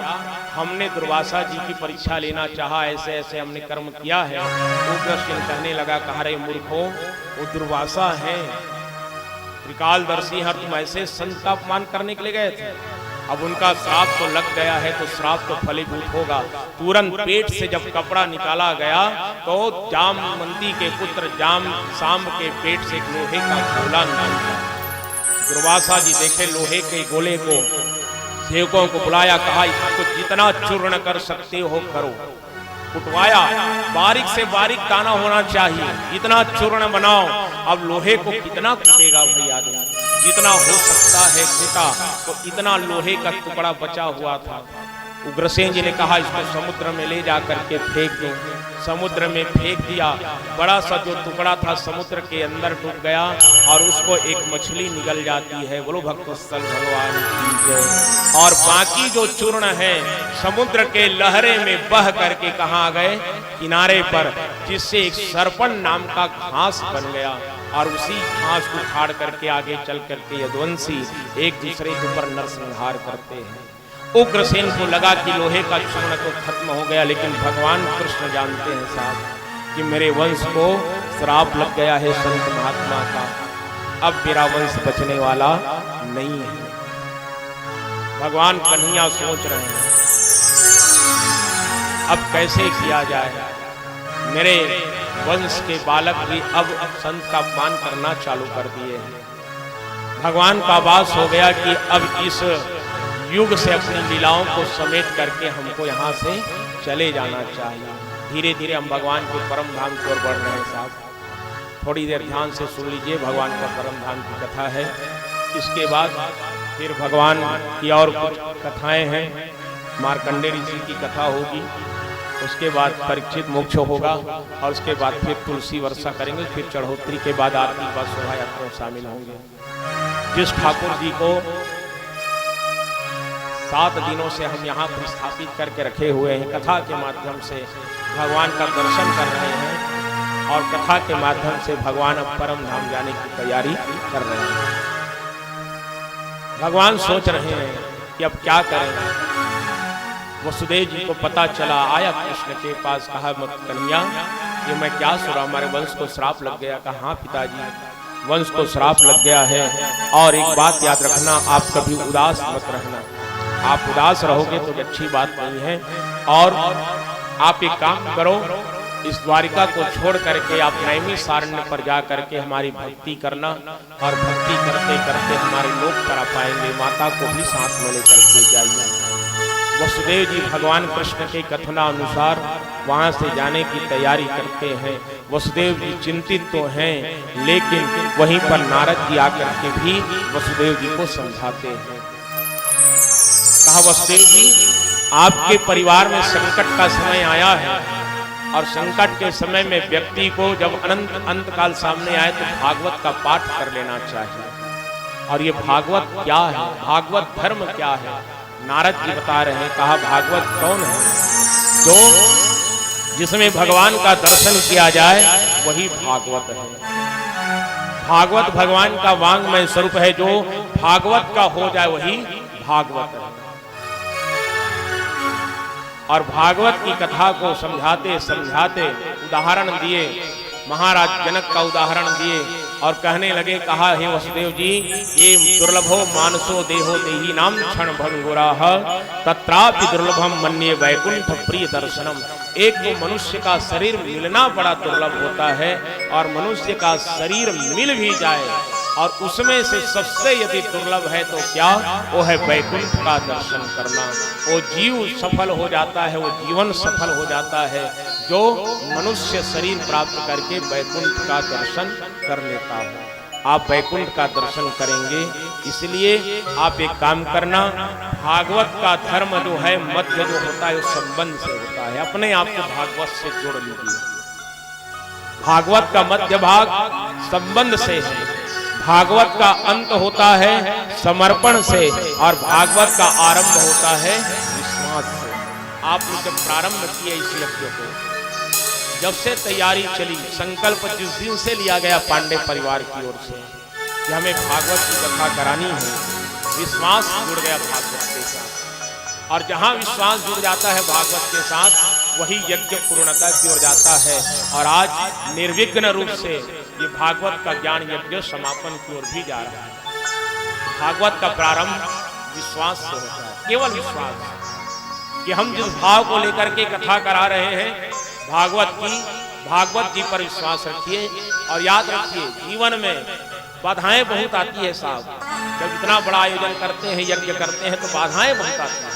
हमने दुर्वासा जी की परीक्षा लेना चाहा, ऐसे ऐसे हमने कर्म किया है। उग्रसेन कहने लगा, कहा रे मूर्खों, वो दुर्वासा है, त्रिकालदर्शी है, तुम ऐसे संत का अपमान करने के लिए गए थे। अब उनका श्राप तो लग गया है तो श्राप तो फलीभूत होगा। तुरंत पेट से जब कपड़ा निकाला गया तो जामवंती के पुत्र सांब के पेट से एक लोहे का गोला निकला। दुर्वासा जी देखे लोहे के गोले को, सेवकों को बुलाया, कहा इसको जितना चूर्ण कर सकते हो करो। कुटवाया, बारीक से बारीक दाना होना चाहिए, इतना चूर्ण बनाओ। अब लोहे को कितना कूटेगा भाई आदमी, जितना हो सकता है कूटा, तो इतना लोहे का टुकड़ा बचा हुआ था। उग्रसेन जी ने कहा इसको समुद्र में ले जा करके फेंक दो। समुद्र में फेंक दिया, बड़ा सा जो टुकड़ा था समुद्र के अंदर डूब गया, और उसको एक मछली निगल जाती है। बोलो भक्तस्थल भगवान की जय। और बाकी जो चूर्ण है समुद्र के लहरे में बह करके कहाँ गए, किनारे पर, जिससे एक सरपन नाम का घास बन गया। और उसी घास को उखाड़ करके आगे चल करके यदुवंशी एक दूसरे के ऊपर नरसंहार करते हैं। उग्रसेन को लगा कि लोहे का चूर्ण तो खत्म हो गया, लेकिन भगवान कृष्ण जानते हैं साहब कि मेरे वंश को श्राप लग गया है संत महात्मा का, अब मेरा वंश बचने वाला नहीं है। भगवान कन्हैया सोच रहे हैं अब कैसे किया जाए। मेरे वंश के बालक भी अब संत का अपमान करना चालू कर दिए हैं। भगवान का आभास हो गया कि अब इस युग से अपनी लीलाओं को समेट करके हमको यहाँ से चले जाना चाहिए। धीरे धीरे हम भगवान के परम धाम की ओर बढ़ रहे हैं साहब। थोड़ी देर ध्यान से सुन लीजिए, भगवान का परम धाम की कथा है। इसके बाद फिर भगवान की और कुछ कथाएं हैं। मार्कंडेय ऋषि की कथा होगी, उसके बाद परीक्षित मोक्ष होगा, और उसके बाद फिर तुलसी वर्षा करेंगे। फिर चढ़ोतरी के बाद आरती का शोभा यात्रा शामिल होंगे। जिस ठाकुर जी को 7 दिनों से हम यहाँ पर स्थापित करके रखे हुए हैं, कथा के माध्यम से भगवान का दर्शन कर रहे हैं, और कथा के माध्यम से भगवान अब परम धाम जाने की तैयारी कर रहे हैं। भगवान सोच रहे हैं कि अब क्या करें। वसुदेव जी को पता चला, आया कृष्ण के पास, कहा मत कन्हैया ये मैं क्या सुना, हमारे वंश को श्राप लग गया। कहा हाँ पिताजी, वंश को श्राप लग गया है, और एक बात याद रखना, आप कभी उदास मत रहना। आप उदास रहोगे तो अच्छी बात नहीं है। और आप एक काम करो, इस द्वारिका को छोड़ करके आप नैमिषारण्य पर जा करके हमारी भक्ति करना, और भक्ति करते करते हमारे लोक पर आ पाएंगे। माता को भी साथ में लेकर के जाइए। वसुदेव जी भगवान कृष्ण के कथनानुसार वहाँ से जाने की तैयारी करते हैं। वसुदेव जी चिंतित तो हैं, लेकिन वहीं पर नारद जी आकर के भी वसुदेव जी को समझाते हैं। कहा वसुदेव जी, आपके परिवार में संकट का समय आया है, और संकट के समय में व्यक्ति को जब अंतकाल सामने आए तो भागवत का पाठ कर लेना चाहिए। और ये भागवत क्या है, भागवत धर्म क्या है, नारद जी बता रहे हैं। कहा भागवत कौन है? जो जिसमें भगवान का दर्शन किया जाए वही भागवत है। भागवत भगवान का वांग्मय स्वरूप है, जो भागवत का हो जाए वही भागवत है। और भागवत की कथा को समझाते समझाते उदाहरण दिए, महाराज जनक का उदाहरण दिए और कहने लगे, कहा हे वसुदेव जी, ये दुर्लभो मानसो देहो देही नाम क्षण भंगुराह तत्रापि दुर्लभम मन्ये वैकुंठ प्रिय दर्शनम। एक तो मनुष्य का शरीर मिलना बड़ा दुर्लभ होता है, और मनुष्य का शरीर मिल भी जाए और उसमें से सबसे यदि दुर्लभ है तो क्या, वो है वैकुंठ का दर्शन करना। वो जीव सफल हो जाता है, वो जीवन सफल हो जाता है जो मनुष्य शरीर प्राप्त करके वैकुंठ का दर्शन कर लेता है। आप वैकुंठ का दर्शन करेंगे, इसलिए आप एक काम करना, भागवत का धर्म जो है, मध्य जो होता है, उस संबंध से होता है। अपने आप को भागवत से जोड़ लीजिए। भागवत का मध्य भाग संबंध से है, भागवत का अंत होता है समर्पण से, और भागवत का आरंभ होता है विश्वास से। आपने जब प्रारंभ किया इस यज्ञ को, जब से तैयारी चली, संकल्प जिस दिन से लिया गया पांडे परिवार की ओर से कि हमें भागवत की कथा करानी है, विश्वास जुड़ गया भागवत के साथ। और जहां विश्वास जुड़ जाता है भागवत के साथ, वही यज्ञ पूर्णता की ओर जाता है। और आज निर्विघ्न रूप से ये भागवत का ज्ञान यज्ञ समापन की ओर भी जा रहा है। भागवत का प्रारंभ विश्वास से होता है, केवल विश्वास कि हम जिस भाव को लेकर के कथा करा रहे हैं भागवत की, भागवत जी पर विश्वास रखिए। और याद रखिए, जीवन में बाधाएं बहुत आती है साहब। जब इतना बड़ा आयोजन करते हैं, यज्ञ करते हैं, तो बाधाएं बहुत आती हैं।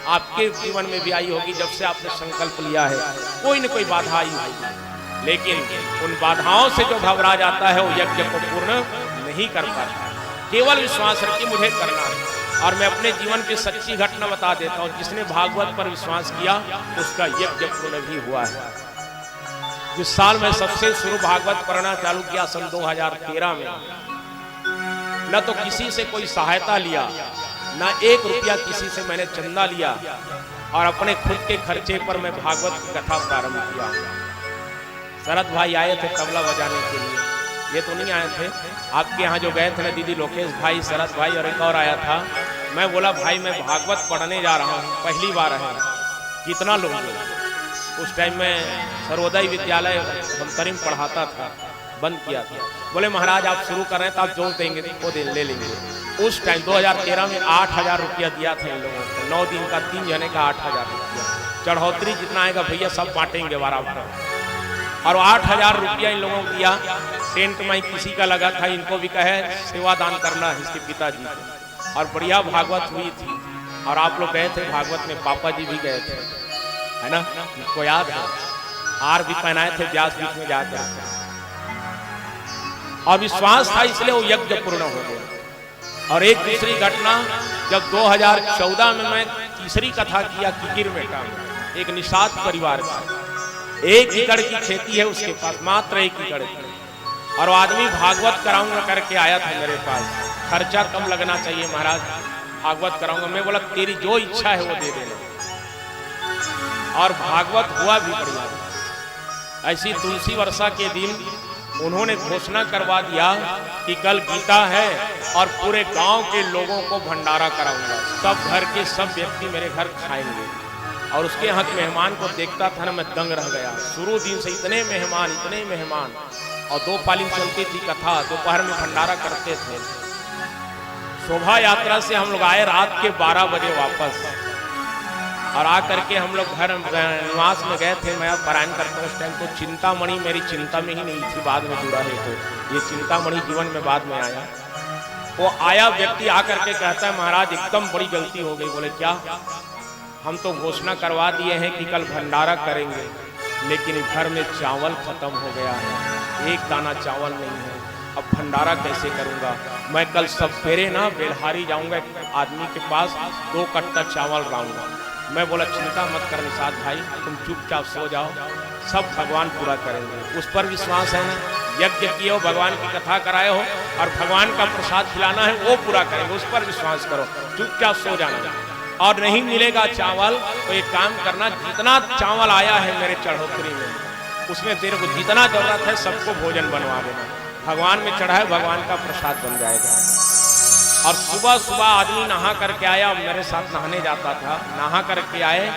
आपके जीवन में भी आई होगी, जब से आपने संकल्प लिया है कोई न कोई बाधा आई होगी, लेकिन उन बाधाओं से जो घबरा जाता है वो यज्ञ को पूर्ण नहीं कर पाता। केवल विश्वास रखिए, मुझे करना है। और मैं अपने जीवन की सच्ची घटना बता देता हूँ, जिसने भागवत पर विश्वास किया उसका यज्ञ पूर्ण भी हुआ है। जिस साल मैं सबसे शुरू भागवत पढ़ना चालू किया सन 2013 में, न तो किसी से कोई सहायता लिया, ना 1 रुपया किसी से मैंने चंदा लिया, और अपने खुद के खर्चे पर मैं भागवत की कथा प्रारंभ किया। शरद भाई आए थे तबला बजाने के लिए, ये तो नहीं आए थे। आपके यहाँ जो गए थे ना दीदी, लोकेश भाई, शरद भाई और एक और आया था। मैं बोला भाई मैं भागवत पढ़ने जा रहा हूँ, पहली बार है, कितना लोग? उस टाइम में सर्वोदय विद्यालय अंतरिम पढ़ाता था, बंद किया था। बोले महाराज आप शुरू कर रहे हैं तो आप जो देंगे वो ले लेंगे। उस टाइम 2013 में 8000 रुपया दिया था इन लोगों को, 9 दिन का 3 जने का 8000 रुपया। चढ़ौतरी जितना आएगा भैया सब बांटेंगे बराबर। और 8000 रुपया इन लोगों को दिया। टेंट में किसी का लगा था, इनको भी कहे सेवादान करना है इसके पिताजी को। और बढ़िया भागवत हुई थी। और आप लोग गए थे भागवत में, पापा जी भी गए थे, है ना, इसको याद है। हार भी पहनाए थे व्यास पीठ में जाकर, और विश्वास था इसलिए वो यज्ञ पूर्ण हो गया। और एक दूसरी घटना, जब 2014 में मैं तीसरी कथा किया किकिर बेटा, एक निषाद परिवार का, 1 एकड़ की खेती है उसके पास, मात्र 1 एकड़ की, और आदमी भागवत कराऊंगा करके आया था मेरे पास। खर्चा कम लगना चाहिए महाराज, भागवत कराऊंगा। मैं बोला तेरी जो इच्छा है वो दे देना। और भागवत हुआ भी बढ़िया। ऐसी तुलसी वर्षा के दिन उन्होंने घोषणा करवा दिया कि कल गीता है और पूरे गांव के लोगों को भंडारा कराऊंगा, सब घर के सब व्यक्ति मेरे घर खाएंगे। और उसके यहाँ के मेहमान को देखता था ना, मैं दंग रह गया। शुरू दिन से इतने मेहमान, और 2 पाली चलती थी कथा, दोपहर में भंडारा करते थे। शोभा यात्रा से हम लोग आए रात के 12 बजे वापस, और आकर के हम लोग घर निवास में गए थे। मैं पारायण करता हूँ उस टाइम, तो चिंतामणि मेरी चिंता में ही नहीं थी, बाद में जुड़ा है, तो ये चिंतामणि जीवन में बाद में आया। वो आया व्यक्ति आकर के कहता है महाराज एकदम बड़ी गलती हो गई। बोले क्या? हम तो घोषणा करवा दिए हैं कि कल भंडारा करेंगे, लेकिन घर में चावल खत्म हो गया है, 1 दाना चावल नहीं है, अब भंडारा कैसे करूंगा? मैं कल सवेरे ना बेलहारी जाऊंगा एक आदमी के पास, 2 कट्टा चावल लाऊंगा। मैं बोला चिंता मत कर निषाद भाई, तुम चुपचाप सो जाओ, सब भगवान पूरा करेंगे। उस पर विश्वास है ना, यज्ञ किए हो, भगवान की कथा कराए हो, और भगवान का प्रसाद खिलाना है वो पूरा करेंगे, उस पर विश्वास करो, चुपचाप सो जाना। और नहीं मिलेगा चावल तो एक काम करना, जितना चावल आया है मेरे चढ़ोतरी में उसमें तेरे को जितना जरूरत है सबको भोजन बनवा देना, भगवान में चढ़ाए, भगवान का प्रसाद बन जाएगा। और सुबह सुबह आदमी नहा करके आया, मेरे साथ नहाने जाता था, नहा करके आए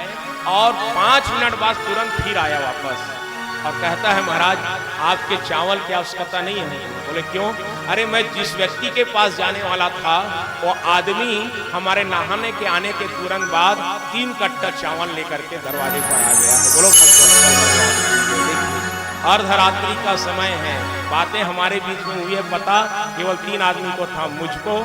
और 5 मिनट बाद तुरंत फिर आया वापस और कहता है महाराज आपके चावल की आवश्यकता नहीं है। बोले क्यों? अरे मैं जिस व्यक्ति के पास जाने वाला था वो आदमी हमारे नहाने के आने के तुरंत बाद 3 कट्टा चावल लेकर के दरवाजे पर आ गया है। बोलो अर्धरात्रि का समय है, बातें हमारे बीच में हुई है पता केवल 3 आदमी को था, मुझको,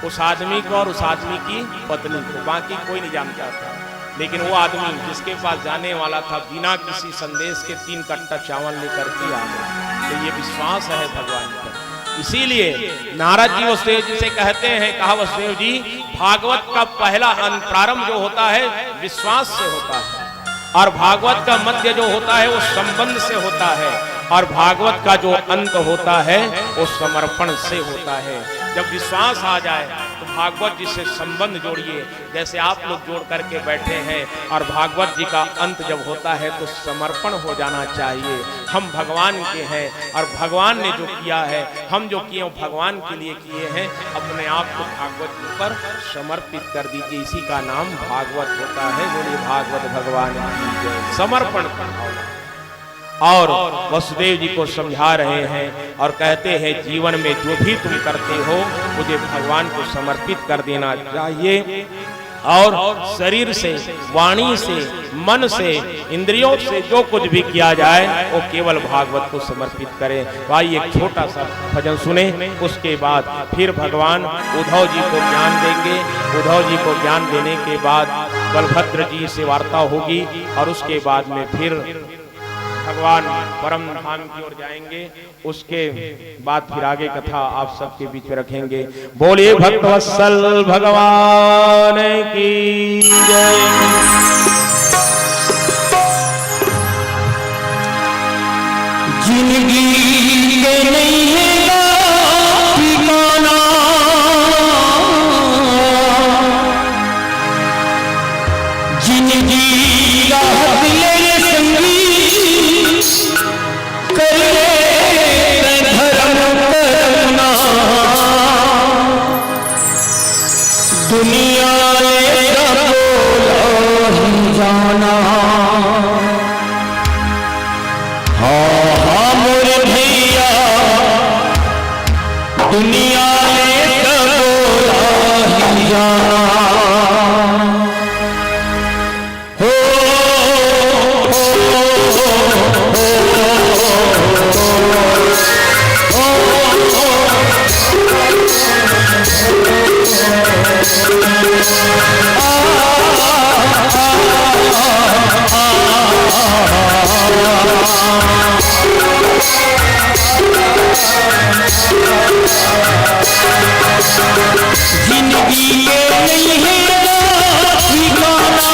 उस आदमी को और उस आदमी की पत्नी को, बाकी कोई नहीं जानता था। लेकिन वो आदमी जिसके पास जाने वाला था बिना किसी संदेश के 3 कट्टा चावल लेकर के आ गया। तो ये विश्वास है भगवान पर। इसीलिए नारद जी वसुदेव जी से कहते हैं, कहा वसुदेव जी भागवत का पहला प्रारंभ जो होता है विश्वास से होता है, और भागवत का मध्य जो होता है वो संबंध से होता है, और भागवत का जो अंत होता है वो समर्पण से होता है। जब विश्वास आ जाए तो भागवत जी से संबंध जोड़िए, जैसे आप लोग जोड़ करके बैठे हैं, और भागवत जी का अंत जब होता है तो समर्पण हो जाना चाहिए। हम भगवान के हैं और भगवान ने जो किया है, हम जो किए भगवान के लिए किए हैं, अपने आप को भागवत जी पर समर्पित कर दीजिए। इसी का नाम भागवत होता है। बोलिए भागवत भगवान की जय। समर्पण और वसुदेव जी को समझा रहे हैं और कहते हैं जीवन में जो भी तुम करते हो मुझे भगवान को समर्पित कर देना चाहिए, और शरीर से, वाणी से, मन से, इंद्रियों से जो कुछ भी किया जाए वो केवल भागवत को समर्पित करें। भाई एक छोटा सा भजन सुने, उसके बाद फिर भगवान उद्धव जी को ज्ञान देंगे। उद्धव जी को ज्ञान देने के बाद बलभद्र जी से वार्ता होगी और उसके बाद में फिर भगवान परम धाम की ओर जाएंगे। उसके बाद फिर आगे कथा आप सबके बीच में रखेंगे। बोलिए भक्तवत्सल भगवान की जय। जिंदगी के नहीं है ठिकाना, जिंदगी का दिले संगी दुनिया ने जाना। हाँ हाँ मोरे भैया, दुनिया ने जाना। जिंदगी ये नहीं है ठिकाना,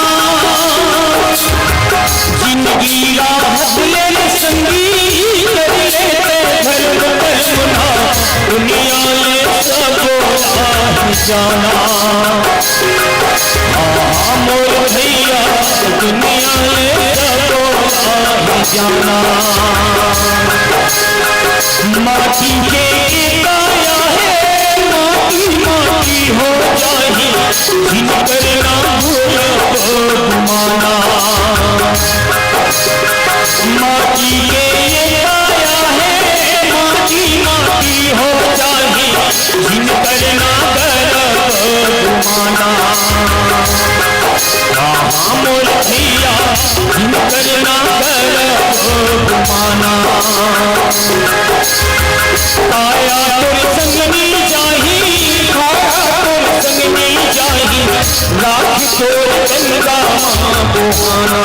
जिंदगी राह ले संगी दुनिया ने सबको जाना। मोर भैया दुनिया ने सबको जाना। माटी के काया है माटी माटी हो जाही, जिनकर नाम माना। माटी के काया है माटी माटी हो जाही, जिनकर नाम माना। मोर भैया जिनकर नाम माना। आया तोर संगनी जाही, आया तोर संगनी जाही, लाख तोर गंगा बोहाना।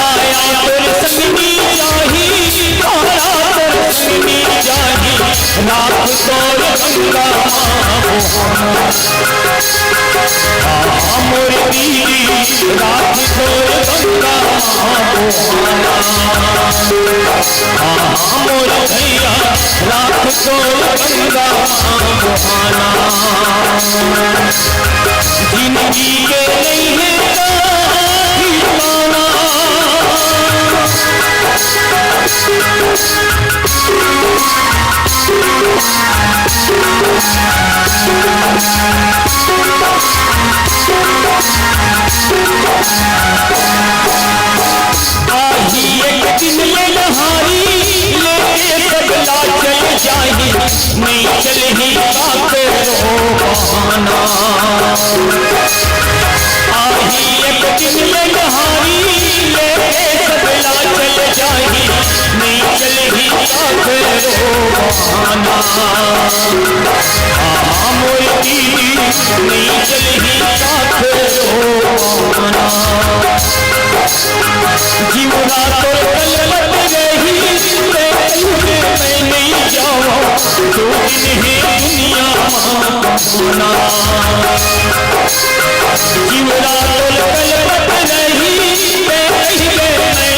आया तोर संगनी जाही, आया तोर संगनी जाही, लाख तोर गंगा बोहाना। मोर पीरी रात तोर गंगा बोहाना। मोर भैया रात तोर गंगा बोहाना। जिंदगी के नहीं है ठिकाना, बहाना मोरी नहीं चली साथ रोमाना जीवना तो कलपत रही मैं नहीं जावा दो दिन है दुनिया माना जीवना तो कलपत रही मैं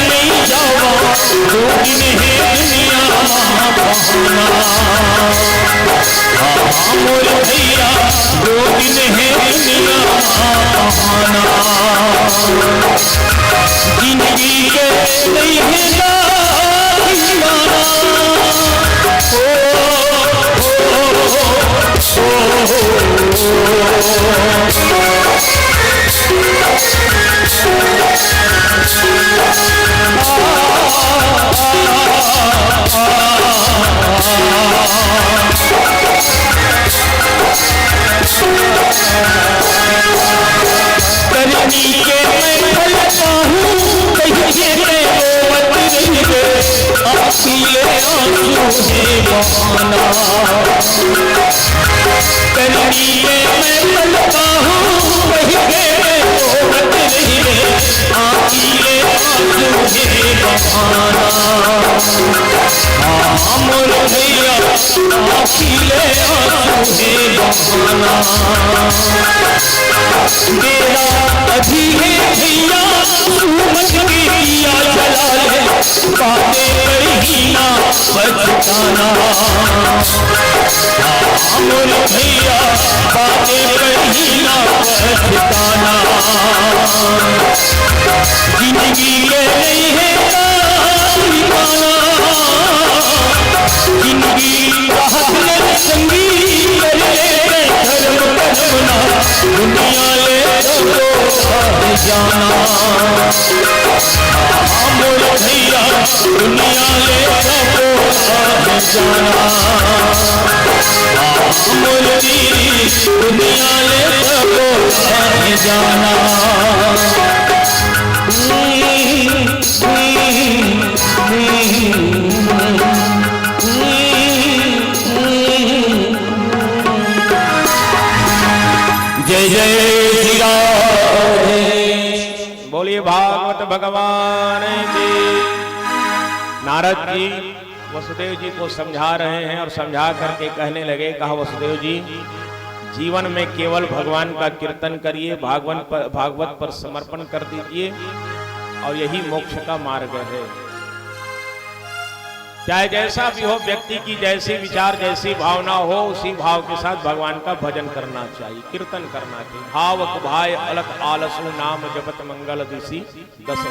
नहीं जावा दो दिन है दुनिया बहाना मोर भैया दो दिन है दुनिया बहाना जिंदगी के नहीं है करनी के मैं फलता हूँ कहिए मैं रोवत रही गे अखिले आंसू है बहाना करनी के मैं फलता हूँ कहिए मैं रोवत रही गे अखिले आंसू है बहाना मोर भैया अखिले आंसू है बहाना मेरा अभी है भैया सूमत के दिया जला ले बातें कही ना बचताना मोर भैया बातें कही ना बचताना जिंदगी के नहीं है जिंदगी संगी कर ले धर्म करना दुनिया ले जाना मोर भैया दुनिया ले जाना मोर दुनिया ले जाना जय जय श्री राम। बोलिए भागवत भगवान की। नारद जी वसुदेव जी को समझा रहे हैं और समझा करके कहने लगे, कहा वसुदेव जी जीवन में केवल भगवान का कीर्तन करिए, भागवत पर समर्पण कर दीजिए और यही मोक्ष का मार्ग है। चाहे जैसा भी हो, व्यक्ति की जैसी विचार जैसी भावना हो उसी भाव के साथ भगवान का भजन करना चाहिए, कीर्तन करना चाहिए। भावक भाई अलग आलसु नाम जपत मंगल दिशी दस।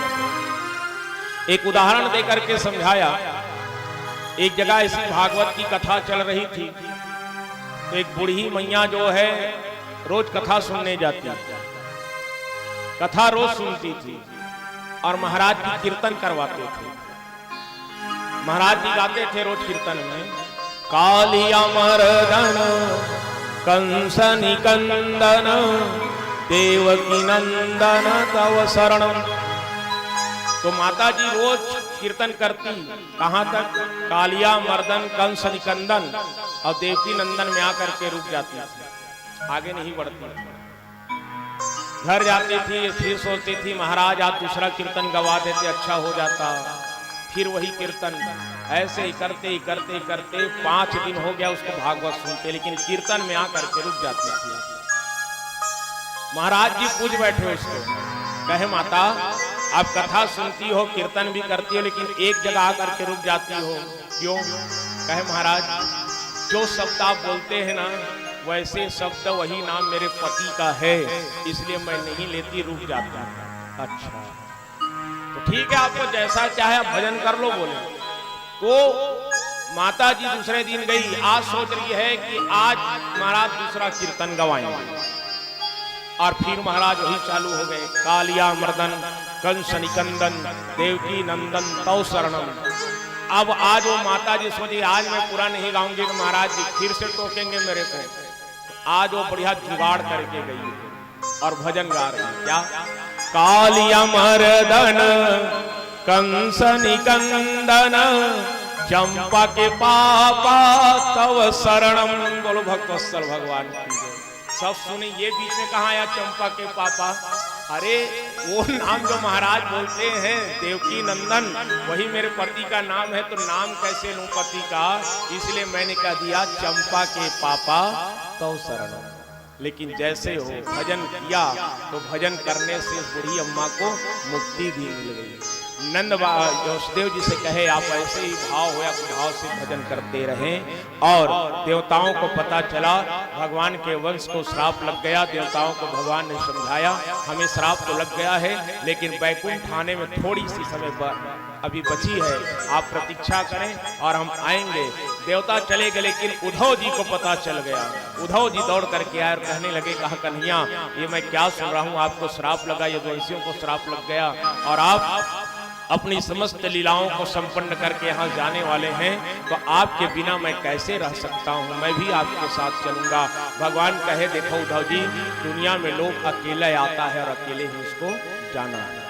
एक उदाहरण देकर के समझाया। एक जगह ऐसी भागवत की कथा चल रही थी तो एक बूढ़ी मैया जो है रोज कथा सुनने जाती, कथा रोज सुनती थी और महाराज की कीर्तन करवाते थे। महाराज जी गाते थे रोज कीर्तन में, कालिया मर्दन कंस निकंदन देवकी नंदन तव शरणम। तो माता जी रोज कीर्तन करती, कहां तक? कालिया मर्दन कंस निकंदन और देवकी नंदन में आकर के रुक जाती थी, आगे नहीं बढ़ती। घर जाती थी, फिर सोचती थी महाराज आज दूसरा कीर्तन गवा देते अच्छा हो जाता, फिर वही कीर्तन। ऐसे ही करते 5 दिन हो गया उसको भागवत सुनते, लेकिन कीर्तन में आकर के रुक जाती थी। महाराज जी पूछ बैठे उसको, कहे माता आप कथा सुनती हो, कीर्तन भी करती हो, लेकिन एक जगह आकर के रुक जाती हो, क्यों? कहे महाराज जो शब्द आप बोलते हैं ना वैसे शब्द वही नाम मेरे पति का है, इसलिए मैं नहीं लेती, रुक जाता। अच्छा तो ठीक है, आपको जैसा चाहे आप भजन कर लो बोले। तो माता जी दूसरे दिन गई, आज सोच रही है कि आज महाराज दूसरा कीर्तन गवाएंगे और फिर महाराज वही चालू हो गए, कालिया मर्दन कंस निकंदन देवकी नंदन तव शरणम। अब आज वो माता जी सोची आज मैं पूरा नहीं गाऊंगी तो महाराज जी फिर से टोकेंगे मेरे को। आज वो बढ़िया जुगाड़ करके गई और भजन गा रही, क्या? कालिया मर्दन कंस निकंदन चंपा के पापा तव शरणम। बोलो भक्तवत्सल भगवान की जय। सब सुने, ये बीच में कहा आया चंपा के पापा? अरे वो नाम जो महाराज बोलते हैं देवकी नंदन, वही मेरे पति का नाम है, तो नाम कैसे लूं पति का, इसलिए मैंने कह दिया चंपा के पापा तव शरणम। लेकिन जैसे हो भजन किया तो भजन करने से बूढ़ी अम्मा को मुक्ति भी मिल गई। नंद वसुदेव जी से कहे आप ऐसे ही भाव होया भाव से भजन करते रहें। और देवताओं को पता चला भगवान के वंश को श्राप लग गया। देवताओं को भगवान ने समझाया हमें श्राप तो लग गया है, लेकिन बैकुंठ आने में थोड़ी सी समय अभी बची है, आप प्रतीक्षा करें और हम आएंगे। देवता चले गए, लेकिन उद्धव जी को पता चल गया। उद्धव जी दौड़ करके आए और कहने लगे, कहा कन्हैया ये मैं क्या सुन रहा हूँ, आपको श्राप लगा, यदुवंशियों को श्राप लग गया और आप अपनी समस्त लीलाओं को संपन्न करके यहाँ जाने वाले हैं, तो आपके बिना मैं कैसे रह सकता हूँ, मैं भी आपके साथ चलूंगा। भगवान कहे देखो उद्धव जी, दुनिया में लोग अकेले आता है और अकेले ही उसको जाना है।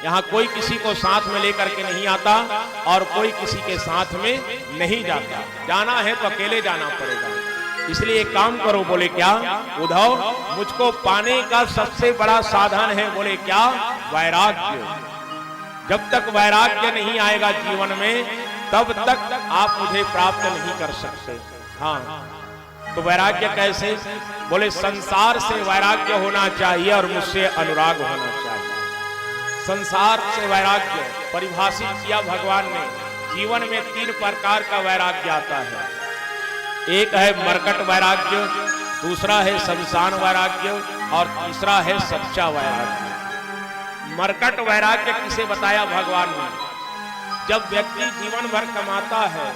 यहाँ कोई किसी को साथ में लेकर के नहीं आता और कोई किसी के साथ में नहीं जाता। जाना है तो अकेले जाना पड़ेगा। इसलिए एक काम करो। बोले क्या उद्धव, मुझको पाने का सबसे बड़ा साधन है। बोले क्या? वैराग्य। जब तक वैराग्य नहीं आएगा जीवन में, तब तक आप मुझे प्राप्त नहीं कर सकते। हाँ, तो वैराग्य कैसे? बोले संसार से वैराग्य होना चाहिए और मुझसे अनुराग होना चाहिए। संसार से वैराग्य परिभाषित किया भगवान ने। जीवन में 3 प्रकार का वैराग्य आता है। एक है मरकट वैराग्य, दूसरा है शमशान वैराग्य और तीसरा है सच्चा वैराग्य। मरकट वैराग्य किसे बताया भगवान ने? जब व्यक्ति जीवन भर कमाता है,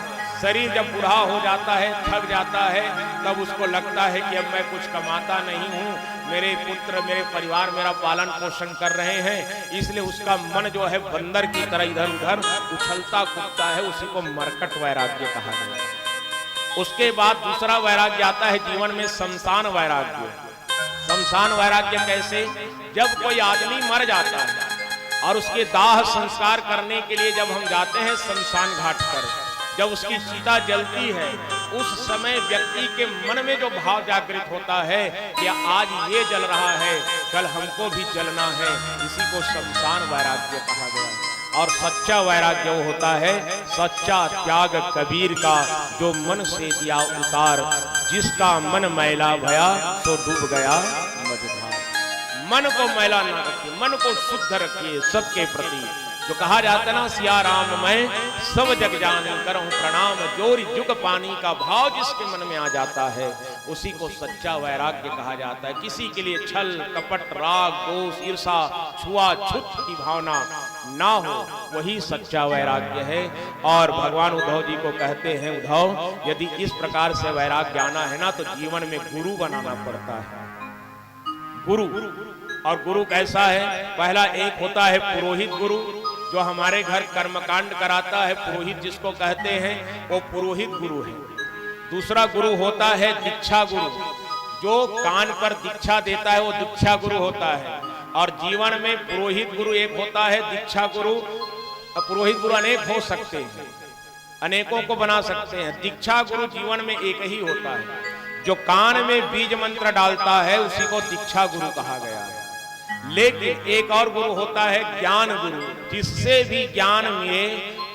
शरीर जब बूढ़ा हो जाता है, थक जाता है, तब उसको लगता है कि अब मैं कुछ कमाता नहीं हूँ, मेरे पुत्र मेरे परिवार मेरा पालन पोषण कर रहे हैं, इसलिए उसका मन जो है बंदर की तरह इधर उधर उछलता कूदता है। उसी को मरकट वैराग्य कहा गया है। उसके बाद दूसरा वैराग्य आता है जीवन में, शमशान वैराग्य। शमशान वैराग्य कैसे? जब कोई आदमी मर जाता है और उसके दाह संस्कार करने के लिए जब हम जाते हैं शमशान घाट पर, जब उसकी चिता जलती है, उस समय व्यक्ति के मन में जो भाव जागृत होता है कि आज ये जल रहा है, कल हमको भी जलना है, इसी को शमशान वैराग्य कहा गया है। और सच्चा वैराग्य वो होता है सच्चा त्याग कबीर का, जो मन से दिया उतार, जिसका मन मैला भया तो डूब गया मझधार। मन को मैला ना रखिए, मन को शुद्ध रखिए सबके प्रति। जो कहा जाता ना, सिया राम मैं सब जग जानी करऊं प्रणाम, जोरी जुग पानी का भाव जिसके मन में आ जाता है, उसी को सच्चा वैराग्य कहा जाता है। किसी के लिए छल कपट राग दोष ईर्षा छुआछूत की भावना ना हो, वही सच्चा वैराग्य है। और भगवान उद्धव जी को कहते हैं, उद्धव यदि इस प्रकार से वैराग्य आना है ना, तो जीवन में गुरु बनाना पड़ता है। गुरु, और गुरु कैसा है? पहला एक होता है पुरोहित गुरु, जो हमारे घर कर्मकांड कराता है, पुरोहित जिसको कहते हैं, वो पुरोहित गुरु है। दूसरा गुरु होता है दीक्षा गुरु, जो कान पर दीक्षा देता है, वो दीक्षा गुरु होता है। और जीवन में पुरोहित गुरु एक होता है, दीक्षा गुरु। पुरोहित गुरु अनेक हो सकते हैं, अनेकों को बना सकते हैं। दीक्षा गुरु जीवन में एक ही होता है, जो कान में बीज मंत्र डालता है, उसी को दीक्षा गुरु कहा गया है। लेकिन एक और गुरु होता है ज्ञान गुरु, जिससे भी ज्ञान मिले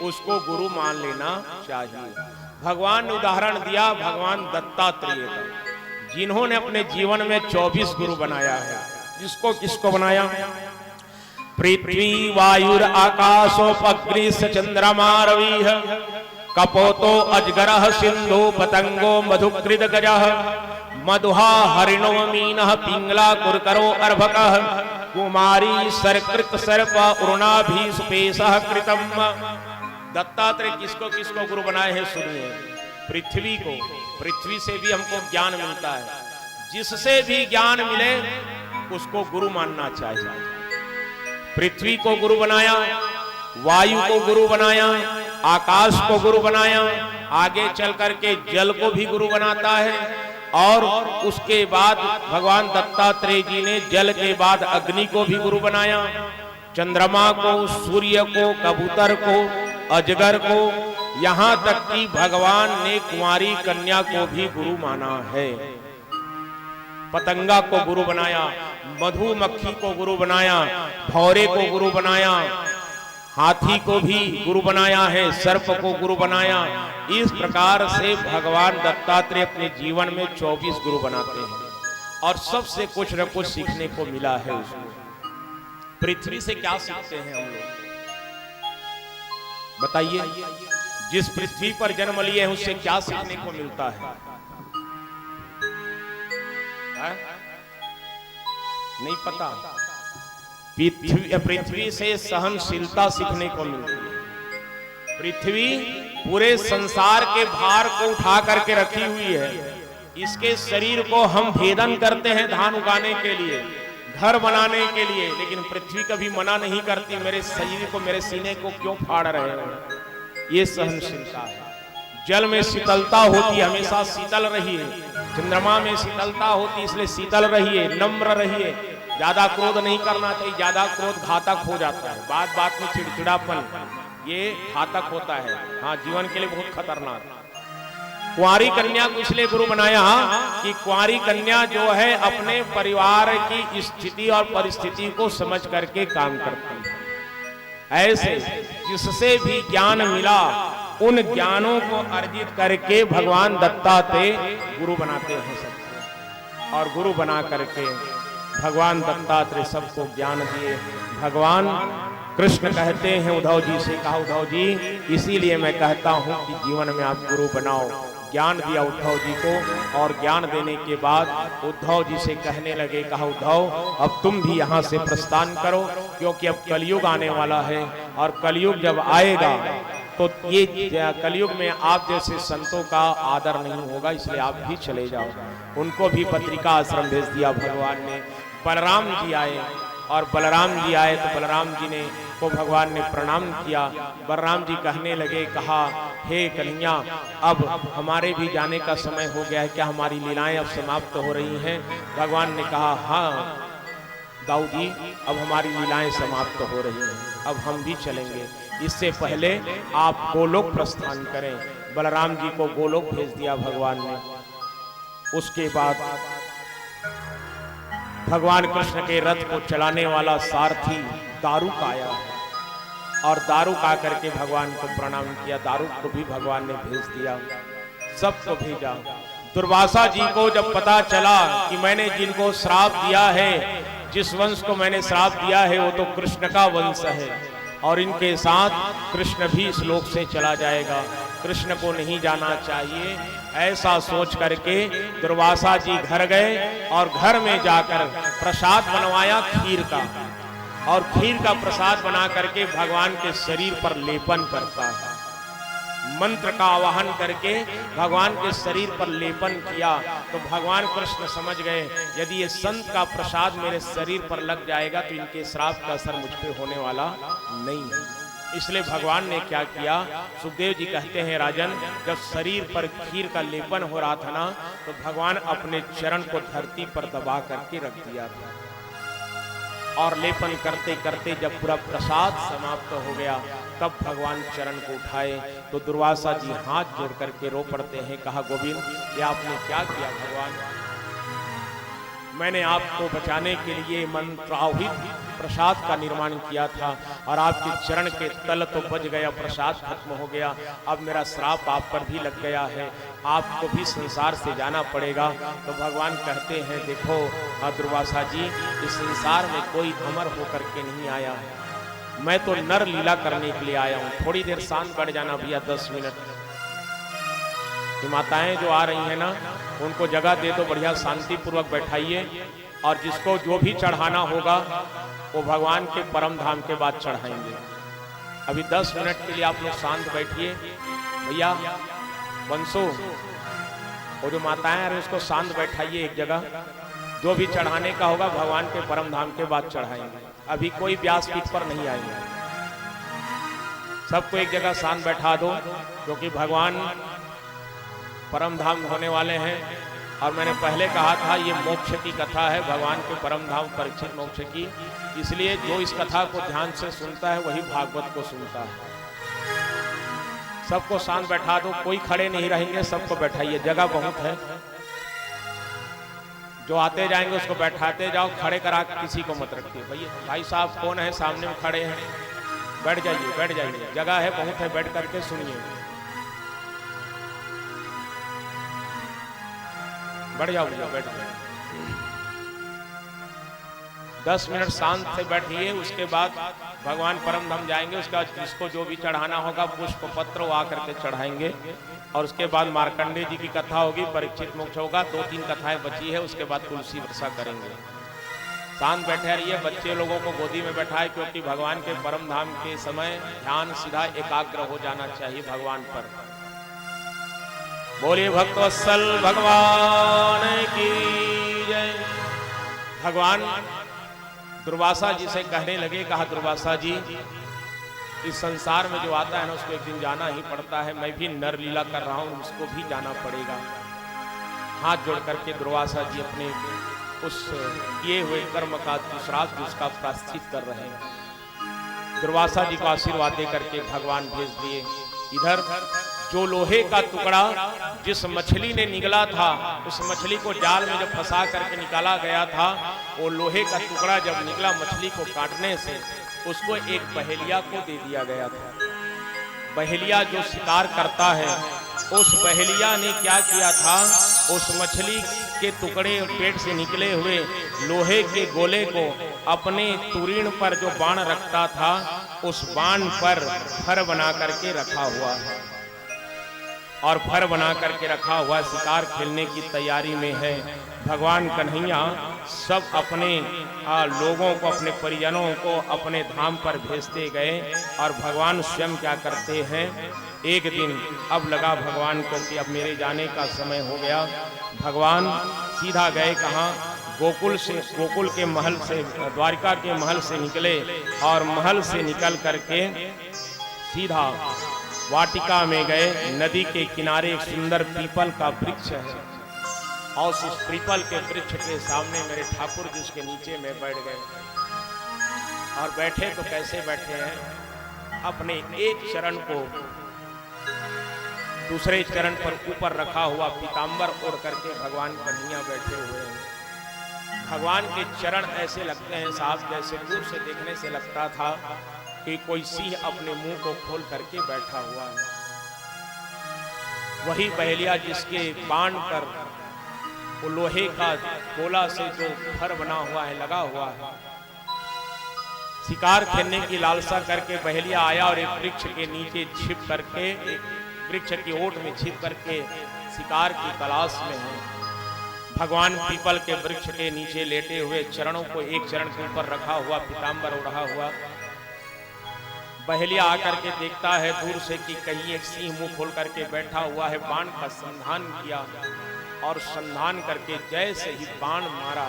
उसको गुरु मान लेना चाहिए। भगवान ने उदाहरण दिया भगवान दत्तात्रेय का, जिन्होंने अपने जीवन में 24 गुरु बनाया है। जिसको किसको बनाया? पृथ्वी वायुर आकाशोपग्नि चंद्रमा रवि कपोतो अजगरः सिंधु पतंगो मधुकृत गजः मधुहा हरिणो मीनः पिंगला कुरकरो अर्भकः कुमारी सरकृत सर्प उर्णाभिसुपेशः कृतम्। दत्तात्रेय किसको किसको गुरु बनाए हैं? सुनिए। पृथ्वी को, पृथ्वी से भी हमको ज्ञान मिलता है, जिससे भी ज्ञान मिले उसको गुरु मानना चाहिए। पृथ्वी को गुरु बनाया, वायु को गुरु बनाया, आकाश को गुरु बनाया, आगे चल करके जल को भी गुरु बनाता है। और उसके बाद भगवान दत्तात्रेय जी ने जल के बाद अग्नि को भी गुरु बनाया, चंद्रमा को, सूर्य को, कबूतर को, अजगर को, यहाँ तक कि भगवान ने कुंवारी कन्या को भी गुरु माना है। पतंगा को गुरु बनाया, मधुमक्खी को गुरु बनाया, भौरे को गुरु बनाया, हाथी को भी गुरु बनाया है, सर्प को गुरु बनाया। इस प्रकार से भगवान दत्तात्रेय अपने जीवन में 24 गुरु बनाते हैं और सबसे कुछ न कुछ सीखने को मिला है उसको। पृथ्वी से क्या सीखते हैं हम लोग बताइए? जिस पृथ्वी पर जन्म लिए हैं उससे क्या सीखने को मिलता है? नहीं पता। पृथ्वी से सहनशीलता सीखने को मिलती है। पृथ्वी पूरे संसार के भार को उठा करके रखी हुई है। इसके शरीर को हम भेदन करते हैं धान उगाने के लिए, घर बनाने के लिए, लेकिन पृथ्वी कभी मना नहीं करती मेरे शरीर को, मेरे सीने को क्यों फाड़ रहे हो। ये सहनशीलता है। जल में शीतलता होती, हमेशा शीतल रहिए। चंद्रमा में शीतलता होती, इसलिए शीतल रहिए, नम्र रहिए। ज्यादा क्रोध नहीं करना चाहिए, ज्यादा क्रोध घातक हो जाता है। बात बात में चिड़चिड़ापन ये घातक होता है। हाँ, जीवन के लिए बहुत खतरनाक। कुंवारी कन्या को इसलिए गुरु बनाया कि कुंवारी कन्या जो है अपने परिवार की स्थिति और परिस्थिति को समझ करके काम करती है। ऐसे जिससे भी ज्ञान मिला उन ज्ञानों को अर्जित करके भगवान दत्तात्रेय गुरु बनाते हैं सबको। और गुरु बना करके भगवान दत्तात्रेय सबको ज्ञान दिए। भगवान कृष्ण कहते हैं उद्धव जी से, कहा उद्धव जी इसीलिए मैं कहता हूं कि जीवन में आप गुरु बनाओ। ज्ञान दिया उद्धव जी को और ज्ञान देने के बाद उद्धव जी से कहने लगे, कहा उद्धव अब तुम भी यहाँ से प्रस्थान करो, क्योंकि अब कलयुग आने वाला है और कलयुग जब आएगा तो ये कलयुग में आप जैसे संतों का आदर नहीं होगा, इसलिए आप भी चले जाओ। उनको भी पत्रिका आश्रम भेज दिया भगवान ने। बलराम जी आए और बलराम जी आए तो बलराम जी ने को भगवान ने प्रणाम किया। बलराम जी कहने लगे, कहा हे कन्हैया अब हमारे भी जाने का समय हो गया है, क्या हमारी लीलाएं अब समाप्त हो रही हैं? भगवान ने कहा हाँ दाऊ जी अब हमारी लीलाएं समाप्त हो रही हैं, अब हम भी चलेंगे। इससे पहले आप गोलोक प्रस्थान करें। बलराम जी को गोलोक भेज दिया भगवान ने। उसके बाद भगवान कृष्ण के रथ को चलाने वाला सारथी दारुक आया और दारुक आकर के भगवान को प्रणाम किया। दारुक को भी भगवान ने भेज दिया, सबको भेजा। दुर्वासा जी को जब पता चला कि मैंने जिनको श्राप दिया है, जिस वंश को मैंने श्राप दिया है वो तो कृष्ण का वंश है और इनके साथ कृष्ण भी इस लोक से चला जाएगा, कृष्ण को नहीं जाना चाहिए। ऐसा सोच करके दुर्वासा जी घर गए और घर में जाकर प्रसाद बनवाया खीर का, और खीर का प्रसाद बना करके भगवान के शरीर पर लेपन करता है। मंत्र का आवाहन करके भगवान के शरीर पर लेपन किया तो भगवान कृष्ण समझ गए यदि ये संत का प्रसाद मेरे शरीर पर लग जाएगा तो इनके श्राप का असर मुझ पे होने वाला नहीं है। इसलिए भगवान ने क्या किया, सुखदेव जी कहते हैं राजन जब शरीर पर खीर का लेपन हो रहा था ना तो भगवान अपने चरण को धरती पर दबा करके रख दिया था और लेपन करते करते जब पूरा प्रसाद समाप्त हो गया तब भगवान चरण को उठाए तो दुर्वासा जी हाथ जोड़ करके रो पड़ते हैं। कहा गोविंद ये आपने क्या किया भगवान, मैंने आपको बचाने के लिए मंत्राहित प्रसाद का निर्माण किया था और आपके चरण के तल तो बच गया, प्रसाद खत्म हो गया, अब मेरा श्राप आप पर भी लग गया है, आपको भी संसार से जाना पड़ेगा। तो भगवान कहते हैं देखो दुर्वासा जी इस संसार में कोई अमर होकर के नहीं आया है, मैं तो नर लीला करने के लिए आया हूँ। थोड़ी देर शांत बैठ जाना भैया 10 मिनट। माताएं जो आ रही हैं ना उनको जगह दे दो, बढ़िया शांति पूर्वक बैठाइए और जिसको जो भी चढ़ाना होगा वो भगवान के परम धाम के बाद चढ़ाएंगे। अभी 10 मिनट के लिए आप लोग शांत बैठिए। भैया वंशो वो जो माताएं आ रही उसको शांत बैठाइए एक जगह, जो भी चढ़ाने का होगा भगवान के परम धाम के बाद चढ़ाएंगे। अभी कोई व्यासपीठ पर नहीं आएंगे, सबको एक जगह शांत बैठा दो क्योंकि भगवान परम धाम होने वाले हैं। और मैंने पहले कहा था ये मोक्ष की कथा है, भगवान के परम धाम परीक्षित मोक्ष की, इसलिए जो इस कथा को ध्यान से सुनता है वही भागवत को सुनता है। सबको शांत बैठा दो, कोई खड़े नहीं रहेंगे, सबको बैठाइए, जगह बहुत है। जो आते जाएंगे उसको बैठाते जाओ, खड़े करा किसी को मत रखिए। भैया भाई साहब कौन है सामने में खड़े हैं, बैठ जाइए बैठ जाइए, जगह है बहुत है, बैठ करके सुनिए। बैठ जाओ भैया बैठ जाओ। 10 मिनट शांत से बैठिए, उसके बाद भगवान परम धाम जाएंगे। उसके बाद जिसको जो भी चढ़ाना होगा पुष्प पत्र वो आकर के चढ़ाएंगे। और उसके बाद मार्कंडे जी की कथा होगी, परीक्षित मोक्ष होगा, 2-3 कथाएं बची है, उसके बाद तुलसी वर्षा करेंगे। शांत बैठे रहिए, बच्चे लोगों को गोदी में बैठाए, क्योंकि भगवान के परम धाम के समय ध्यान सीधा एकाग्र हो जाना चाहिए भगवान पर। बोलिए भक्तवत्सल भगवान की जय। भगवान दुर्वासा जी से कहने लगे, कहा दुर्वासा जी इस संसार में जो आता है ना उसको एक दिन जाना ही पड़ता है, मैं भी नर लीला कर रहा हूं, उसको भी जाना पड़ेगा। हाथ जोड़ करके दुर्वासा जी अपने उस किए हुए कर्म का दुष्रात उसका प्रायश्चित कर रहे हैं। दुर्वासा जी को आशीर्वाद दे करके भगवान भेज दिए। इधर जो लोहे का टुकड़ा जिस मछली ने निगला था, उस मछली को जाल में जब फंसा करके निकाला गया था, वो लोहे का टुकड़ा जब निकला मछली को काटने से, उसको एक बहेलिया को दे दिया गया था। बहेलिया जो शिकार करता है, उस बहेलिया ने क्या किया था, उस मछली के टुकड़े पेट से निकले हुए लोहे के गोले को अपने तुरीण पर जो बाण रखता था, उस बाण पर फर बना करके रखा हुआ है। और फर बना करके रखा हुआ शिकार खेलने की तैयारी में है। भगवान कन्हैया सब अपने लोगों को, अपने परिजनों को अपने धाम पर भेजते गए। और भगवान स्वयं क्या करते हैं, एक दिन अब लगा भगवान को कि अब मेरे जाने का समय हो गया। भगवान सीधा गए कहाँ, गोकुल से, गोकुल के महल से, द्वारिका के महल से निकले और महल से निकल करके सीधा वाटिका में गए। नदी के किनारे एक सुंदर पीपल का वृक्ष है और उस पीपल के वृक्ष के सामने मेरे ठाकुर जी उसके नीचे में बैठ गए। और बैठे तो कैसे बैठे हैं, अपने एक चरण को दूसरे चरण पर ऊपर रखा हुआ पीतांबर ओढ़ करके भगवान कन्हैया बैठे हुए हैं। भगवान के चरण ऐसे लगते हैं साफ, जैसे दूर से देखने से लगता था कि कोई सिंह अपने मुंह को खोल करके बैठा हुआ है। वही बहेलिया जिसके बाण पर वो लोहे का गोला से जो फर बना हुआ है, लगा हुआ है, शिकार खेलने की लालसा करके बहेलिया आया और एक वृक्ष के नीचे छिप करके, एक वृक्ष की ओट में छिप करके शिकार की तलाश में है। भगवान पीपल के वृक्ष के नीचे लेटे हुए, चरणों को एक चरण के ऊपर रखा हुआ, पीतांबर ओढ़ा हुआ। बहेलिया आकर के देखता है दूर से कि कहीं एक सिंह मुंह खोल करके बैठा हुआ है। बाण का संधान किया और संधान करके जैसे ही बाण मारा,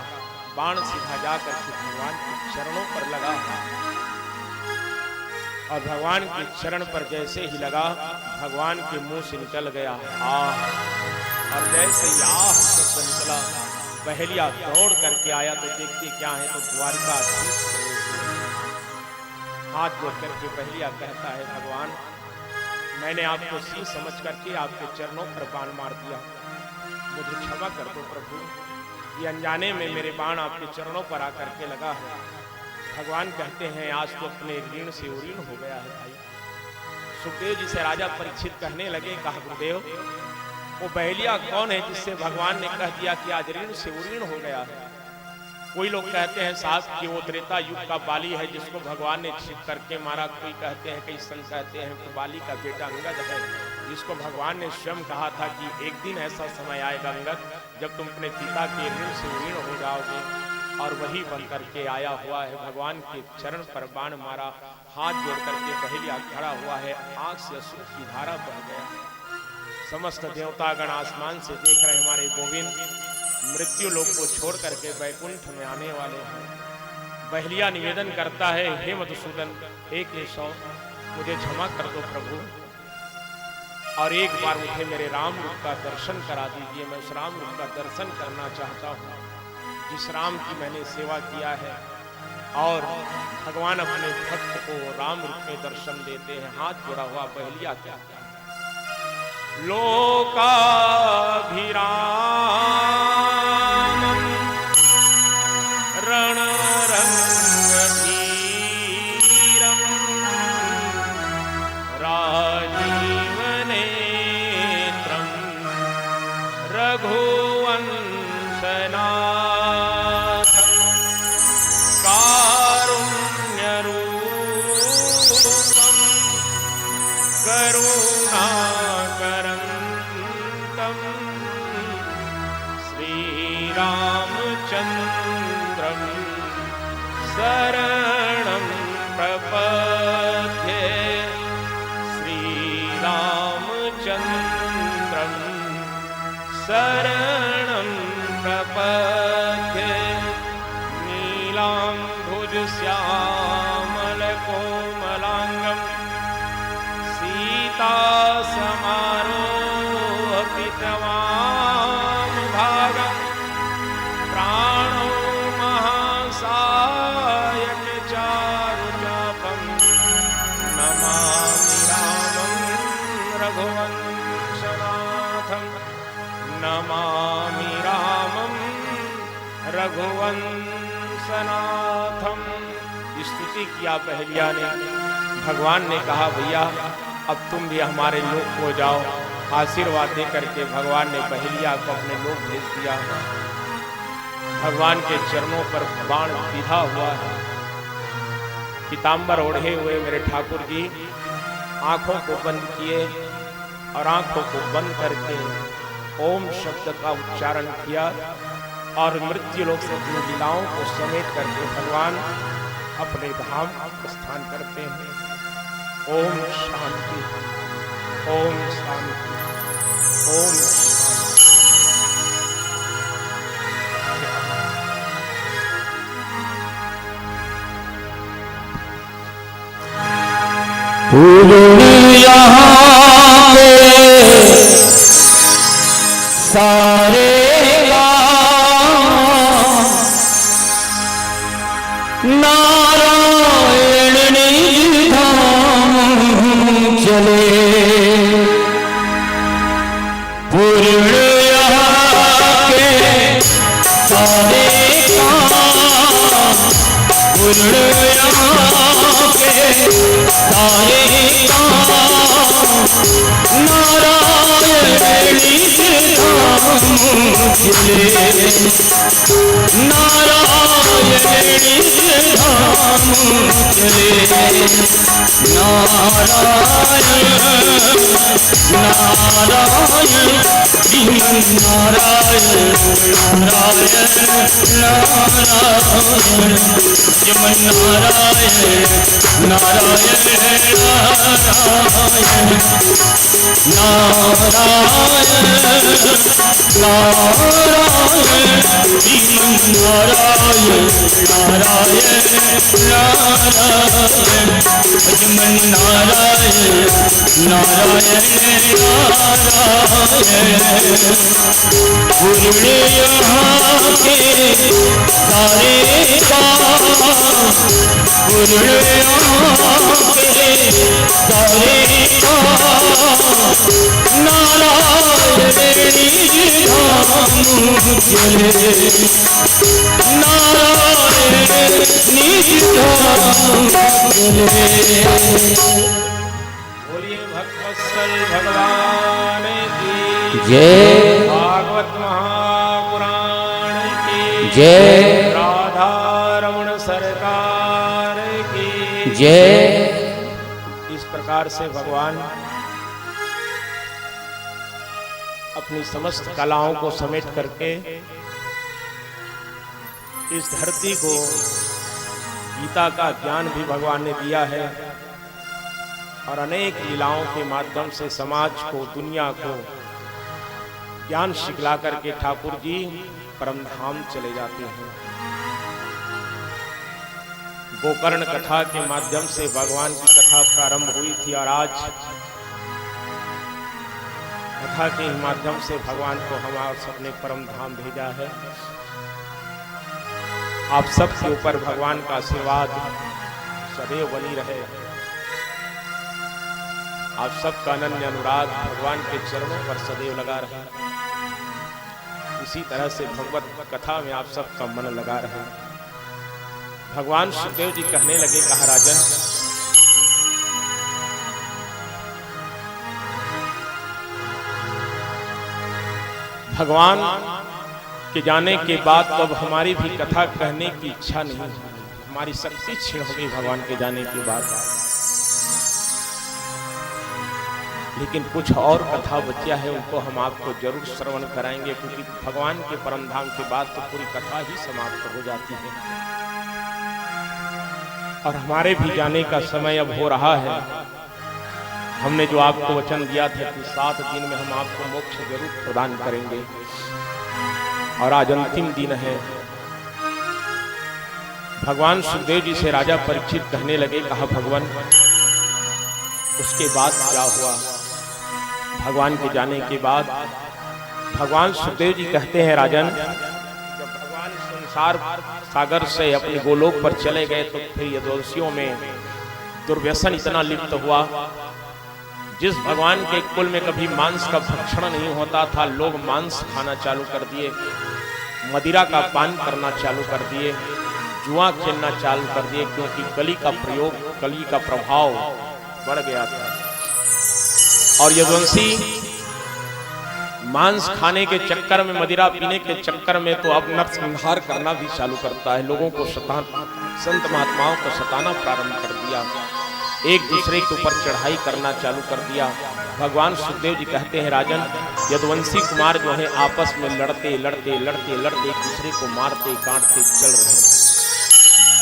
बाण सीधा जा करके भगवान के चरणों पर लगा। और भगवान के चरण पर जैसे ही लगा, भगवान के मुंह से निकल गया आह। और जैसे ही आह शब्द निकला, बहेलिया दौड़ करके आया तो देखते क्या है, तो द्वारिका हाथ जोड़ करके बहेलिया कहता है, भगवान मैंने आपको सिंह समझ करके आपके चरणों पर बाण मार दिया, मुझे क्षमा कर दो प्रभु, ये अनजाने में मेरे बाण आपके चरणों पर आकर के लगा है। भगवान कहते हैं आज तो अपने ऋण से उऋण हो गया है भाई। सुखदेव जी से राजा परीक्षित कहने लगे, कहा गुरुदेव वो बहेलिया कौन है जिससे भगवान ने कह दिया कि आज ऋण से उऋण हो गया है। कोई लोग कहते हैं साहब कि वो त्रेता युग का बाली है जिसको भगवान ने छिप करके मारा। कोई कहते हैं, कई संत कहते हैं कि बाली का बेटा अंगद है जिसको भगवान ने स्वयं कहा था कि एक दिन ऐसा समय आएगा अंगद जब तुम अपने पिता के ऋण से ऋण हो जाओगे। और वही बन करके आया हुआ है। भगवान के चरण पर बाण मारा, हाथ जोड़ करके बहेलिया खड़ा हुआ है, आंख से अश्रु की धारा बह गया। समस्त देवतागण आसमान से देख रहे हमारे गोविंद मृत्यु लोक को छोड़ करके वैकुंठ में आने वाले हैं। बहेलिया निवेदन करता है, हे मधुसूदन हे केशव मुझे क्षमा कर दो प्रभु, और एक बार मुझे मेरे राम रूप का दर्शन करा दीजिए। मैं उस राम रूप का दर्शन करना चाहता हूँ जिस राम की मैंने सेवा किया है। और भगवान अपने भक्त को राम रूप में दर्शन देते हैं। हाथ जोड़ा हुआ बहेलिया क्या लोकाभिरामम् रणरङ्गधीरम् राजीवनेत्रम् रघुवंशनाथम् कारुण्यरूपम् करुणाकरन्तम् श्रीरामचन्द्रम् शरणं प्रपद्ये श्रीरामचन्द्रं शरणं प्रपद्ये नीलाम्भुजश्यामलकोमलाङ्गम् सीतासमारोपितवामभागम् प्राणो महासायकचारुचापम् नमामि रामं रघुवंशनाथं नमामि रामं रघुवंशनाथम। स्तुति किया पहलिया ने। भगवान ने कहा भैया अब तुम भी हमारे लोक हो जाओ। आशीर्वाद दे करके भगवान ने पहलिया को अपने लोक भेज दिया। भगवान के चरणों पर बाण विधा हुआ है। पीताम्बर ओढ़े हुए मेरे ठाकुर जी आंखों को बंद किए और आंखों को बंद करके ओम शब्द का उच्चारण किया और मृत्यु लोक से अपनी लीलाओं को समेट करके भगवान अपने धाम प्रस्थान करते हैं। ओम शांति, ओम शांति, ओम शांति। यहाँ के सारे नारायण निज धाम चले। पूर्ण यहाँ के सारे काम, पूर्ण यहाँ के सारे काम नारायण निज धाम चले। नारायण निज धाम चले। नारायण नारायण श्रीमन नारायण नारायण नारायण श्रीमन नारायण नारायण नारायण नारायण नारायण श्रीमन नारायण नारायण नारायण श्रीमन नारायण नारायण नारायण। पूर्ण यहाँ के सारे काम, पूर्ण यहाँ के सारे काम नारायण निज धाम चले। नारायण निज धाम चले। बोलिए भक्तवत्सल भगवान की जय। भागवत महापुराण की जय। राधा रमण सरकार की जय। इस प्रकार से भगवान अपनी समस्त कलाओं को समेट करके इस धरती को गीता का ज्ञान भी भगवान ने दिया है और अनेक लीलाओं के माध्यम से समाज को, दुनिया को ज्ञान सिखला करके ठाकुर जी परम धाम चले जाते हैं। गोकर्ण कथा के माध्यम से भगवान की कथा प्रारंभ हुई थी और आज कथा के माध्यम से भगवान को हमारे सबने परम धाम भेजा है। आप सबके ऊपर भगवान का आशीर्वाद सदैव बनी रहे। आप सबका अनन्य अनुराग भगवान के चरणों पर सदैव लगा रहे। इसी तरह से भगवत कथा में आप सबका मन लगा रहे। भगवान सुखदेव जी कहने लगे, कहा राजन, भगवान के जाने के बाद तो अब हमारी भी कथा कहने की इच्छा नहीं, हमारी शक्ति क्षीण हो गई भगवान के जाने के बाद। लेकिन कुछ और कथा बचिया है, उनको हम आपको जरूर श्रवण कराएंगे, क्योंकि भगवान के परम धाम के बाद तो पूरी कथा ही समाप्त हो जाती है और हमारे भी जाने का समय अब हो रहा है। हमने जो आपको वचन दिया था कि 7 दिन में हम आपको मोक्ष जरूर प्रदान करेंगे, और आज अंतिम दिन है। भगवान सुखदेव जी से राजा परीक्षित कहने लगे, कहा भगवान उसके बाद क्या हुआ? भगवान के जाने के बाद भगवान सुखदेव जी कहते हैं, राजन, जब भगवान संसार सागर से अपने गोलोक पर चले गए तो फिर यदुवंशियों में दुर्व्यसन इतना लिप्त हुआ। जिस भगवान के कुल में कभी मांस का भक्षण नहीं होता था, लोग मांस खाना चालू कर दिए, मदिरा का पान करना चालू कर दिए, जुआ खेलना चालू कर दिए, क्योंकि कली का प्रयोग, कली का प्रभाव बढ़ गया था। और यदुवंशी मांस खाने के चक्कर में, मदिरा पीने के चक्कर में तो अब नरसंहार करना भी चालू करता है, लोगों को संत महात्माओं को सताना प्रारंभ कर दिया, एक दूसरे के ऊपर चढ़ाई करना चालू कर दिया। भगवान सुखदेव जी कहते हैं, राजन, यदुवंशी कुमार जो है आपस में लड़ते लड़ते लड़ते लड़ते एक दूसरे को मारते काटते चल रहे हैं।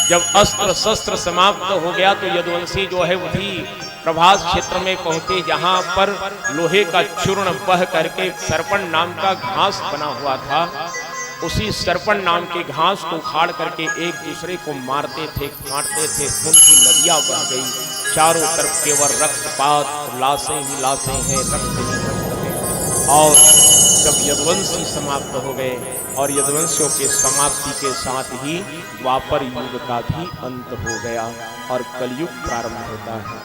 जब अस्त्र शस्त्र समाप्त हो गया तो यदुवंशी जो है वही प्रभास क्षेत्र में पहुंचे, जहां पर लोहे का चूर्ण बह करके सरपण नाम का घास बना हुआ था। उसी सरपण नाम के घास को उखाड़ करके एक दूसरे को मारते थे, काटते थे, खून की नदियां बह गई, चारों तरफ केवल रक्तपात, लाशें ही लाशें हैं, रक्त ही रक्त है। और जब यदुवंशी समाप्त हो गए और यदुवंशियों के समाप्ति के साथ ही द्वापर युग का भी अंत हो गया और कलयुग प्रारंभ होता है।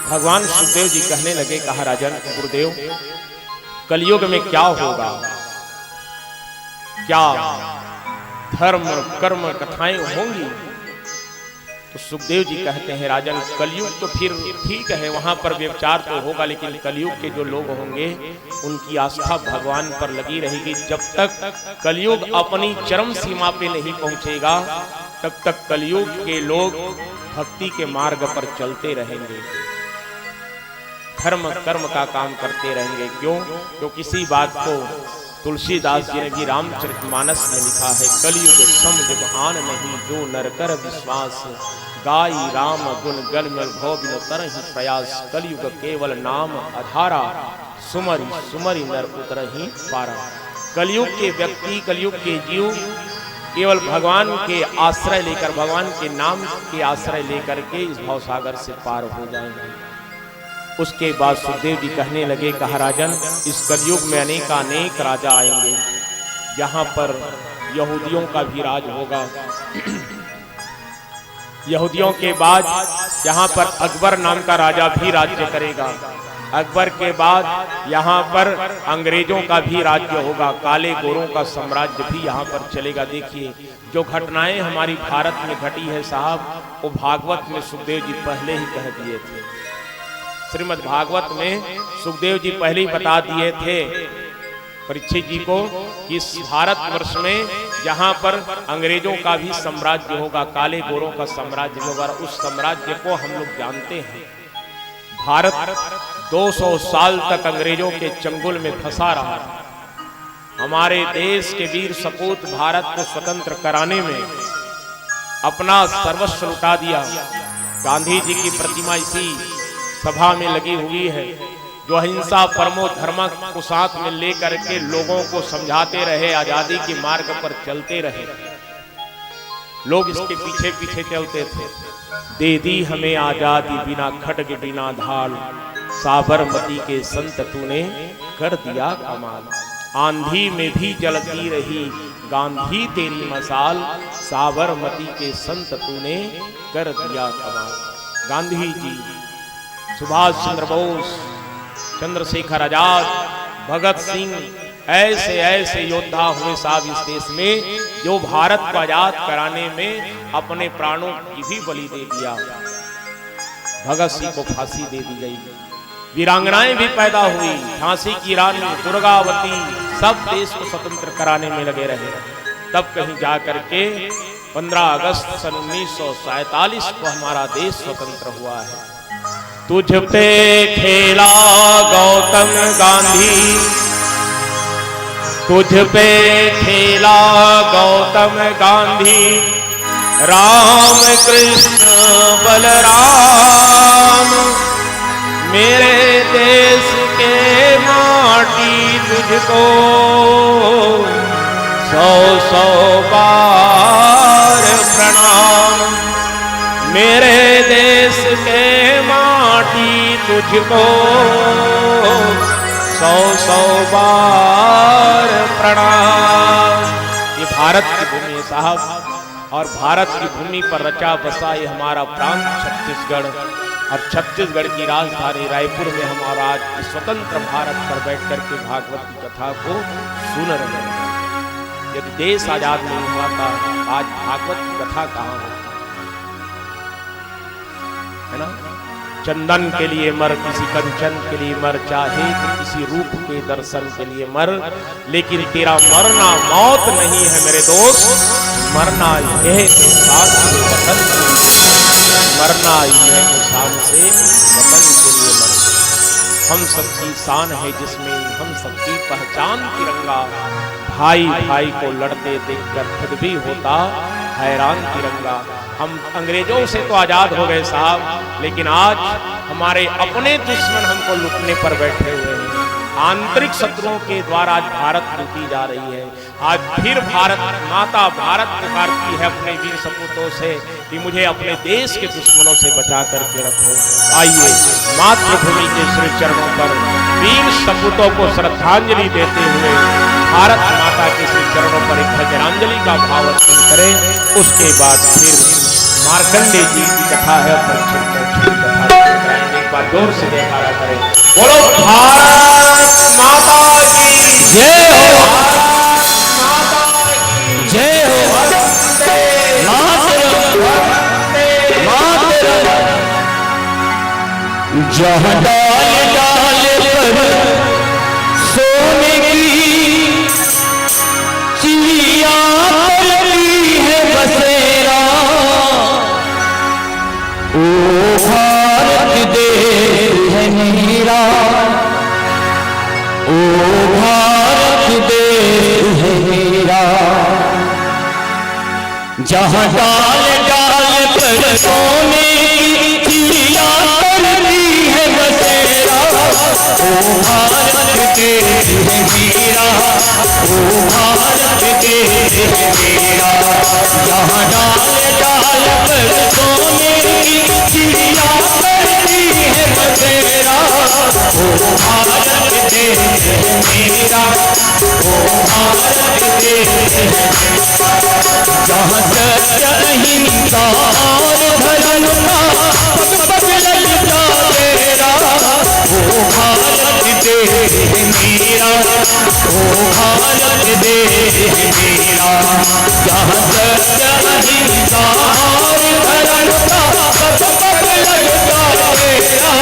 भगवान सुखदेव जी कहने लगे, कहा राजन, गुरुदेव, कलयुग में क्या होगा? क्या धर्म कर्म कथाएं होंगी? तो सुखदेव जी कहते हैं, राजन, कलयुग तो फिर ठीक है, वहां पर व्यभिचार तो होगा, लेकिन कलयुग के जो लोग होंगे उनकी आस्था भगवान पर लगी रहेगी। जब तक कलयुग अपनी चरम सीमा पे नहीं पहुंचेगा तब तक कलयुग के लोग भक्ति के मार्ग पर चलते रहेंगे, धर्म कर्म का काम करते रहेंगे। क्यों? क्योंकि इसी बात को तुलसीदास जी ने भी रामचरितमानस में लिखा है, कलयुग सम जब आन नहीं, जो नर कर विश्वास, गाई राम गुण गण में भव बिन तरहि प्रयास, कलयुग केवल नाम आधारा, सुमरि सुमरि नर उतरहि पारा। कलयुग के व्यक्ति, कलयुग के जीव केवल भगवान के आश्रय लेकर, भगवान के नाम के आश्रय लेकर के इस भवसागर से पार हो जाएंगे। उसके बाद सुखदेव जी कहने लगे, कहा राजन, इस कलयुग में अनेक राजा आएंगे, यहाँ पर यहूदियों का भी राज होगा। यहूदियों के बाद यहाँ पर अकबर नाम का राजा भी राज्य करेगा। अकबर के बाद यहाँ पर अंग्रेजों का भी राज्य होगा, काले गोरों का साम्राज्य भी यहाँ पर चलेगा। देखिए, जो घटनाएं हमारी भारत में घटी है साहब, वो भागवत में सुखदेव जी पहले ही कह दिए थे। श्रीमद् भागवत में सुखदेव जी पहले ही बता दिए थे परीक्षित जी को कि इस भारतवर्ष में जहां पर अंग्रेजों का भी साम्राज्य होगा, काले गोरों का साम्राज्य होगा, उस साम्राज्य को हम लोग जानते हैं। भारत 200 साल तक अंग्रेजों के चंगुल में फंसा रहा। हमारे देश के वीर सपूत भारत को स्वतंत्र कराने में अपना सर्वस्व लुटा दिया। गांधी जी की प्रतिमा इसी सभा में लगी हुई है, जो अहिंसा परमो धर्म को साथ में लेकर के लोगों को समझाते रहे, आजादी के मार्ग पर चलते रहे। लोग इसके पीछे पीछे चलते थे। दे दी हमें आजादी बिना खड्ग बिना ढाल, साबरमती के संत तूने कर दिया कमाल। आंधी में भी जलती रही गांधी तेरी मसाल, साबरमती के संत तूने कर दिया कमाल। गांधी जी सुभाष चंद्र बोस, चंद्रशेखर आजाद, भगत सिंह, ऐसे ऐसे योद्धा हुए साहब इस देश में जो भारत को आजाद कराने में अपने प्राणों की भी बलि दे दिया। भगत सिंह को फांसी दे दी गई, वीरांगनाएं भी पैदा हुई, झांसी की रानी, दुर्गावती, सब देश को स्वतंत्र कराने में लगे रहे। तब कहीं जाकर के 15 अगस्त सन 1947 को हमारा देश स्वतंत्र हुआ है। तुझ पे खेला गौतम गांधी, तुझ पे खेला गौतम गांधी, राम कृष्ण बलराम, मेरे देश के माटी तुझको 100-100 बार प्रणाम, मेरे देश के माटी तुझको 100-100 बार प्रणाम। ये भारत की भूमि है साहब, और भारत की भूमि पर रचा बसा ये हमारा प्रांत छत्तीसगढ़, और छत्तीसगढ़ की राजधानी रायपुर में हमारा आज स्वतंत्र भारत पर बैठकर के भागवत की कथा को सुन रहे हैं। यदि देश आजाद नहीं हुआ था आज भागवत की कथा कहाँ होती, है ना। चंदन के लिए मर, किसी कंचन के लिए मर, चाहे कि किसी रूप के दर्शन के लिए मर, लेकिन तेरा मरना मौत नहीं है मेरे दोस्त, मरना यह है शान से वतन, मरना यह है शान से वतन के लिए मर। हम सबकी शान है जिसमें हम सबकी पहचान तिरंगा, भाई भाई को लड़ते देखकर खुद भी होता हैरान तिरंगा। हम अंग्रेजों से तो आजाद हो गए साहब, लेकिन आज हमारे अपने दुश्मन हमको लूटने पर बैठे हुए हैं। आंतरिक शत्रुओं के द्वारा आज भारत लूटी जा रही है। आज फिर भारत माता भारत पुकारती है अपने वीर सपूतों से कि मुझे अपने देश के दुश्मनों से बचा करके रखो। आइए मातृभूमि के श्री चरणों पर वीर सपूतों को श्रद्धांजलि देते हुए भारत माता के श्री चरणों पर एक भजनांजलि का भाव अर्पण करें। उसके बाद फिर मार्कंडे जी की कथा है, एक बार जोर से जयकारा करें, बोलो भारत माता की जय हो, माता की जय हो, जहाँ डाल डाल पर सोने की चिड़िया पलती है बसेरा, ओ भारत देश है मेरा, ओ भारत देश है मेरा। जहाँ डाल डाल पर सोने की चिड़िया पलती है बसेरा, ओ भारत देश है मेरा, ओ भारत देश है मेरा। जहाँ डाल डाल पर सोने की चिड़िया पलती है बसेरा, ओ भारत देश है मेरा, ओ भारत देश है मेरा। जहाँ सत्य अहिंसा और धर्म का पग पग लगता तेरा, ओ भारत देश है मेरा, ओ भारत देश है मेरा। जहाँ सत्य अहिंसा और धर्म का पग पग लगता तेरा,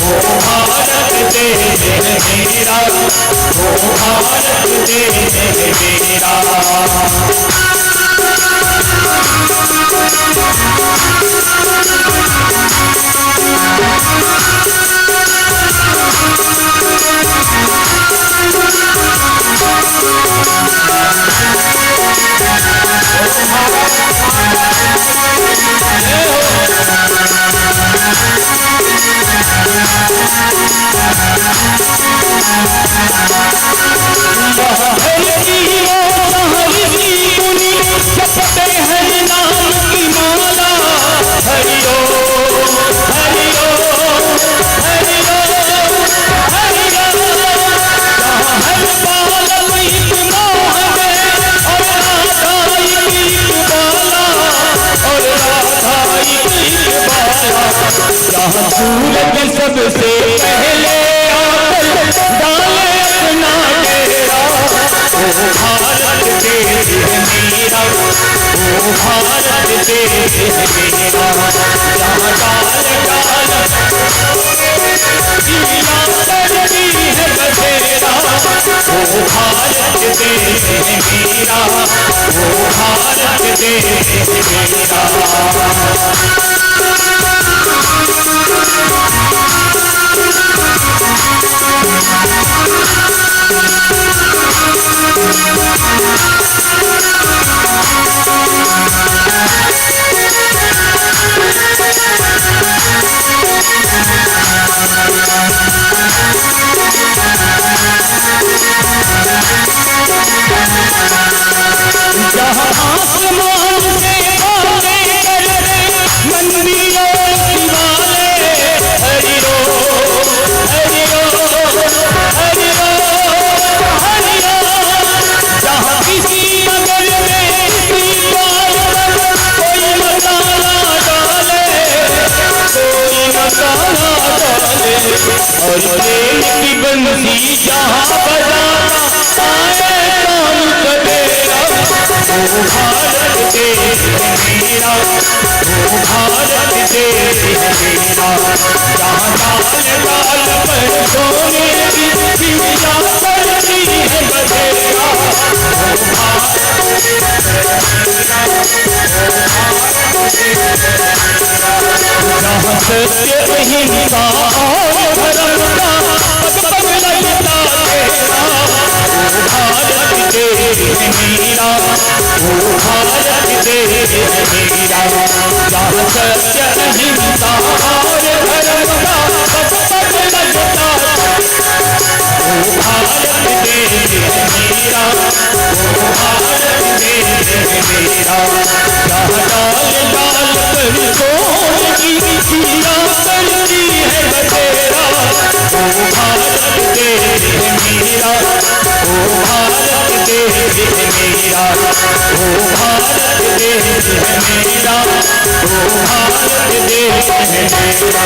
ओ भारत देश है मेरा, ओ भारत देश है मेरा। हर की जहाँ सूरज सबसे पहले आकर डाले अपना डेरा, ओ भारत देश है मेरा, ओ भारत देश है मेरा। जहाँ डाल डाल दिया करती है बसेरा, ओ भारत देश है मेरा, ओ भारत देश है मेरा। जहाँ आसमान से बातें करते मंदिरों दीवारे, हरि रो हरि रो हरि रो हरि रो। जहाँ किसी नगर में किसी द्वार पर कोई मसाला डाले, कोई मसाला डाले, और प्रेम की बंसी जहाँ बजाना आए काम करेगा, ओ भारत देश है मेरा, ओ भारत देश है मेरा। जहाँ डाल डाल पर सोने की चिड़िया करती है बसेरा, ओ भारत देश है मेरा, ओ भारत देश है मेरा। जहाँ सत्य अहिंसा और धर्म का पग पग लगता तेरा, ओ भारत देश है मेरा, ओ भारत देश है मेरा। जहाँ सत्य अहिंसा और धर्म का पग पग लगता, ओ भारत देश है मेरा, ओ भारत देश है मेरा। जहाँ डाल डाल पर सोने की चिड़िया करती है बसेरा, ओ भारत देश है मेरा, ओ भारत देश है मेरा, ओ भारत देश है मेरा, ओ भारत देश है मेरा।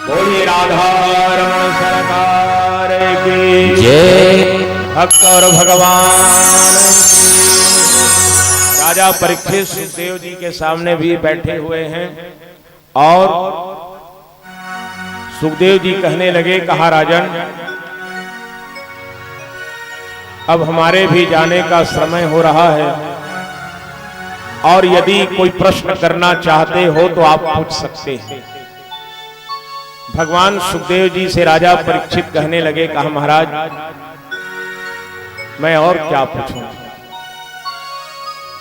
बोलिए राधा रमण सरकार की जय। भक्त और भगवान की। राजा परीक्षित सुखदेव जी के सामने भी बैठे हुए हैं और सुखदेव जी कहने लगे, कहा राजन अब हमारे भी जाने का समय हो रहा है और यदि कोई प्रश्न करना चाहते हो तो आप पूछ सकते हैं। भगवान सुखदेव जी से राजा परीक्षित कहने लगे, कहा महाराज मैं और क्या पूछूं।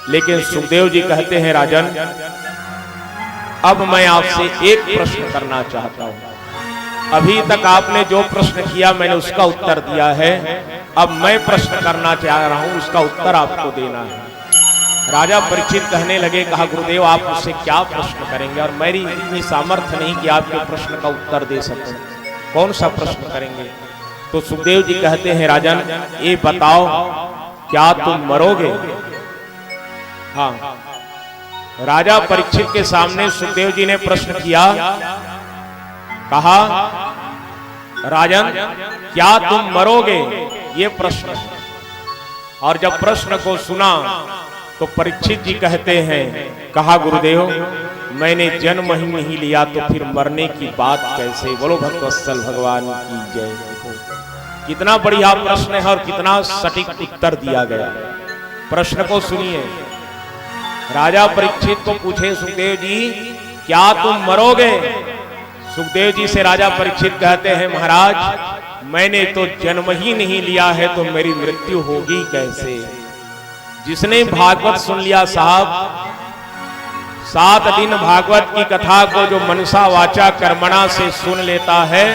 लेकिन सुखदेव जी कहते हैं, राजन अब मैं आपसे एक प्रश्न करना चाहता हूं। अभी तक आपने जो प्रश्न किया मैंने उसका उत्तर दिया है, अब मैं प्रश्न करना चाह रहा हूं, उसका उत्तर आपको देना है। राजा परीक्षित कहने लगे, कहा गुरुदेव आप मुझसे क्या प्रश्न करेंगे और मेरी इतनी सामर्थ्य नहीं कि आपके प्रश्न का उत्तर दे सकूं, कौन सा प्रश्न करेंगे। तो सुखदेव जी कहते हैं, राजन ये बताओ क्या तुम मरोगे। हाँ, राजा परीक्षित के सामने सुखदेव जी ने प्रश्न किया, कहा राजन क्या तुम मरोगे, ये प्रश्न। और जब प्रश्न को सुना तो परीक्षित जी कहते हैं, कहा गुरुदेव मैंने जन्म ही नहीं लिया तो फिर मरने की बात कैसे। बोलो भक्तवत्सल भगवान की जय। कितना बढ़िया प्रश्न है और कितना सटीक उत्तर दिया गया। प्रश्न को सुनिए। राजा परीक्षित को पूछे सुखदेव जी क्या तुम मरोगे। सुखदेव जी से राजा परीक्षित कहते हैं, महाराज मैंने तो जन्म ही नहीं लिया है तो मेरी मृत्यु होगी कैसे। जिसने भागवत सुन लिया साहब, 7 दिन भागवत की कथा को जो मनसा वाचा कर्मणा से सुन लेता है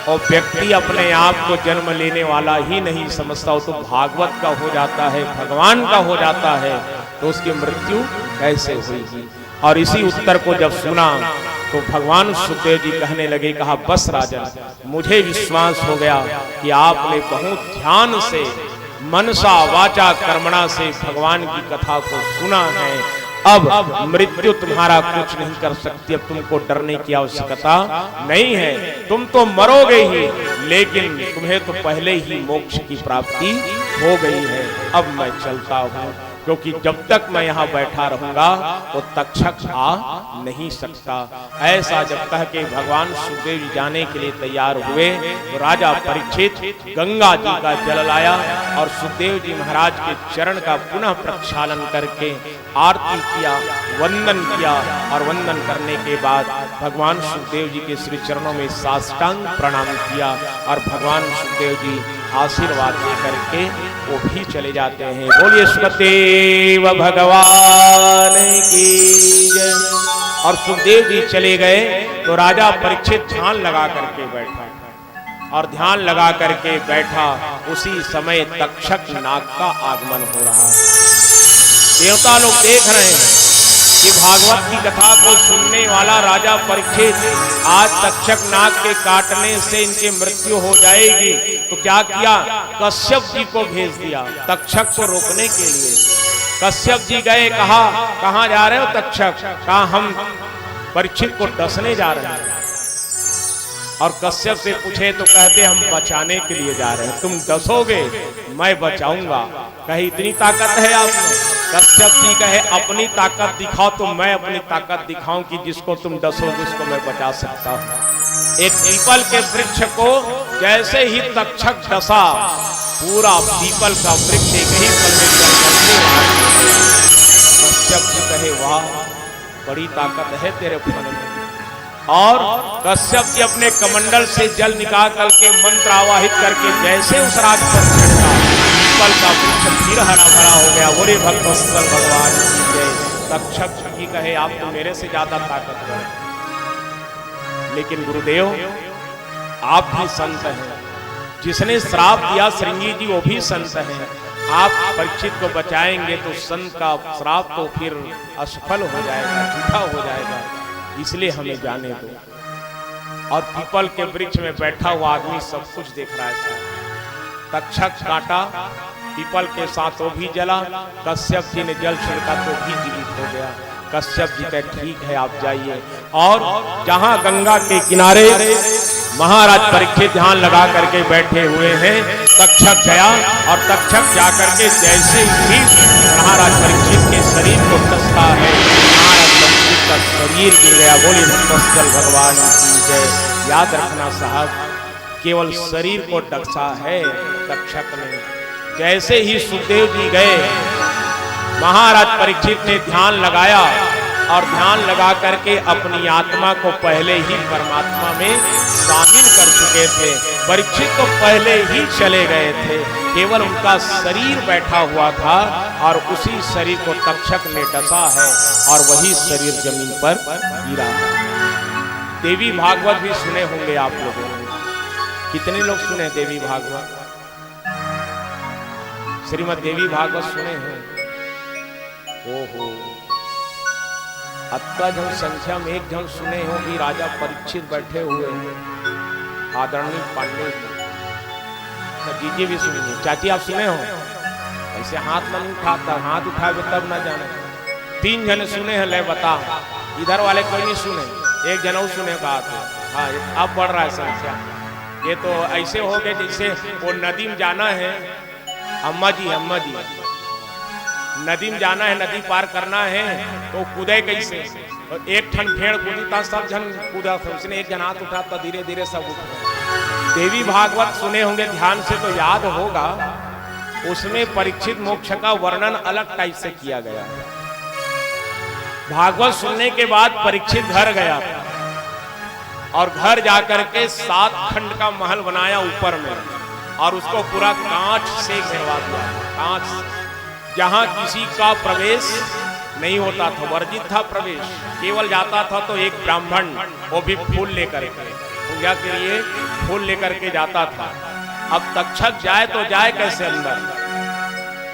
और व्यक्ति अपने आप को जन्म लेने वाला ही नहीं समझता, वो तो भागवत का हो जाता है, भगवान का हो जाता है, तो उसकी मृत्यु कैसे होगी। और इसी उत्तर को जब सुना तो भगवान सुखदेव जी कहने लगे, कहा बस राजन मुझे विश्वास हो गया कि आपने बहुत ध्यान से मनसा वाचा कर्मणा से भगवान की कथा को सुना है अब मृत्यु तुम्हारा कुछ नहीं कर सकती, अब तुमको डरने की आवश्यकता नहीं है, तुम तो मरोगे ही, लेकिन तुम्हें तो पहले ही मोक्ष की प्राप्ति हो गई है। अब मैं चलता हूँ, क्योंकि जब तक मैं यहाँ बैठा रहूंगा वो तक्षक आ नहीं सकता। ऐसा जब कह के भगवान सुखदेव जी जाने के लिए तैयार हुए तो राजा परीक्षित गंगा जी का जल लाया और सुखदेव जी महाराज के चरण का पुनः प्रक्षालन करके आरती किया, वंदन किया, और वंदन करने के बाद भगवान सुखदेव जी के श्री चरणों में साष्टांग प्रणाम किया और भगवान सुखदेव जी आशीर्वाद दे करके वो भी चले जाते हैं। बोलिए सुखदेव भगवान की जय। और सुखदेव जी चले गए तो राजा परीक्षित ध्यान लगा करके बैठा, और ध्यान लगा करके बैठा, उसी समय तक्षक नाग का आगमन हो रहा है। देवता लोग देख रहे हैं कि भागवत की कथा को सुनने वाला राजा परीक्षित आज तक्षक नाग के काटने से इनकी मृत्यु हो जाएगी, तो क्या किया, कश्यप जी को भेज दिया तक्षक को रोकने के लिए। कश्यप जी गए, कहा कहां जा रहे हो तक्षक, कहा हम परीक्षित को डसने जा रहे हैं। और कश्यप से पूछे तो कहते हम बचाने के लिए जा रहे हैं, तुम डसोगे मैं बचाऊंगा। कहे इतनी ताकत है आप में? कश्यप जी कहे अपनी ताकत दिखाओ तो मैं अपनी ताकत दिखाऊं कि जिसको तुम डसोगे उसको मैं बचा सकता हूं। एक पीपल के वृक्ष को जैसे ही तक्षक डसा, पूरा पीपल का वृक्ष एक ही पल में जल करके। कश्यप जी कहे वाह, बड़ी ताकत है तेरे फल में। और कश्यप जी अपने कमंडल से जल निकाल करके मंत्र आवाहित करके जैसे उस राग पर छिड़का, पीपल का वृक्ष फिर हरा भरा हो गया। बोले भक्तवत्सल भगवान की जय। तक्षक जी कहे आप तो मेरे से ज्यादा ताकतवर हैं, लेकिन गुरुदेव आप भी संत हैं, जिसने श्राप दिया श्रृंगी जी वो भी संत हैं, आप परीक्षित को बचाएंगे तो संत का श्राप तो फिर असफल हो जाएगा, झूठा हो जाएगा, इसलिए हमें जाने दो। और पीपल के वृक्ष में बैठा हुआ आदमी सब कुछ देख रहा है। तक्षक काटा, पीपल के साथ वो भी जला, कश्यप जी ने जल छिड़का तो भी जीवित हो गया। कश्यप जी कहे ठीक है आप जाइए। और जहां गंगा के किनारे महाराज परीक्षित ध्यान लगा करके बैठे हुए हैं, तक्षक गया और तक्षक जाकर के जैसे ही महाराज परीक्षित के शरीर को डसता है, महाराज परीक्षित का शरीर गिर गया। बोले भक्तवत्सल भगवान की जय। याद रखना साहब, केवल शरीर को डसा है तक्षक ने। जैसे ही सुखदेव जी गए, महाराज परीक्षित ने ध्यान लगाया और ध्यान लगा करके अपनी आत्मा को पहले ही परमात्मा में शामिल कर चुके थे। परीक्षित तो पहले ही चले गए थे, केवल उनका शरीर बैठा हुआ था और उसी शरीर को तक्षक ने डसा है और वही शरीर जमीन पर गिरा है। देवी भागवत भी सुने होंगे आप लोगों ने, कितने लोग सुने देवी भागवत? श्रीमद् देवी भागवत सुने हैं? ओहो, अत्ता जन संख्या में एक जन सुने हो कि राजा परीक्षित बैठे हुए हैं, आदरणीय पांडे जीजी भी सुनिए। चाची आप सुने हो? ऐसे हाथ मन उठाता, हाथ उठाए तब ना जाने। 3 जने सुने हैं, ले बता, इधर वाले कोई नहीं सुने, एक जन सुने कहा था। हाँ अब बढ़ रहा है संख्या। ये तो ऐसे हो गए जैसे वो नदी में जाना है, अम्मा जी नदी में जाना है, नदी पार करना है तो कूदे कैसे? तो एक ठन भेड़ कूदी था, सब जन कूदा था, उसने एक जन हाथ उठाता, धीरे धीरे सब उठा। देवी भागवत सुने होंगे ध्यान से तो याद होगा, उसमें परीक्षित मोक्ष का वर्णन अलग टाइप से किया गया है। भागवत सुनने के बाद परीक्षित घर गया और घर जाकर के 7 खंड का महल बनाया ऊपर में, और उसको पूरा कांच से घेरवा दिया, कांच, जहां किसी का प्रवेश नहीं होता था, वर्जित था प्रवेश, केवल जाता था तो एक ब्राह्मण, वो भी फूल लेकर के, पूजा के लिए फूल लेकर के जाता था। अब तक्षक जाए तो जाए कैसे अंदर?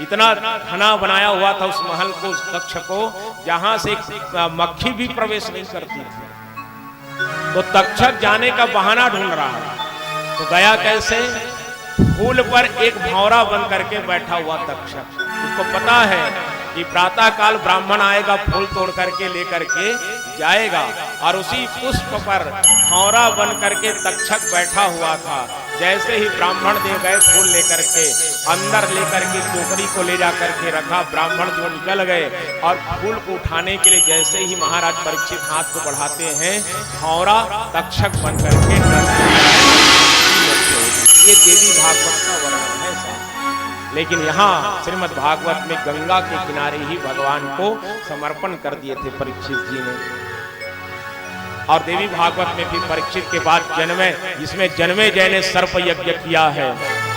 इतना घना बनाया हुआ था उस महल को, उस कक्ष को, जहां से मक्खी भी प्रवेश नहीं करती थी। तो तक्षक जाने का बहाना ढूंढ रहा है, तो गया कैसे? फूल पर एक भौरा बन करके बैठा हुआ तक्षक। उसको पता है कि प्रातः काल ब्राह्मण आएगा, फूल तोड़ करके लेकर के जाएगा, और उसी पुष्प पर खौरा बन करके तक्षक बैठा हुआ था। जैसे ही ब्राह्मण दे गए फूल लेकर के, अंदर लेकर के टोकरी को ले जा करके रखा, ब्राह्मण जो निकल गए और फूल को उठाने के लिए जैसे ही महाराज परीक्षित हाथ को बढ़ाते हैं, खौरा तक्षक बन करके ये देवी भागवत का वर्णन है साहब। लेकिन यहाँ श्रीमद् भागवत में गंगा के किनारे ही भगवान को समर्पण कर दिए थे परीक्षित जी ने। और देवी भागवत में भी परीक्षित के बाद जन्मे, जिसमें जन्मेजय ने सर्प यज्ञ किया है,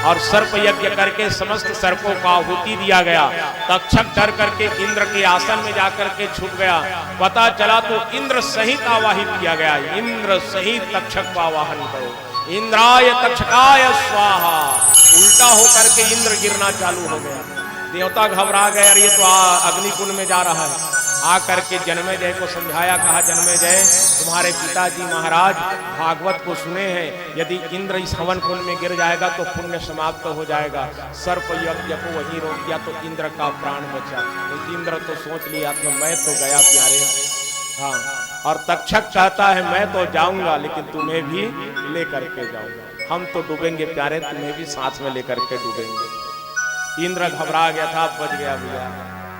और सर्प यज्ञ करके समस्त सर्पों को आहुति दिया गया। तक्षक डर करके इंद्र के आसन में जाकर के छुप गया। पता चला तो इंद्र सहित आवाहित किया गया, इंद्र सहित तक्षक का आवाहन करो, इंद्राय तक्षकाय स्वाहा। उल्टा होकर के इंद्र गिरना चालू हो गया। देवता घबरा गए, अरे ये तो अग्निकुंड में जा रहा है। आकर के जन्मेजय को समझाया, कहा जन्मेजय तुम्हारे पिताजी महाराज भागवत को सुने हैं, यदि इंद्र इस हवन कुंड में गिर जाएगा तो पुण्य समाप्त हो जाएगा। सर्प यज्ञ को वही रोक दिया तो इंद्र का प्राण बचा। तो इंद्र तो सोच लिया तो मैं तो गया प्यारे। हाँ, और तक्षक कहता है मैं तो जाऊंगा लेकिन तुम्हें भी लेकर के जाऊंगा, हम तो डूबेंगे प्यारे, तुम्हें भी साथ में लेकर के डूबेंगे। इंद्र घबरा गया था, बच गया भैया,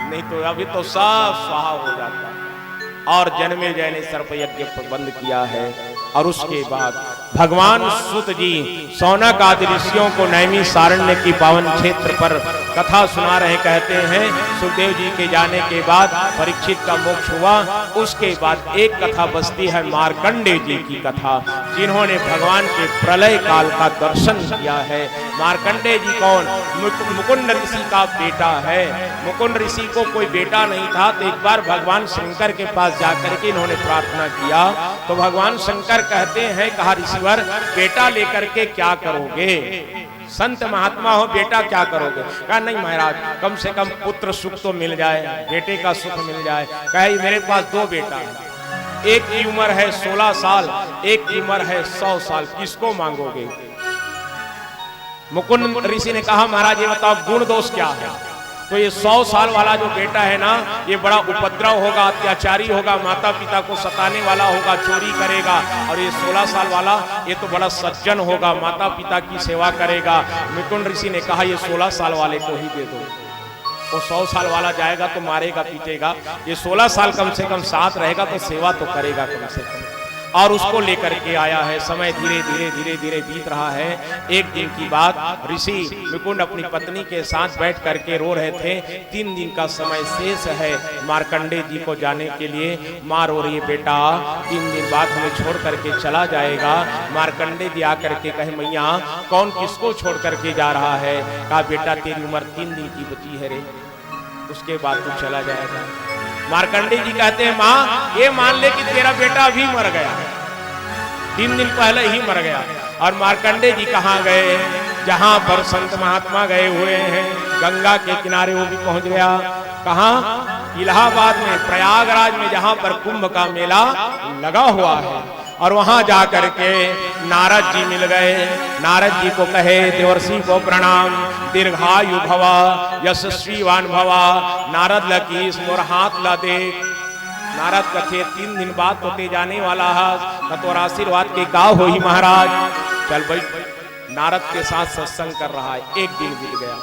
नहीं तो अभी तो सब स्वाहा हो जाता। और जन्मेजय ने सर्प यज्ञ बंद किया है। और उसके बाद भगवान सुत जी सौनक आदि ऋषियों को नैमी सारण्य की पावन क्षेत्र पर कथा सुना रहे। कहते हैं सुखदेव जी के जाने के बाद परीक्षित का मोक्ष हुआ। उसके बाद एक कथा बसती है मार्कंडेय जी की कथा, जिन्होंने भगवान के प्रलय काल का दर्शन किया है। मार्कंडेय जी कौन? मुकुंद ऋषि का बेटा है। मुकुंद ऋषि को कोई बेटा नहीं था, तो एक बार भगवान शंकर के पास जाकर के इन्होंने प्रार्थना किया। तो भगवान शंकर कहते हैं, कहा ऋषिवर बेटा लेकर के क्या करोगे? संत महात्मा हो, बेटा क्या करोगे? कहा नहीं महाराज, कम से कम पुत्र सुख तो मिल जाए, बेटे का सुख मिल जाए। कहे मेरे पास 2 बेटा है, एक की उम्र है 16 साल, एक की उम्र है 100 साल, किसको मांगोगे? मुकुंद ऋषि ने कहा महाराज ये बताओ गुण दोष क्या है? तो ये 100 साल वाला जो बेटा है ना, ये बड़ा उपद्रव होगा, अत्याचारी होगा, माता पिता को सताने वाला होगा, चोरी करेगा। और ये 16 साल वाला ये तो बड़ा सज्जन होगा, माता पिता की सेवा करेगा। मुकुंद ऋषि ने कहा ये 16 साल वाले को ही दे दो। वो 100 साल वाला जाएगा तो मारेगा पीटेगा, ये 16 साल कम से कम साथ रहेगा तो सेवा तो करेगा कम से कम। और उसको लेकर के आया है। समय धीरे धीरे धीरे धीरे बीत रहा है। एक दिन की बात, ऋषि मुकुंद अपनी पत्नी के साथ बैठ करके रो रहे थे। 3 दिन का समय शेष है मार्कंडेय जी को जाने के लिए। माँ रो रही है बेटा 3 दिन बाद हमें छोड़ करके चला जाएगा। मार्कंडेय जी आकर के कहे मैया कौन किसको छोड़ करके जा रहा है? कहा बेटा तेरी उम्र 3 दिन की बची है रे, उसके बाद तू चला जाएगा। मार्कंडेय जी कहते हैं माँ ये मान ले कि तेरा बेटा भी मर गया, 3 दिन पहले ही मर गया। और मार्कंडेय जी कहाँ गए? जहां पर संत महात्मा गए हुए हैं, गंगा के किनारे वो भी पहुंच गया। कहाँ? इलाहाबाद में, प्रयागराज में, जहां पर कुंभ का मेला लगा हुआ है। और वहां जाकर के नारद जी मिल गए। नारद जी को कहे देवर्षि को प्रणाम, दीर्घायु भवा, यशस्वीवान भवा। नारद लकी मोर हाथ ला दे। नारद कथे 3 दिन बाद होते जाने वाला है, तोर आशीर्वाद के का हो ही महाराज। चल भाई, नारद के साथ सत्संग कर रहा है। एक दिन बीत गया।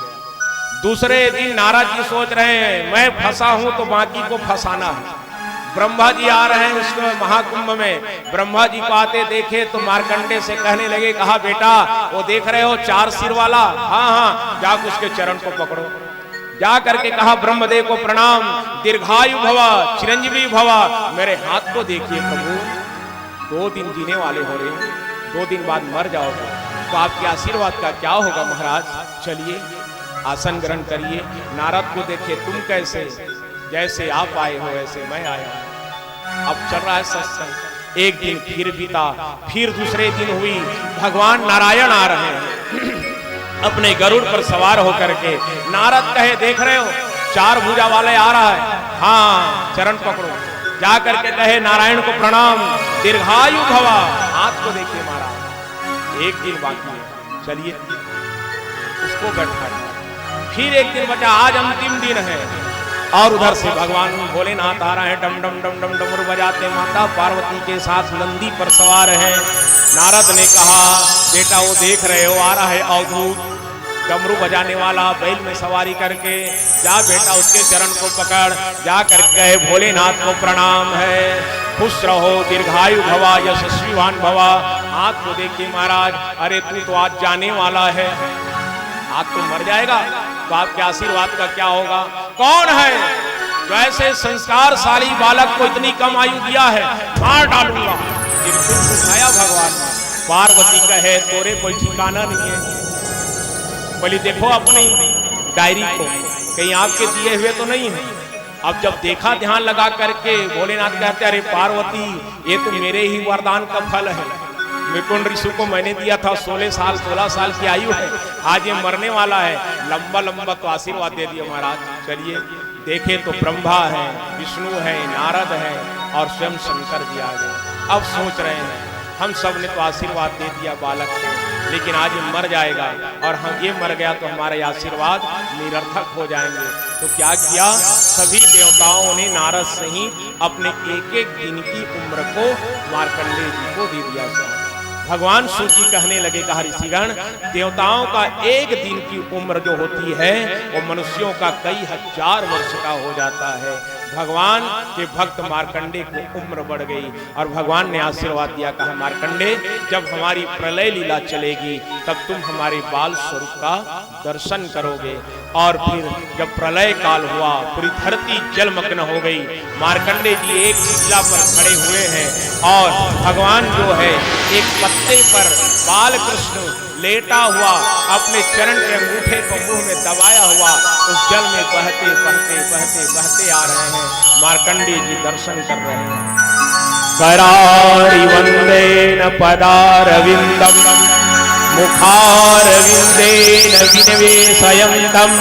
दूसरे दिन नारद जी सोच रहे हैं मैं फंसा हूं तो बाकी को फंसाना है। ब्रह्मा जी आ रहे हैं उस महाकुंभ में। ब्रह्मा जी को आते देखे तो मार्कंडेय से कहने लगे, कहा बेटा वो देख रहे हो 4 सिर वाला? हाँ हाँ, जाकर उसके चरण को पकड़ो। जा करके कहा ब्रह्मदेव को प्रणाम, दीर्घायु भवा, चिरंजीवी भवा। मेरे हाथ को देखिए प्रभु, 2 दिन जीने वाले हो रहे, 2 दिन बाद मर जाओगे, तो आपके आशीर्वाद का क्या होगा महाराज? चलिए आसन ग्रहण करिए। नारद को देखिए, तुम कैसे, जैसे आप आए हो वैसे मैं आया। अब चल रहा है सत्संग। एक दिन फिर बीता, फिर दूसरे दिन हुई। भगवान नारायण आ रहे हैं अपने गरुड़ पर सवार होकर के। नारद कहे देख रहे हो 4 भुजा वाले आ रहा है? हाँ, चरण पकड़ो। जा करके कहे नारायण को प्रणाम, दीर्घायु भवा। हाथ को देखिए महाराज, एक दिन बाकी है, चलिए उसको बैठा। फिर एक दिन बचा, आज अंतिम दिन है। और उधर से भगवान भोलेनाथ आ रहे हैं, डम डम डम डम डमरू बजाते। माता पार्वती के साथ नंदी पर सवार है। नारद ने कहा बेटा वो देख रहे हो आ रहा है अवधूत डमरू बजाने वाला बैल में सवारी करके, जा बेटा उसके चरण को पकड़, जा कर कहे भोलेनाथ को प्रणाम है, खुश रहो, दीर्घायु भवा, यशस्वीवान भवा। हाथ को देखिए महाराज, अरे तू तो आज जाने वाला है, आज तो मर जाएगा, तो आपके आशीर्वाद का क्या होगा? कौन है जो ऐसे संस्कारशाली बालक को इतनी कम आयु दिया है? मार डालूंगा। उठाया भगवान। पार्वती कहे तोरे कोई ठिकाना नहीं है। बोली देखो अपनी डायरी को, कहीं आपके दिए हुए तो नहीं है। अब जब देखा ध्यान लगा करके, भोलेनाथ कहते अरे पार्वती ये तो मेरे ही वरदान का फल है, निकुंज ऋषि को मैंने दिया था, 16 साल की आयु है, आज ये मरने वाला है, लंबा लंबा तो आशीर्वाद दे दिया महाराज। चलिए देखे तो ब्रह्मा है, विष्णु है, नारद है और स्वयं शंकर जी आ गए। अब सोच रहे हैं हम सब ने तो आशीर्वाद दे दिया बालक को, लेकिन आज ये मर जाएगा और हम ये मर गया तो हमारे आशीर्वाद निरर्थक हो जाएंगे। तो क्या किया, सभी देवताओं ने नारद से ही अपने एक एक दिन की उम्र को मार्कंडेय जी को दे दिया। भगवान शिव जी कहने लगे, कहा ऋषिगण देवताओं का एक दिन की उम्र जो होती है वो मनुष्यों का कई हजार वर्ष का हो जाता है। भगवान के भक्त मार्कंडेय को उम्र बढ़ गई और भगवान ने आशीर्वाद दिया, कहा मार्कंडेय जब हमारी प्रलय लीला चलेगी तब तुम हमारे बाल स्वरूप का दर्शन करोगे। और फिर जब प्रलय काल हुआ, पूरी धरती जलमग्न हो गई, मार्कंडेय जी एक शिला पर खड़े हुए हैं और भगवान जो है एक पत्ते पर बाल कृष्ण लेटा हुआ अपने चरण के अंगूठे को मुंह में दबाया हुआ उस जल में बहते बहते बहते बहते आ रहे हैं। मार्कंडेय जी दर्शन कर रहे हैं। करारि वंदेन पदारविंदम मुखारविंदेन विनिवेशयन्तं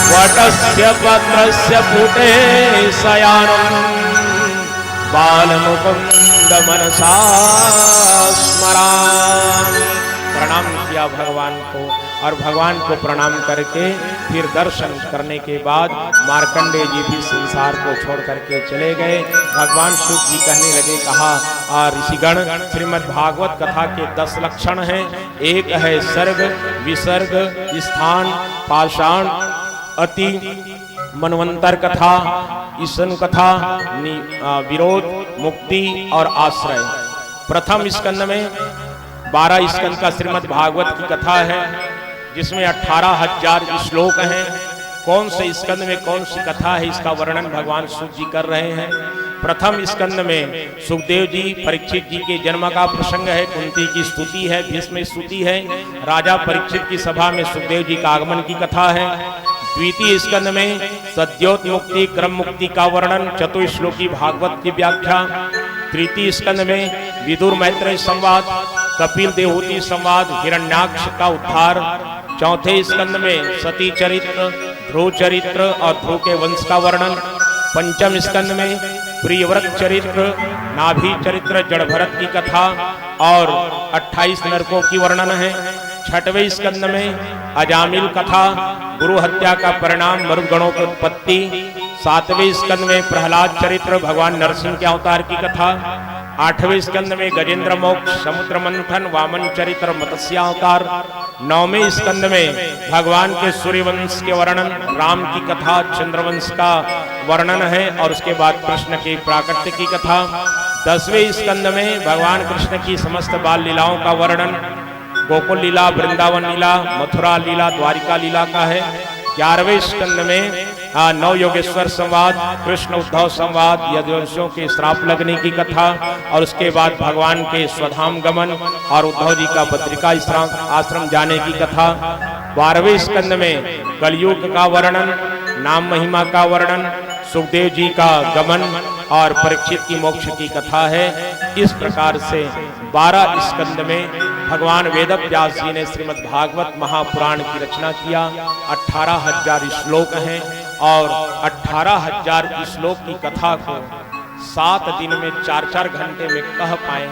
वटस्य पत्रस्य पुटे शयानं बालमुकुंद मनसा स्मरामि। प्रणाम किया भगवान को और भगवान को प्रणाम करके फिर दर्शन करने के बाद मार्कंडेय जी भी संसार को छोड़ करके चले गए। भगवान शिव जी कहने लगे, कहा ऋषिगण श्रीमद् भागवत कथा के 10 लक्षण हैं। एक है सर्ग, विसर्ग, स्थान, पाषाण, अति, मनवंतर कथा, ईशन कथा, विरोध, मुक्ति और आश्रय। प्रथम स्कंद में 12 स्कंद का श्रीमद् भागवत की कथा है जिसमें 18,000 श्लोक हैं। कौन से स्कंद में कौन सी कथा है इसका वर्णन भगवान शिव जी कर रहे हैं। प्रथम स्कंद में सुखदेव जी परीक्षित जी के जन्म का प्रसंग है, कुंती की स्तुति है, भीष्म स्तुति है, राजा परीक्षित की सभा में सुखदेव जी का आगमन की कथा है। द्वितीय स्कंद में सद्योत मुक्ति क्रम मुक्ति का वर्णन, चतुश्लोकी भागवत की व्याख्या। तृतीय स्कंद में विदुर मैत्रेय संवाद, कपिल देवहूति संवाद, हिरण्याक्ष का उद्धार। चौथे स्कंद में सती चरित्र, ध्रुव चरित्र और ध्रुव के वंश का वर्णन। पंचम स्कंद में प्रियव्रत चरित्र, नाभि चरित्र, जड़ भरत की कथा और 28 नरकों की वर्णन है। छठवें स्कंद में अजामिल कथा, गुरु हत्या का परिणाम, मरुदगणों की उत्पत्ति। सातवें स्कंद में प्रहलाद चरित्र, भगवान नरसिंह के अवतार की कथा। आठवें स्कंद में गजेंद्र मोक्ष, समुद्र मंथन, वामन चरित्र, मत्स्यावतार। नौवें स्कंद में भगवान के सूर्यवंश के वर्णन, राम की कथा, चंद्रवंश का वर्णन है और उसके बाद कृष्ण की प्राकट्य की कथा। 10वें स्कंद में भगवान कृष्ण की समस्त बाल लीलाओं का वर्णन, गोकुल लीला, वृंदावन लीला, मथुरा लीला, द्वारिका लीला का है। 11वें स्कंद में 9 योगेश्वर संवाद, कृष्ण उद्धव संवाद, यदुवंशियों के श्राप लगने की कथा और उसके बाद भगवान के स्वधाम गमन और उद्धव जी का बद्रिका आश्रम जाने की कथा। 12वें स्कंद में कलयुग का वर्णन, नाम महिमा का वर्णन, सुखदेव जी का गमन और परीक्षित की मोक्ष की कथा है। इस प्रकार से 12 स्कंद में भगवान वेदव्यास जी ने श्रीमद् भागवत महापुराण की रचना किया। 18,000 श्लोक हैं और 18,000 श्लोक की कथा को 7 दिन में 4-4 घंटे में कह पाए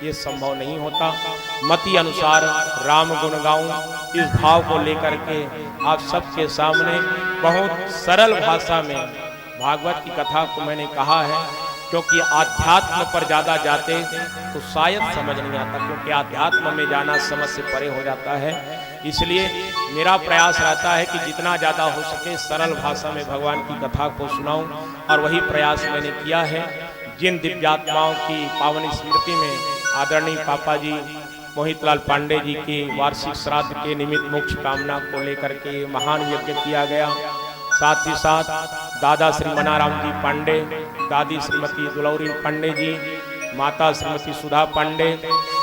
ये संभव नहीं होता। मति अनुसार राम गुण गाऊं, इस भाव को लेकर के आप सबके सामने बहुत सरल भाषा में भागवत की कथा को मैंने कहा है, क्योंकि आध्यात्म पर ज़्यादा जाते तो शायद समझ नहीं आता, क्योंकि आध्यात्म में जाना समझ से परे हो जाता है। इसलिए मेरा प्रयास रहता है कि जितना ज़्यादा हो सके सरल भाषा में भगवान की कथा को सुनाऊं, और वही प्रयास मैंने किया है। जिन दिव्यात्माओं की पावन स्मृति में आदरणीय पापा जी मोहितलाल पांडे जी की वार्षिक श्राद्ध के निमित्त मोक्ष कामना को लेकर के महान यज्ञ किया गया। साथ ही साथ दादा श्री मनाराम जी पांडे, दादी श्रीमती दुलौरी पांडे जी, माता श्रीमती सुधा पांडे,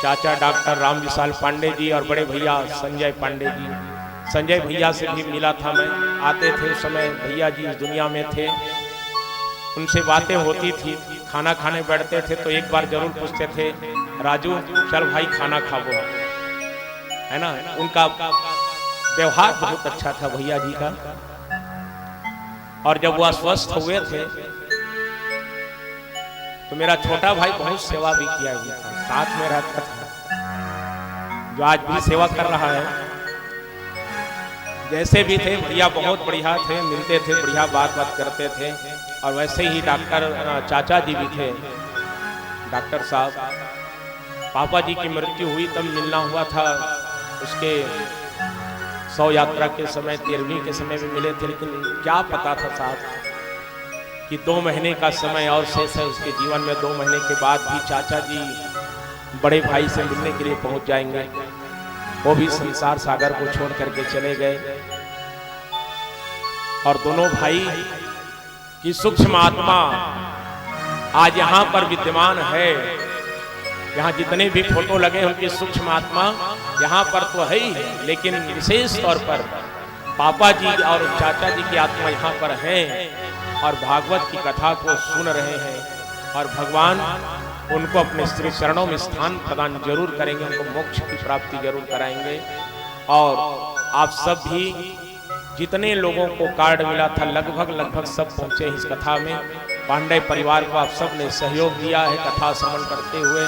चाचा डॉक्टर राम विशाल पांडे जी और बड़े भैया संजय पांडे जी। संजय भैया से भी मिला था मैं, आते थे उस समय भैया जी इस दुनिया में थे, उनसे बातें होती थी। खाना खाने बैठते थे तो एक बार जरूर पूछते थे, राजू चल भाई खाना खाओ, है ना। उनका व्यवहार बहुत अच्छा था भैया जी का। और जब वह स्वस्थ हुए थे तो मेरा छोटा भाई बहुत सेवा भी किया हुआ था, साथ में रहता था, जो आज भी सेवा कर रहा है। जैसे भी थे भैया बहुत बढ़िया थे, मिलते थे, बढ़िया बात करते थे। और वैसे ही डॉक्टर चाचा जी भी थे, डॉक्टर साहब। पापा जी की मृत्यु हुई तब मिलना हुआ था, उसके 100 यात्रा के समय 13वीं के समय में मिले थे। लेकिन क्या पता था साहब कि 2 महीने का समय और शेष है उसके जीवन में। 2 महीने के बाद भी चाचा जी बड़े भाई से मिलने के लिए पहुंच जाएंगे। वो भी संसार सागर को छोड़ करके चले गए। और दोनों भाई की सूक्ष्म आत्मा आज यहाँ पर विद्यमान है। यहाँ जितने भी फोटो लगे उनकी सूक्ष्म आत्मा यहाँ पर तो है ही है, लेकिन विशेष तौर पर पापा जी और चाचा जी की आत्मा यहाँ पर हैं और भागवत की कथा को सुन रहे हैं। और भगवान उनको अपने श्री चरणों में स्थान प्रदान जरूर करेंगे, उनको मोक्ष की प्राप्ति जरूर कराएंगे। और आप सब भी जितने लोगों को कार्ड मिला था लगभग सब पहुंचे इस कथा में। पांडे परिवार को आप सब ने सहयोग दिया है कथा श्रवण करते हुए।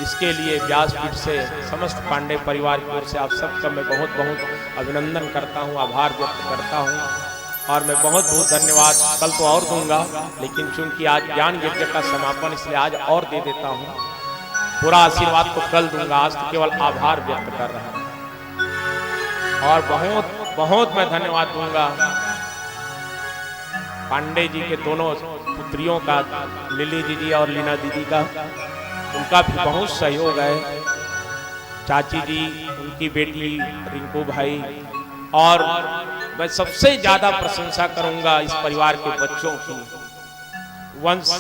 इसके लिए व्यासपीठ से समस्त पांडे परिवार की ओर से आप सबका मैं बहुत बहुत अभिनंदन करता हूं, आभार व्यक्त करता हूं। और मैं बहुत बहुत धन्यवाद कल तो और दूंगा, लेकिन चूंकि आज ज्ञान यज्ञ का समापन, इसलिए आज और दे देता हूं। पूरा आशीर्वाद तो कल दूंगा, आज तो केवल आभार व्यक्त कर रहा हूं। और बहुत बहुत मैं धन्यवाद दूंगा पांडे जी के दोनों पुत्रियों का, लिली दीदी और लीना दीदी का। उनका भी बहुत सहयोग है। चाची जी, उनकी बेटी रिंकू भाई। और मैं सबसे ज्यादा प्रशंसा करूंगा इस परिवार के बच्चों की। वंश,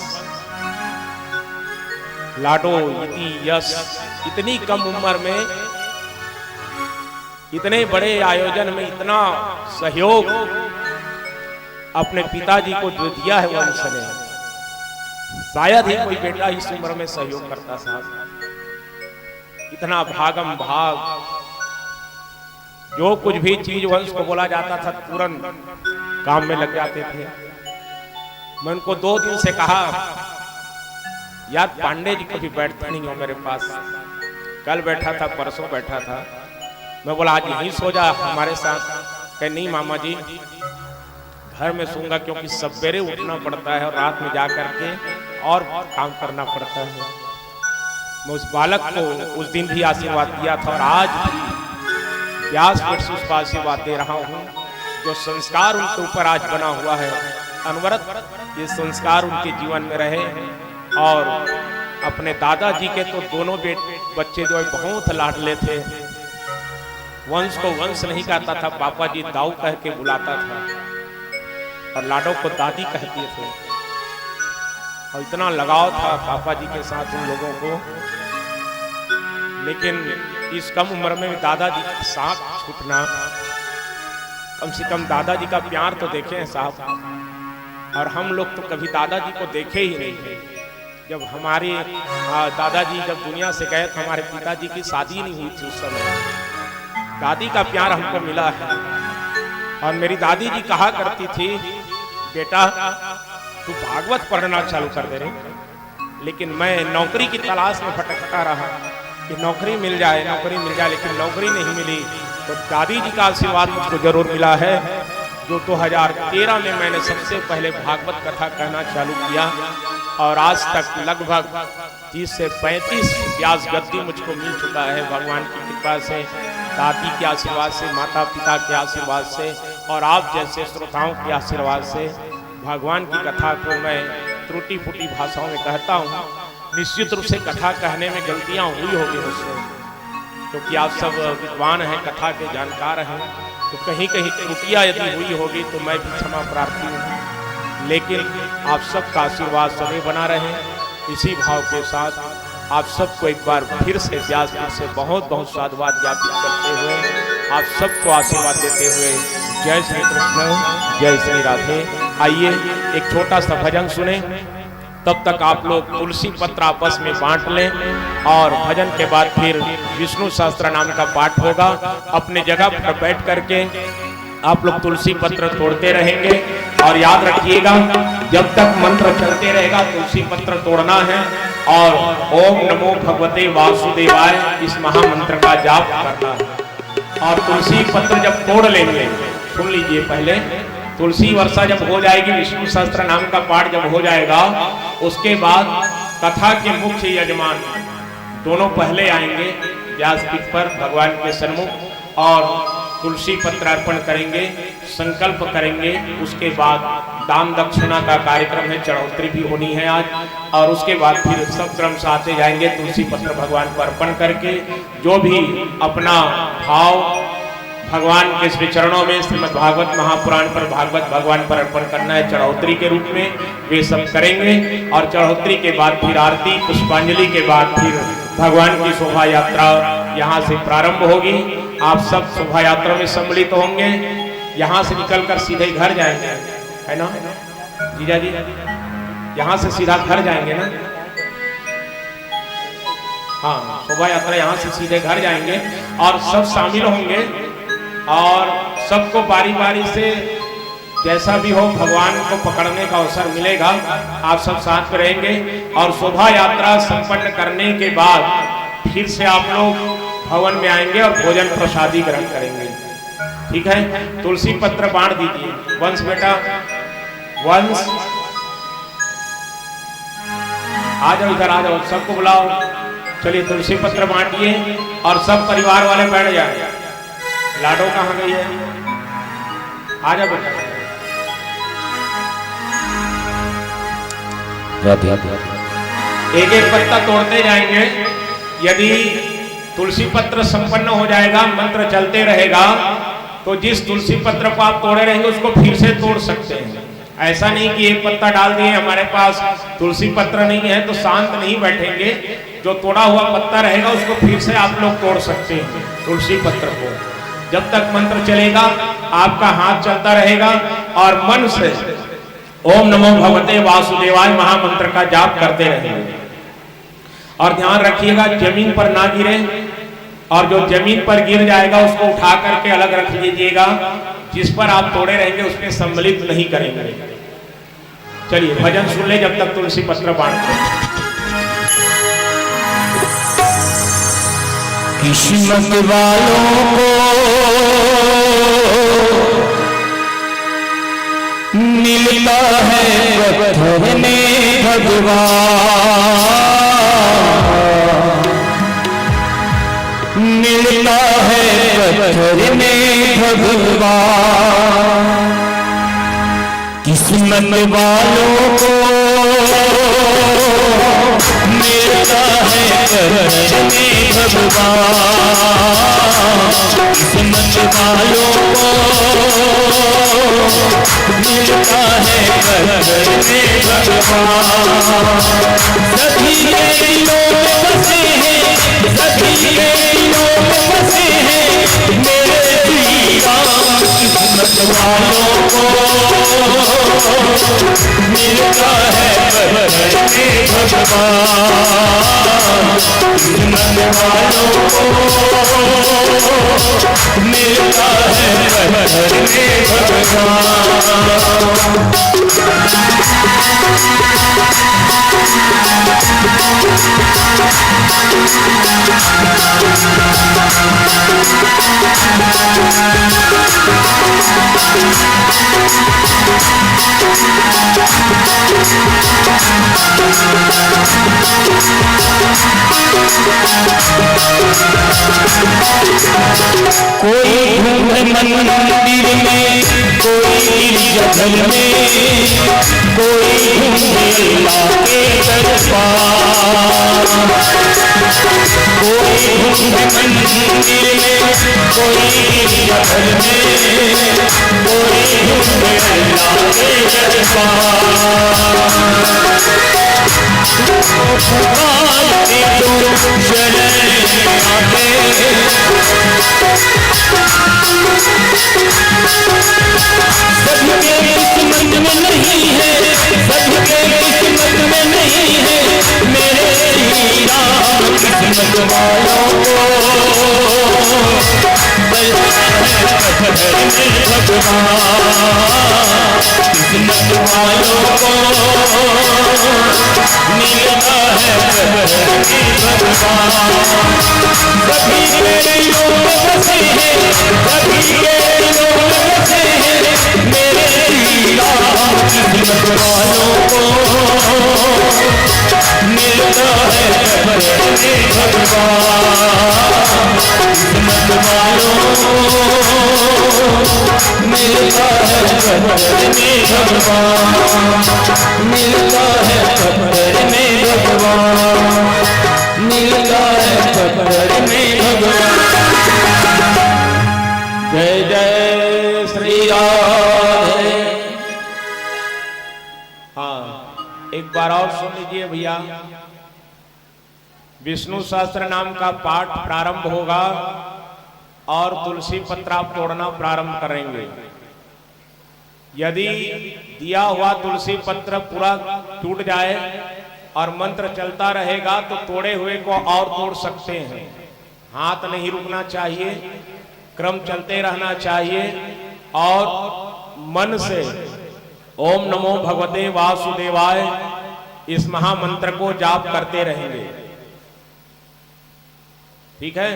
लाडो, इति, यश, इतनी कम उम्र में इतने बड़े आयोजन में इतना सहयोग अपने पिताजी को जो दिया है वंश ने, शायद ही कोई बेटा इस उम्र में सहयोग करता साहब। इतना भागम भाग, जो कुछ भी चीज वंश को बोला जाता था तुरंत काम में लग जाते थे। मैं उनको 2 दिन से कहा, यार पांडे जी कभी बैठते नहीं हो मेरे पास। कल बैठा था, परसों बैठा था। मैं बोला आज यहीं सो जा हमारे साथ। कहे नहीं मामा जी, घर में सोऊंगा, क्योंकि सवेरे उठना पड़ता है और रात में जा करके और काम करना पड़ता है। मैं उस बालक को उस दिन भी आशीर्वाद दिया था और आज भी व्यासपीठ से उसको आशीर्वाद दे रहा हूँ। जो संस्कार उनके ऊपर आज बना हुआ है, अनवरत ये संस्कार उनके जीवन में रहे। और अपने दादाजी के तो दोनों बच्चे जो है बहुत लाडले थे। वंश को वंश नहीं कहता था, पापा जी दाऊ कह के बुलाता था और लाडो को दादी कहते थे। और इतना लगाव था पापा जी के साथ उन लोगों को। लेकिन इस कम उम्र में दादाजी के साथ छूटना, कम से कम दादाजी का प्यार तो देखे हैं साहब। और हम लोग तो कभी दादाजी को देखे ही नहीं थे। जब हमारे दादाजी जब दुनिया से गए तो हमारे पिताजी की शादी नहीं हुई थी उस समय। दादी का प्यार हमको मिला है। और मेरी दादी जी कहा करती थी, बेटा तू भागवत पढ़ना चालू कर दे रहे। लेकिन मैं नौकरी की तलाश में भटकता रहा। कि नौकरी मिल जाए, लेकिन नौकरी नहीं मिली। तो दादी जी का आशीर्वाद मुझको जरूर मिला है। जो 2013 में मैंने सबसे पहले भागवत कथा कहना चालू किया और आज तक लगभग 30 से 35 व्यास गद्दी मुझको मिल चुका है भगवान की कृपा से, दादी के आशीर्वाद से, माता पिता के आशीर्वाद से और आप जैसे श्रोताओं के आशीर्वाद से। भगवान की कथा को मैं त्रुटि फूटी भाषाओं में कहता हूँ। निश्चित रूप से कथा कहने में गलतियाँ हुई होगी मुझसे, क्योंकि आप सब विद्वान हैं, कथा के जानकार हैं, तो कहीं कहीं त्रुटियाँ यदि हुई होगी तो मैं भी क्षमा प्रार्थी हूँ। लेकिन आप सबका आशीर्वाद सभी बना रहे। इसी भाव के साथ आप सबको एक बार फिर से व्यासपीठ से बहुत बहुत साधुवाद ज्ञापित करते हुए, आप सबको आशीर्वाद देते हुए, जय श्री कृष्ण, जय श्री राधे। आइए एक छोटा सा भजन सुने, तब तक आप लोग तुलसी पत्र आपस में बांट लें और भजन के बाद फिर विष्णु सहस्त्र नाम का पाठ होगा। अपने जगह पर बैठ करके आप लोग तुलसी पत्र तोड़ते रहेंगे और याद रखिएगा जब तक मंत्र चलते रहेगा तुलसी पत्र तोड़ना है और ओम नमो भगवते वासुदेवाय इस महामंत्र का जाप करना है। और तुलसी पत्र जब तोड़ लेंगे, सुन लीजिए, पहले तुलसी वर्षा जब हो जाएगी, विष्णु सहस्त्र नाम का पाठ जब हो जाएगा, उसके बाद कथा के मुख्य यजमान दोनों पहले आएंगे व्यासपीठ पर भगवान के सन्मुख और तुलसी पत्र अर्पण करेंगे, संकल्प करेंगे। उसके बाद दान दक्षिणा का कार्यक्रम है, चढ़ोतरी भी होनी है आज, और उसके बाद फिर सब क्रम से आते जाएंगे तुलसी पत्र भगवान को अर्पण करके। जो भी अपना भाव भगवान के श्री चरणों में श्रीमद् भागवत महापुराण पर भागवत भगवान पर अर्पण करना है चढ़ोतरी के रूप में, वे सब करेंगे। और चढ़ोतरी के बाद फिर आरती पुष्पांजलि के बाद फिर भगवान की शोभा यात्रा यहाँ से प्रारंभ होगी। आप सब शोभा यात्रा में सम्मिलित होंगे। यहाँ से निकलकर सीधे घर जाएंगे, है ना जीजा जी? यहाँ से सीधा घर जाएंगे ना? हाँ, शोभा यात्रा यहाँ से सीधे घर जाएंगे और सब शामिल होंगे और सबको बारी बारी से जैसा भी हो भगवान को पकड़ने का अवसर मिलेगा। आप सब साथ में रहेंगे और शोभा यात्रा संपन्न करने के बाद फिर से आप लोग भवन में आएंगे और भोजन प्रसादी ग्रहण करेंगे। ठीक है, तुलसी पत्र बांट दीजिए। वंश बेटा, वंश आ जाओ, इधर आ जाओ, सबको बुलाओ। चलिए तुलसी पत्र बांटिए और सब परिवार वाले बैठ जाए। लाडो कहाँ गई है? आ जा बेटा। एक एक पत्ता तोड़ते जाएंगे। यदि तुलसी पत्र संपन्न हो जाएगा, मंत्र चलते रहेगा, तो जिस तुलसी पत्र को आप तोड़े रहेंगे उसको फिर से तोड़ सकते हैं। ऐसा नहीं कि एक पत्ता डाल दिए हमारे पास तुलसी पत्र नहीं है तो शांत नहीं बैठेंगे। जो तोड़ा हुआ पत्ता रहेगा उसको फिर से आप लोग तोड़ सकते हैं तुलसी पत्र को। जब तक मंत्र चलेगा आपका हाथ चलता रहेगा और मन से ओम नमो भगवते वासुदेवाय महामंत्र का जाप करते रहेंगे। और ध्यान रखिएगा जमीन पर ना गिरे, और जो जमीन पर गिर जाएगा उसको उठा करके अलग रख लीजिएगा। जिस पर आप तोड़े रहेंगे उसमें सम्मिलित नहीं करेंगे। चलिए भजन सुन ले जब तक तुलसी पत्र बांटते। किस्मत वालों को मिलता है पत्थर में भगवान, मिलता है पत्थर में भगवान। किस्मत वालों को मिलता है पत्थर में भगवान, किस्मत वालों को मिलता है पत्थर में भगवान। सभी के दिलों में बसे हैं, सभी के दिलों में बसे हैं मेरे श्री राम। किस्मत वालों को मिलता है पत्थर में भगवान, किस्मत वालों को मिलता है पत्थर में भगवान। कोई ढूंढे मंदिर में, कोई जगल में, कोई ढूंढे अल्लाह के दरबार। कोई ढूंढे मंदिर में, कोई जगल में, कोई ढूंढे अल्लाह के दरबार। पुकारते तो शरण आते, सबके किस्मत में नहीं है, सबके किस्मत में नहीं है, मेरे हीरा किस्मत वालों को मिलता है पत्थर में भगवान। किस्मत वालों को मिलता है पत्थर में भगवान। सभी के दिलों में बसे हैं, सभी के दिलों में बसे हैं, मेरे हीरा किस्मत वालों को मिलता है पत्थर में भगवान। किस्मत वालों को मिलता है पत्थर में भगवान, मिलता है पत्थर में भगवान, मिलता है पत्थर में भगवान। जय जय श्री राधे। हाँ, एक बार और सुन लीजिए भैया। विष्णु सहस्त्र नाम का पाठ प्रारंभ होगा और तुलसी पत्र आप तोड़ना प्रारंभ करेंगे। यदि दिया हुआ तुलसी पत्र पूरा टूट जाए और मंत्र चलता रहेगा तो तोड़े हुए को और तोड़ सकते हैं। हाथ नहीं रुकना चाहिए, क्रम चलते रहना चाहिए और मन से ओम नमो भगवते वासुदेवाय इस महामंत्र को जाप करते रहेंगे। ठीक है,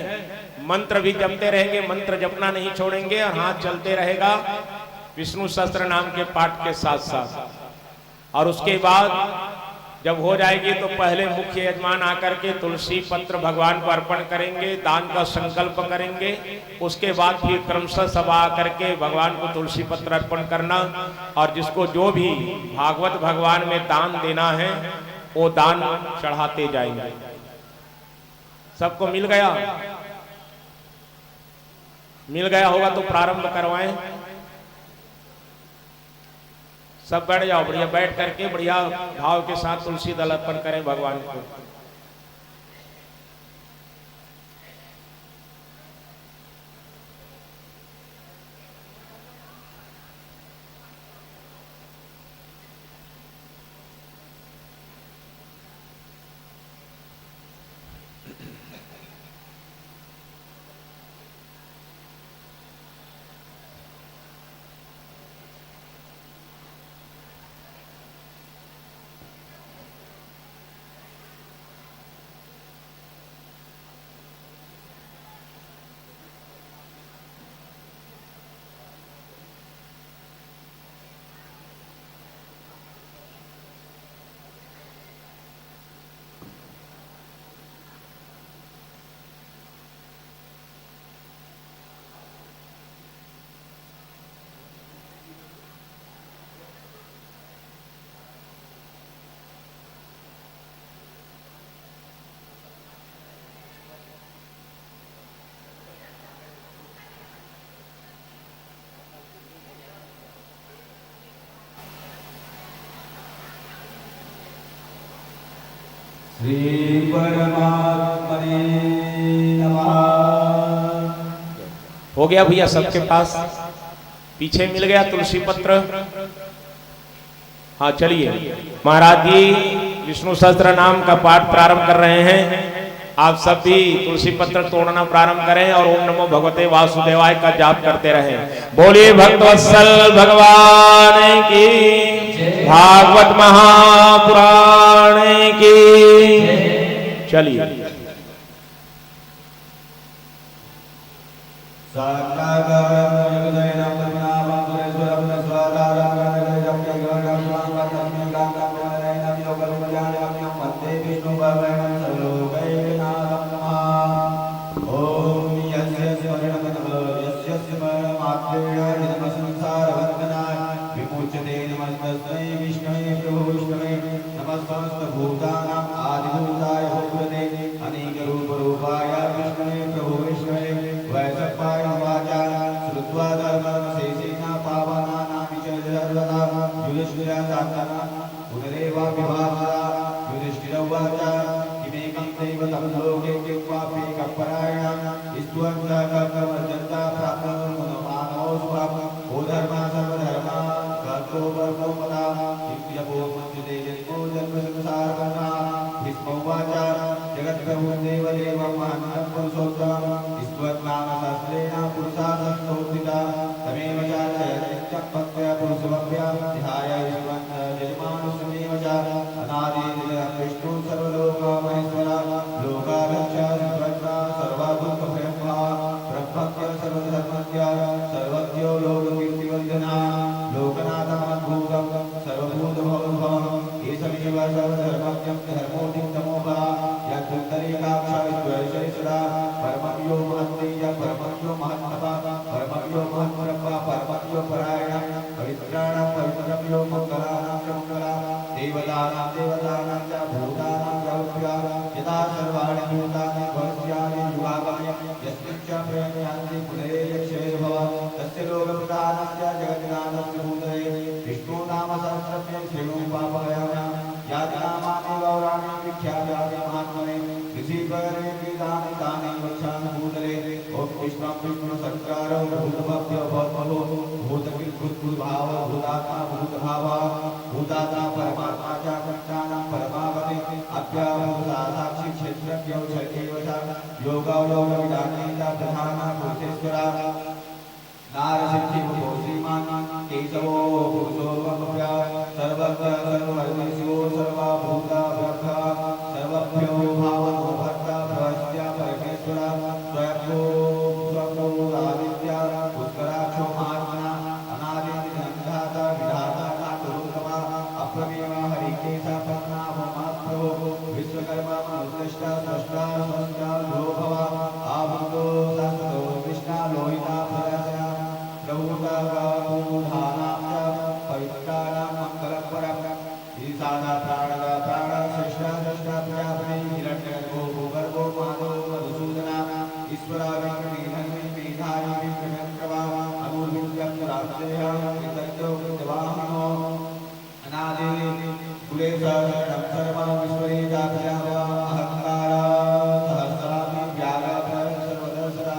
मंत्र भी जपते रहेंगे, मंत्र जपना नहीं छोड़ेंगे और हाथ चलते रहेगा विष्णु सहस्त्र नाम के पाठ के साथ साथ। और उसके बाद जब हो जाएगी तो पहले मुख्य यजमान आकर के तुलसी पत्र भगवान को अर्पण करेंगे, दान का संकल्प करेंगे। उसके बाद फिर क्रमशः सब आकर के भगवान को तुलसी पत्र अर्पण करना और जिसको जो भी भागवत भगवान में दान देना है वो दान चढ़ाते जाएंगे। सबको मिल गया? मिल गया होगा तो प्रारंभ करवाएं। सब बैठ जाओ, बढ़िया बैठ करके बढ़िया भाव के साथ तुलसी दल अर्पण करें भगवान को। श्री परमात्मने नमः। हो गया भैया सबके पास? पीछे मिल गया तुलसी पत्र? हाँ चलिए महाराज जी विष्णु सहस्त्र नाम का पाठ प्रारंभ कर रहे हैं। आप सब भी तुलसी पत्र तोड़ना प्रारंभ करें और ओम नमो भगवते वासुदेवाय का जाप करते रहें। बोलिए भक्तवत्सल भगवान की, भागवत महापुराण की। चलिए दैवतं लोके किंवापि कपरायण ईश्वरकर्मजन्ता प्राप्तमनोमानो स्वं भूधर्मा सर्वधर्मा कर्तो वर्गो मदा दिव्यभो मञ्जुते जन्मो जन्म संसारकर्मा भीष्मोवाच जगद्प्रभुं देवदेवं महान्तं पुरुषोत्तमं ईश्वरनामशास्त्रेण पुरुषाः संस्तोत्रिता तमेव चार्चयत्यं भक्त्या पुरुषमभ्या ध्याय ईश्वरं यजमानस्यमेव च अनादिनिरतं विष्णु सर्वलोकमहेश्वरा लोकाध्यक्षा सर्वज्ञा सर्वभूतभयङ्करा ब्रह्मज्ञ सर्वधर्मज्ञ सर्वज्ञो लोककीर्तिवर्धना लोकनाथमद्भुतं सर्वभूतभवभवम् एषमेव सर्वधर्मज्ञं धर्मोऽधिकतमोभा यद्दुत्तरेकाक्षाश्वरेश्वरा परमं यो महत्तेज परमं यो महत्तपः परमं यो महत्ब्रह्म परमं यो परायण पवित्राणां पवित्रं यो मङ्गलानां च मङ्गला देवतानां देवतानां च भूतानां च भूत्या यथा सर्वाणि भूतानि भविष्यामि युगागमय यस्मिन् च प्रयान्ति पुनरेयक्षे भव तस्य लोकप्रधानस्य जगन्नाथस्य भूतले विष्णुनामसहस्रस्य श्रेणु पापयामि यातनामानि गौराणि विख्यातानि महात्मने ऋषिकरे वेदानि तानि वक्षामि भूतले ॐ विष्णुं विष्णुसंस्कारो भूतभव्यो भवद्भवो भूतकृद्भूतभाव भूतात्मा भूतभाव भूतात्मा परमात्मा च पंचानां परमावते अभ्याभूता साक्षी क्षेत्रज्ञो क्षेत्रैव च योगो योगविदानेन प्रधाना पुरुषेश्वरा नारसिंह श्रीमान केशवो पुरुषो वभ्या सर्वज्ञ सर्ववर्णेषु सर्वभूताभ्यः सर्वभ्यो भावो भर्ता भवस्या परमेश्वरा स्वयंभो आदित्य पुष्कराक्षो महात्मना अनादिनिरन्धाता विधाता नाटोत्तमा अप्रमेय हरिकेश पद्मनाभो महाप्रभो विश्वकर्मा मनुष्टा स्रष्टा स्रष्टा लोभवा आभुतो संतो कृष्णा लोहिता प्रदर्शया प्रभुतानां पवित्राणां मङ्गलपरम् ईशाना प्राणदा प्राण श्रेष्ठा श्रेष्ठा प्रजापति हिरण्यगर्भो भूगर्भो माधो मधुसूदना ईश्वरा वेङ्कटेश्वरी मेधावी वेङ्कटप्रभा अनुर्विद्यं राष्ट्रेय कृतज्ञो कृतवाहनो अनादि कुलेशरणं सर्वं विश्वरे जाभ्याः अहङ्कारा सहस्रामि व्याघ्र सर्वदर्शना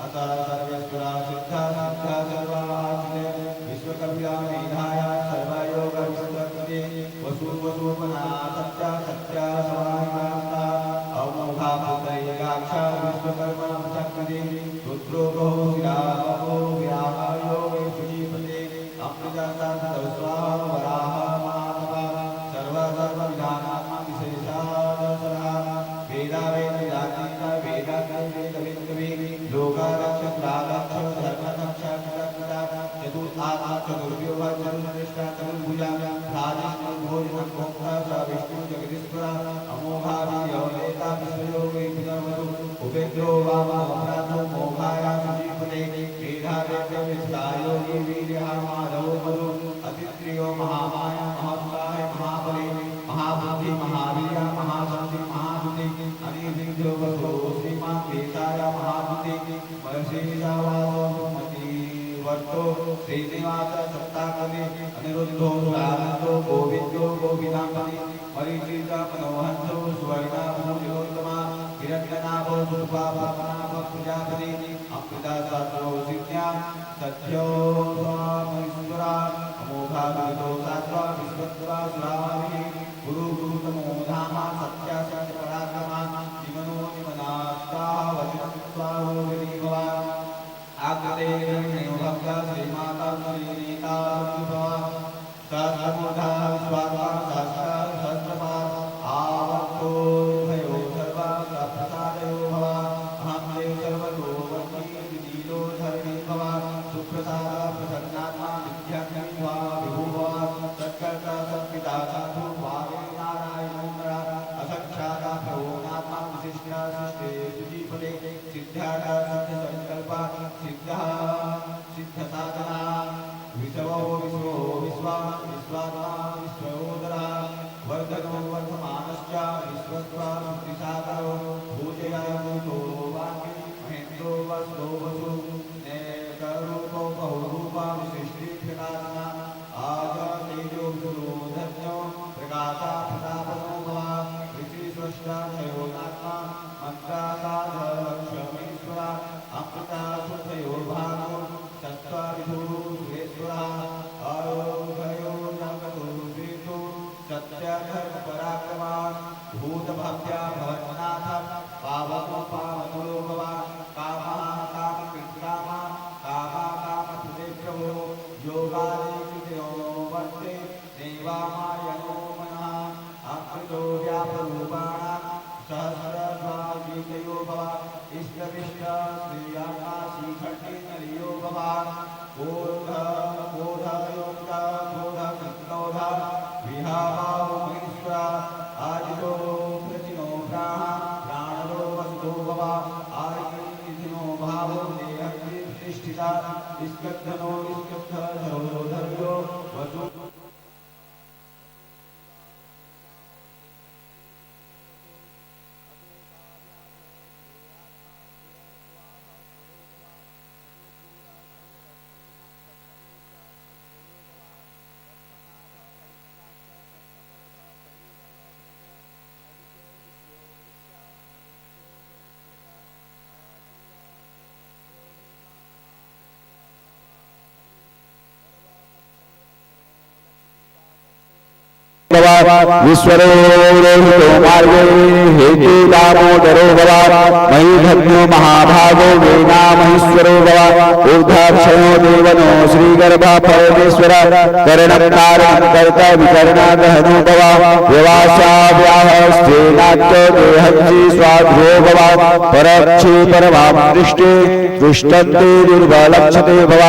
अतः सर्वेश्वरा सिद्धा सिद्धा सर्वाश्रय विश्वकव्या मेधाया सर्वयोग विश्वकृते वसु वसुमना सत्या सत्या समाहिता अमोघा पुत्रैकाक्षा विश्वकर्मा चक्रदे रुद्रो शिरावो विराहायो सुजीपते अमृता स्वाहा वराह महात्मा सर्व सर्वविधानात्मा विशेषादसरा वेदा वेद विदातीता वेदान्ते लोकारक्षत्रारक्ष धर्मरक्ष कृतकृता चतुर्था चतुर्व्यो चतुर्निष्ठा चतुर्भुजा राजस्व भोजनं भोक्ता स विष्णु जगदीश्वरा अमोघा वियोनेता विश्वयोगे पितर्वधु उपेन्द्रो वामोघ्रातो मोघाया सुजीपते मेधावेद्य विश्वायोगी वीर्यः माधवो मधु अतित्रियो महामाया महात्साय महाबले महाबुद्धि महावीर्या महाशक्ति महादुति अनिर्विघ्नो वसो श्रीमान् देशाय महादुति वर्षेशावासोमति वर्तो श्रीनिवास सप्ताकले अनिरुद्धो सुरानन्दो गोविन्दो गोविनापति मरीचिका मनोहंसो सुवर्णा भूयोत्तमा हिरण्यनाभो सुपा पद्मनाभ प्रजापति अमृता सात्रो सिद्ध्या सत्यो स्वामीश्वरा अमोघा विदो सात्वा विश्वत्वा सुरामहि गुरु गुरुतमो धामा सत्या सत्य पराक्रमा जीवनो निमनास्ता वचनं स्वाहोगरी भवा आकृते गण्यो भक्ता श्रीमाता श्रीनीता भवा सहस्रमूर्धा विश्वात्मा सहस्रा सहस्रपा आवर्तो भयो सर्वा प्रसादयो भवा अहं देव सर्वतो वन्दी विनीतो धर्मी भवा सुप्रसाद प्रसन्नात्मा विद्याज्ञं भवा विभु भवा सत्कर्ता सत्पिता साधु भावे नारायणो नरा असंख्याता प्रभुनात्मा विशिष्टा सृष्टे सुजीपते सिद्ध्याता सिद्धसंकल्पा सिद्धा सिद्धसाधना विश्वो विश्वो विश्वा विश्वात्मा विश्वोदरा वर्धनो वर्धमानश्च विश्वत्वा सुत्रिसागरो पूजयामो वाक्ये महेन्द्रो वसो वसु नेकरूपो बहुरूपा विशिष्टीकृतात्मा आजा तेजो गुरो धन्यो प्रकाशा प्रतापनो भवा ऋषि स्रष्टा क्षयोनात्मा स्कंदनो स्कंधरो वसु विश्वरोहितो मार्गे हेतु दामोदरो भव महीधन्यो महाभागो वेना महेश्वरो भव ऊर्धाक्षयो देवनो श्रीगर्भ परमेश्वर करणं कारणं कर्ता विकरणा गहनो भव व्यवासाव्याहस्तेनात्यो देहञ्जी स्वाध्यो भव परक्षे परमां दृष्टे दृष्टन्ते दुर्बलक्षते भव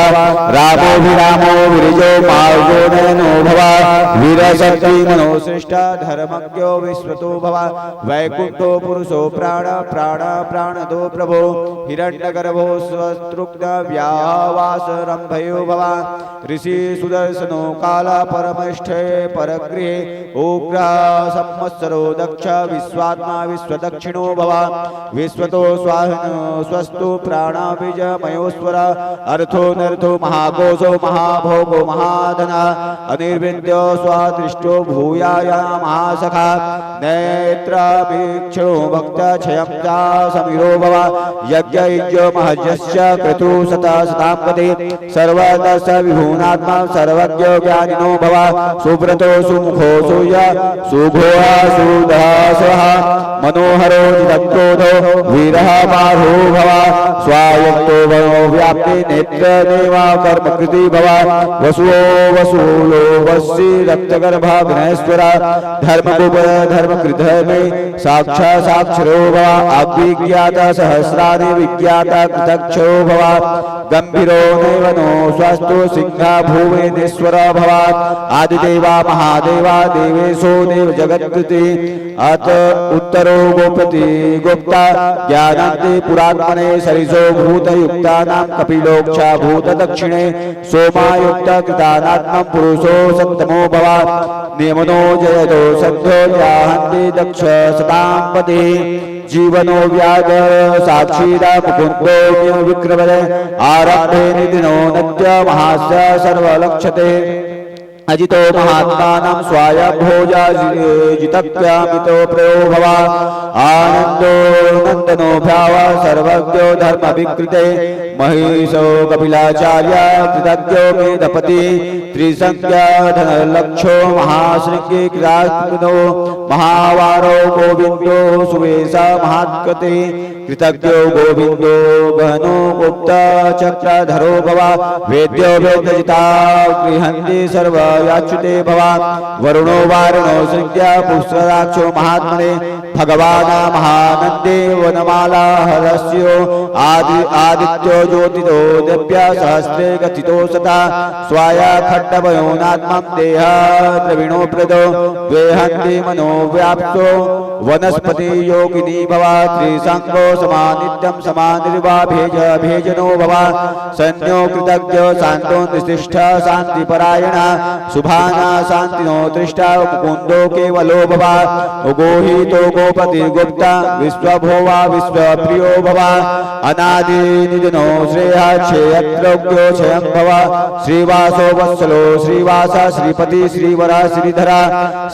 रामो विरामो विरजो मार्गो नयनो भव वीरशक्ति मनोश्रेष्ठ धर्मज्ञो विश्वतो भव वैकुंठो पुरुषो प्राण प्राण प्राणदो प्रभो हिरण्यगर्भो स्वस्त्रुग्ध व्यावासरंभयो भव ऋषि सुदर्शनो काल परमेष्ठे परगृहे उग्र संवत्सरो दक्ष विश्वात्मा विश्वदक्षिणो भव विश्वतो स्वाहिनो स्वस्तु प्राण बीजमयोस्वर अर्थो नर्थो महाकोशो महाभोगो महाधन अनिर्विद्यो स्वादृष्टो भूयाय महासखा नेत्रवीक्षो भक्त क्षयं च समीरो भव यज्ञ महजस्य क्रतु सता सतांपदे सर्वदश विभुनात्मा सर्वज्ञ ज्ञानिनो भव सुब्रतो सुमुखो सूय सुघोः सुदासः मनोहरो जितक्रोधो वीरः बाहो भव स्वायत्तो वनो व्याप्ति नेत्र देवा कर्मकृति भव वसुओ वसूयो वसी रक्तगर्भ विनयश्वर धर्मगुप धर्मकृधर्मे साक्षा साक्षरो भव अभिज्ञात सहस्राणि विज्ञात कृतक्षो भव गंभीरो नैवनो स्वस्तु सिंह भुवनेश्वर भव आदिदेवा महादेवा देवेशो देव जगत्कृति अत उत्तरो गोपति गुप्ता ज्ञानान्ते पुरात्मने सरिसो भूतयुक्तानां कपिलोक्षा भूत दक्षिणे सोमायुक्त कृतानात्मं पुरुषो सप्तमो भव नियमनो जयतो सद्यो याहन्ति दक्ष सतांपदे जीवनो व्याग साक्षीरा मुकुंदो विक्रमणे आरंभे निधिनो नद्य महास्य सर्वलक्षते अजितो महात्मानं स्वायम्भोजा जितप्यामितो प्रयो भव आनंदो नंदनो भ्याव सर्वज्ञो धर्म विकृते महिषो कपिलाचार्य कृतज्ञो मेधपति त्रिसंज्ञा धनलक्षो महाशृंगी कृतात्मनो महावारो गोविंदो सुवेशा महात्कृते कृतज्ञो गोविंदो गहनो गुप्त चक्रधरो भव वेद्यो वेदजिता गृहन्ति सर्व याच्युते भव वरुणो वारुणो संज्ञा पुष्कराक्षो महात्मने भगवान महानंदे वनमाला हरस्यो आदित्यो ज्योतितो दिव्य सहस्रे गतितो सता स्वाया खड्डभयोनात्मं देह द्रविणो प्रदो द्वेहन्ति मनो व्याप्तो वनस्पति योगिनी भव त्रिसंगो समानित्यं समानिर्वा भेज भेजनो भव संज्ञो कृतज्ञ शांतो निष्ठ शांतिपरायण सुभाना शांतिनो दृष्टा मुकुंदो केवलो भव गोहितो गोपति गुप्ता विश्वभोवा विश्वप्रियो भव अनादि निधनो श्रेय क्षेयत्रोग्यो क्षयं भव श्रीवासो वत्सलो श्रीवास श्रीपति श्रीवरा श्रीधरा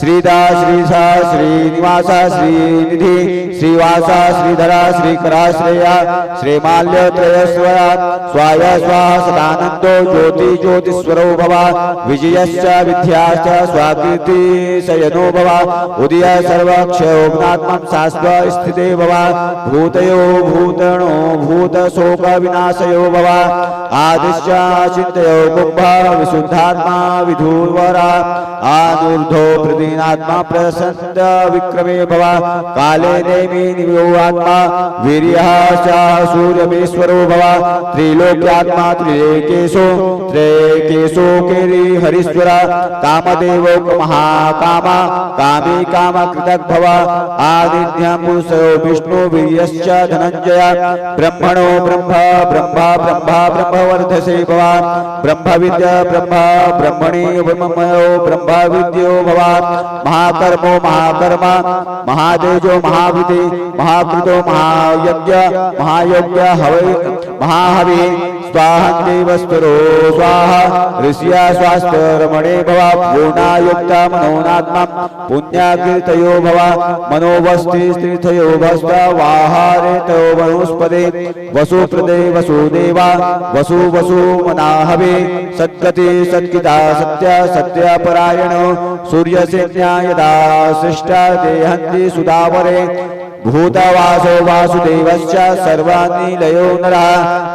श्रीदा श्रीसा श्रीनिवास श्रीनिधि श्रीवास श्रीधरा श्रीकरा श्रेया श्रीमाल्य त्रयस्वरा स्वाय स्वाहा सदानंदो ज्योति ज्योतिस्वरो भव विजयश्च विद्याश्च स्वाकीर्ति शयनो भव उदय सर्वक्षयोग्नात्मं शाश्वत स्थिते भव भूतयो भूतनो भूत शोक विनाशयो भव आदिश्च चिन्तयो कुंभ विशुद्धात्मा विधुर्वरा आनुर्धो प्रदीनात्मा प्रसन्न विक्रमे भव काले नेमि निवयो आत्मा वीर्यः च सूर्यमेश्वरो भव त्रिलोक्यात्मा त्रिकेशो त्रैकेशो केरि हरीश्वर कामदेवो महाकामा कामी काम कृतक भव आदित्यं पुरुषो विष्णु वीर्यश्च धनञ्जय ब्रह्मणो ब्रह्मा ब्रह्मा ब्रह्मा ब्रह्मवर्धसे भवान् ब्रह्मविद्या ब्रह्मा ब्रह्मणि ब्रह्ममयो ब्रह्मविद्यो भवान् महाकर्मो महाकर्मा महातेजो महाविदे महाकृतो महायज्ञ महायज्ञ हवै महाहवि स्वाहन्देवस्वरो स्वाहा ऋषिया स्वास्थ्यरमणे भव पूर्णायुक्ता मनोनात्मा पुण्याकीर्तयो भव मनोवस्तिस्तीर्थयो भस्त वाहारेतो वनुस्पदे वसुप्रदे वसुदेवा वसु वसु मनाहवे सद्गति सद्गिता सत्य सत्यपरायण सूर्यसेन्या यदा सृष्टा देहन्ति सुदावरे भूतवासो वासुदेवश्च सर्वाणि लयो नरः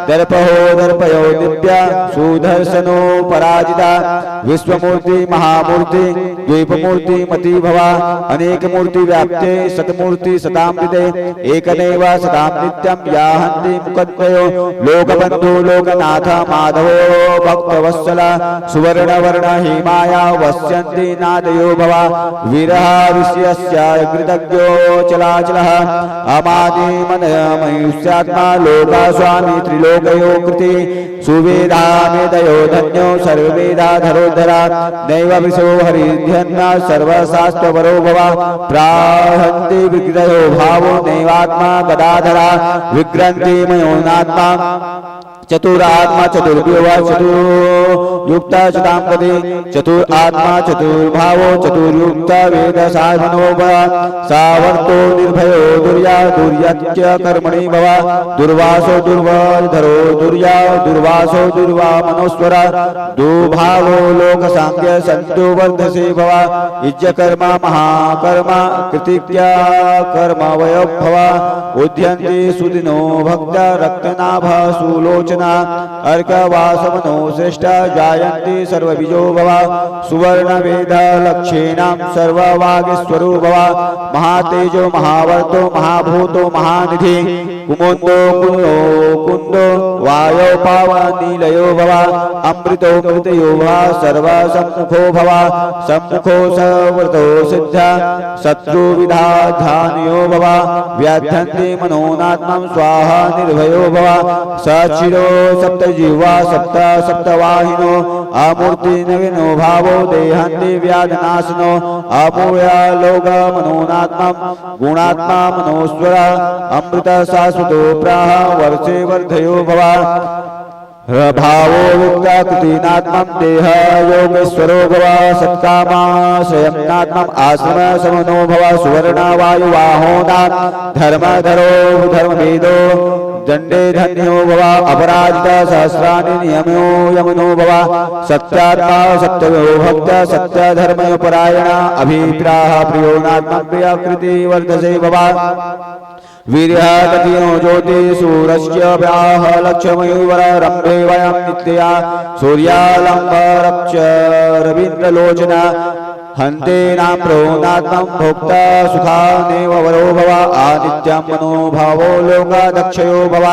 दर्पहो दर्पयो दिव्या सुदर्शनो पराजिता विश्वमूर्ति महामूर्ति द्वीपमूर्ति मति भवा अनेक मूर्ति व्याप्ते सतमूर्ति सतामृते एकमेव सतां नित्यं याहन्ति मुकद्वयो लोकबन्धु लोकनाथ माधवो भक्तवत्सल सुवर्णवर्ण हिमाया वस्यन्ति नादयो भवा विरह विषयस्य कृतज्ञो चलाचलः अमादि मनमयुष्यात्मा लोका स्वामी त्रिलोकयो कृति सुवेदा मेदयो धन्यो सर्ववेदाधरोद्धरा नैव विशो हरिध्यन्ना सर्वशास्त्रवरो भवा प्राहन्ति विग्रहो भावो नैवात्मा गदाधरा विग्रन्ति मयोनात्मा चतुरात्मा चतुर्व्यूह चतुर्युक्ता चतांगति चतुरात्मा चतुर्भावो चतुर्युक्ता वेद साधनो भव सावर्तो निर्भयो दुर्या दुर्यत्य कर्मणि भव दुर्वासो दुर्वाधरो दुर्या दुर्वासो दुर्वा मनोस्वरा दुभावो लोक सांख्य संतो वर्धसे भव इज्ज कर्मा महाकर्मा कृतिज्ञा कर्म वयो भव उद्यन्ति सुदिनो भक्त रक्तनाभ सुलोचन अर्कवासमनो श्रेष्ठ जायन्ति सर्वबीजो भव सुवर्ण वेद लक्षेणां सर्ववागीश्वरो भव महातेजो महावर्तो महाभूतो महानिधि कुमुन्दो कुन्दो वायो पावनीलयो भव अमृतो मृतयो भव सर्वसम्मुखो भव सम्मुखो सर्वतो सिद्ध शत्रुविधाधान्यो भव व्याध्यन्ति मनोनात्मं स्वाहा निर्भयो भव सचिरो सप्तजिह्वा सप्त सप्तवाहिनो अमूर्ति नवीनो भावो देहन्ति व्याधनाशनो अपूया लोक मनोनात्मा गुणात्मा मनोस्वर अमृत शाश्वतो प्राह वर्षे वर्धयो भवा भावो युक्ता कृतिनात्मं देह योगेश्वरो भव सत्कामा स्वयंनात्मम् आश्रम समनो भव सुवर्ण वायुवाहोना धर्मधरो धर्मवेदो दंडे धन्यो भव अपराजित सहस्राणि नियमो यमनो भव सत्यात्मा सत्ययो भक्त सत्य धर्मयो परायण अभिप्राह प्रियो नात्म प्रियकृति वर्धसे भव वीर्यगतिनो ज्योति सूरस्य व्याह लक्ष्मयूवर रम्भे वयं नित्या सूर्यालम्ब रक्ष रवीन्द्रलोचना हन्ते नाम प्रोनात्मं भोक्ता सुखानेव वरो भव आदित्यं मनोभावो लोकादक्षयो भव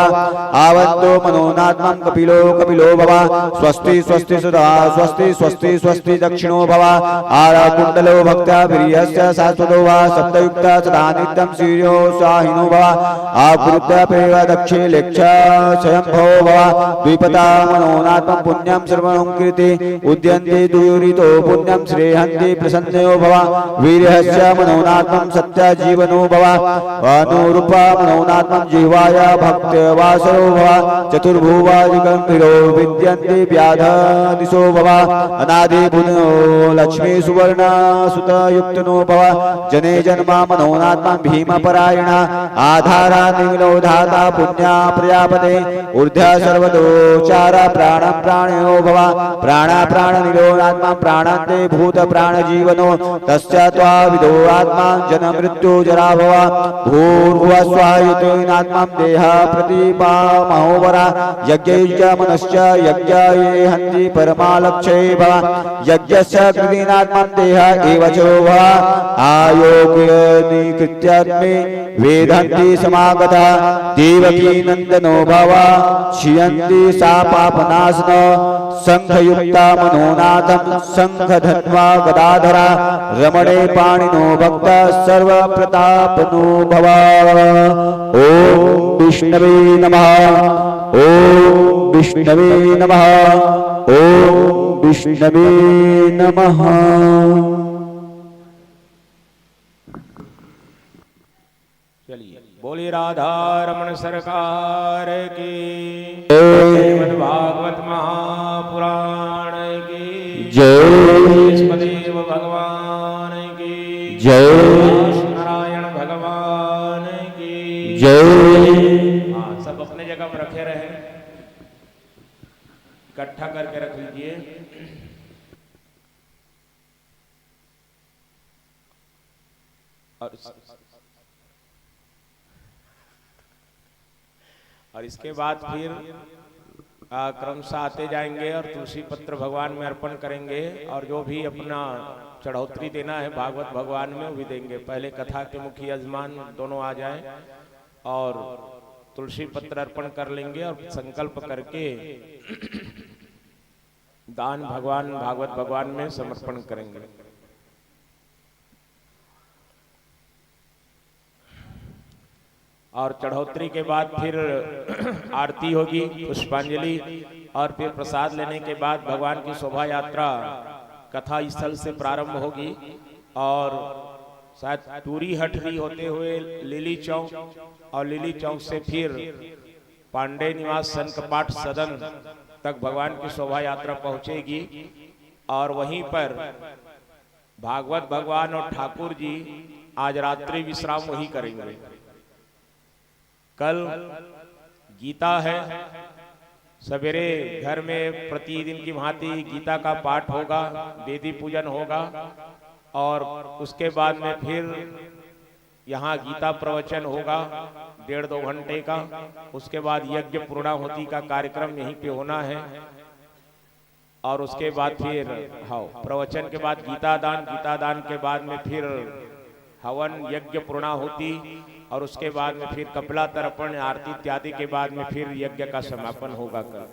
आवन्तो मनोनात्मं कपिलो कपिलो भव स्वस्ति स्वस्ति सदा स्वस्ति स्वस्ति स्वस्ति दक्षिणो भव आराकुण्डलो भक्ता वीर्यस्य शाश्वतो वा सप्तयुक्ता सदा नित्यं सूर्यो स्वाहिनो भव आकृत्य प्रेव दक्षे लेक्ष स्वयंभो भव द्विपदा मनोनात्मं पुण्यं सर्वं कृति उद्यन्ते दुयुरितो पुण्यं श्रेयन्ति प्रसन्नयो भव वीर्यस्य मनोनात्मं सत्य जीवनो भव अनुरूपा मनोनात्मं जीवाय भक्तवासरो भव चतुर्भुवादिगम्भीरो विद्यन्ते व्याधनिशो भव अनादिभुनो लक्ष्मी सुवर्ण सुतयुक्तनो भव जने जन्मा मनोनात्मं भीमपरायण आधारा निविनो धाता पुण्या प्रजापते ऊर्ध्व सर्वदोचार प्राणं प्राणयो भव प्राणा प्राणनिरोनात्मा प्राणान्ते भूत प्राणजीवनो तस्य त्वाविदो आत्मा जन्म मृत्यु जरा भव भूर्भुवस्वायुतेनात्मा देह प्रतिपामहोवरा यज्ञैश्च मनश्च यज्ञ ये हन्ति परमालक्ष्ये भव यज्ञस्य कृतीनात्मा देह एव च भव आयोग्यनिकृत्यात्मे वेदन्ति समागता देवकी नन्दनो भव क्षीयन्ति सा पापनाशनो संघयुक्ता मनोनाथं संघधन्वा गदाधरा रमणे पाणिनो भक्त सर्वप्रतापनो भव। ओम विष्णवे नमः। ओम विष्णवे नमः। ओम विष्णवे नमः। चलिए बोली राधा रमण सरकार की, श्रीमद् भागवत महापुराण की जय। देव भगवान की जय। नारायण भगवान की जय। हाँ, सब अपने जगह पर रखे रहे, इकट्ठा करके रख लीजिए। और इसके बाद फिर क्रमशः आते जाएंगे और तुलसी पत्र भगवान में अर्पण करेंगे, और जो भी अपना चढ़ौतरी देना है भागवत भगवान में वो भी देंगे। पहले कथा के मुख्य यजमान दोनों आ जाएं और तुलसी पत्र अर्पण कर लेंगे और संकल्प करके दान भगवान भागवत भगवान में समर्पण करेंगे। और चढ़ौतरी के बाद फिर आरती होगी, पुष्पांजलि, और फिर प्रसाद लेने के बाद भगवान की शोभा यात्रा कथा स्थल से प्रारंभ होगी और शायद टूरी हटरी होते हुए लिली चौक, और लिली चौक से फिर पांडे निवास संकपाठ सदन तक भगवान की शोभा यात्रा पहुंचेगी। और वहीं पर भागवत भगवान और ठाकुर जी आज रात्रि विश्राम वही करेंगे। कल गीता है, सवेरे घर में प्रतिदिन की भांति गीता का पाठ होगा, वेदी पूजन होगा, और उसके बाद में फिर यहाँ गीता प्रवचन होगा 1.5-2 घंटे का। उसके बाद यज्ञ पूर्णाहुति का कार्यक्रम यहीं पे होना है, और उसके बाद फिर प्रवचन के बाद गीता दान के बाद में फिर हवन यज्ञ पूर्णाहुति, और उसके बाद में फिर कपिला तर्पण आरती इत्यादि के बाद में फिर यज्ञ का समापन होगा कल।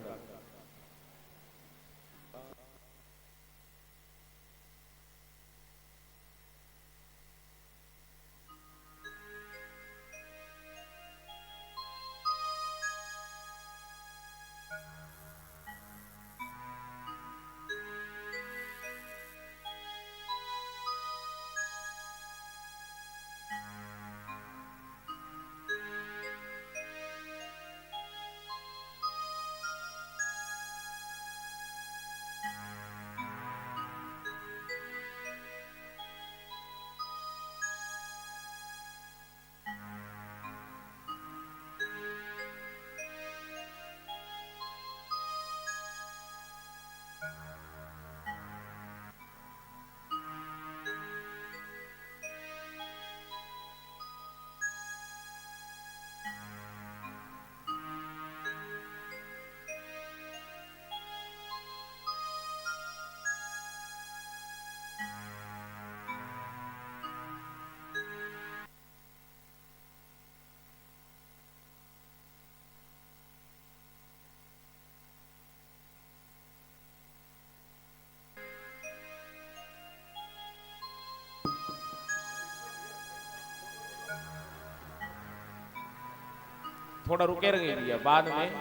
थोड़ा रुके रहेंगे भैया, बाद में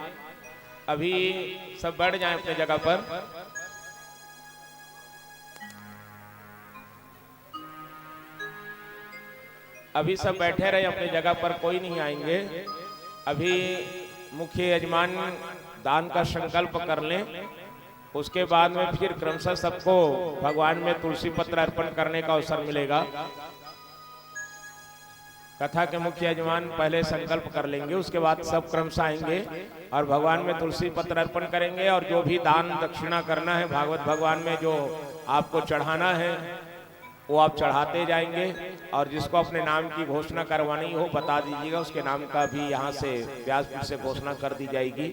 अभी सब बैठ जाएं अपने जगह पर। अभी सब बैठे रहे अपने जगह पर, कोई नहीं आएंगे। अभी मुख्य यजमान दान का संकल्प कर लें, उसके बाद में फिर क्रमशः सबको भगवान में तुलसी पत्र अर्पण करने का अवसर मिलेगा। कथा के मुख्य यजमान पहले संकल्प कर लेंगे, उसके बाद सब क्रमशः आएंगे और भगवान में तुलसी पत्र अर्पण करेंगे। और जो भी दान दक्षिणा करना है भागवत भगवान में, जो आपको चढ़ाना है वो आप चढ़ाते जाएंगे। और जिसको अपने नाम की घोषणा करवानी हो बता दीजिएगा, उसके नाम का भी यहाँ से व्यासपीठ से घोषणा कर दी जाएगी।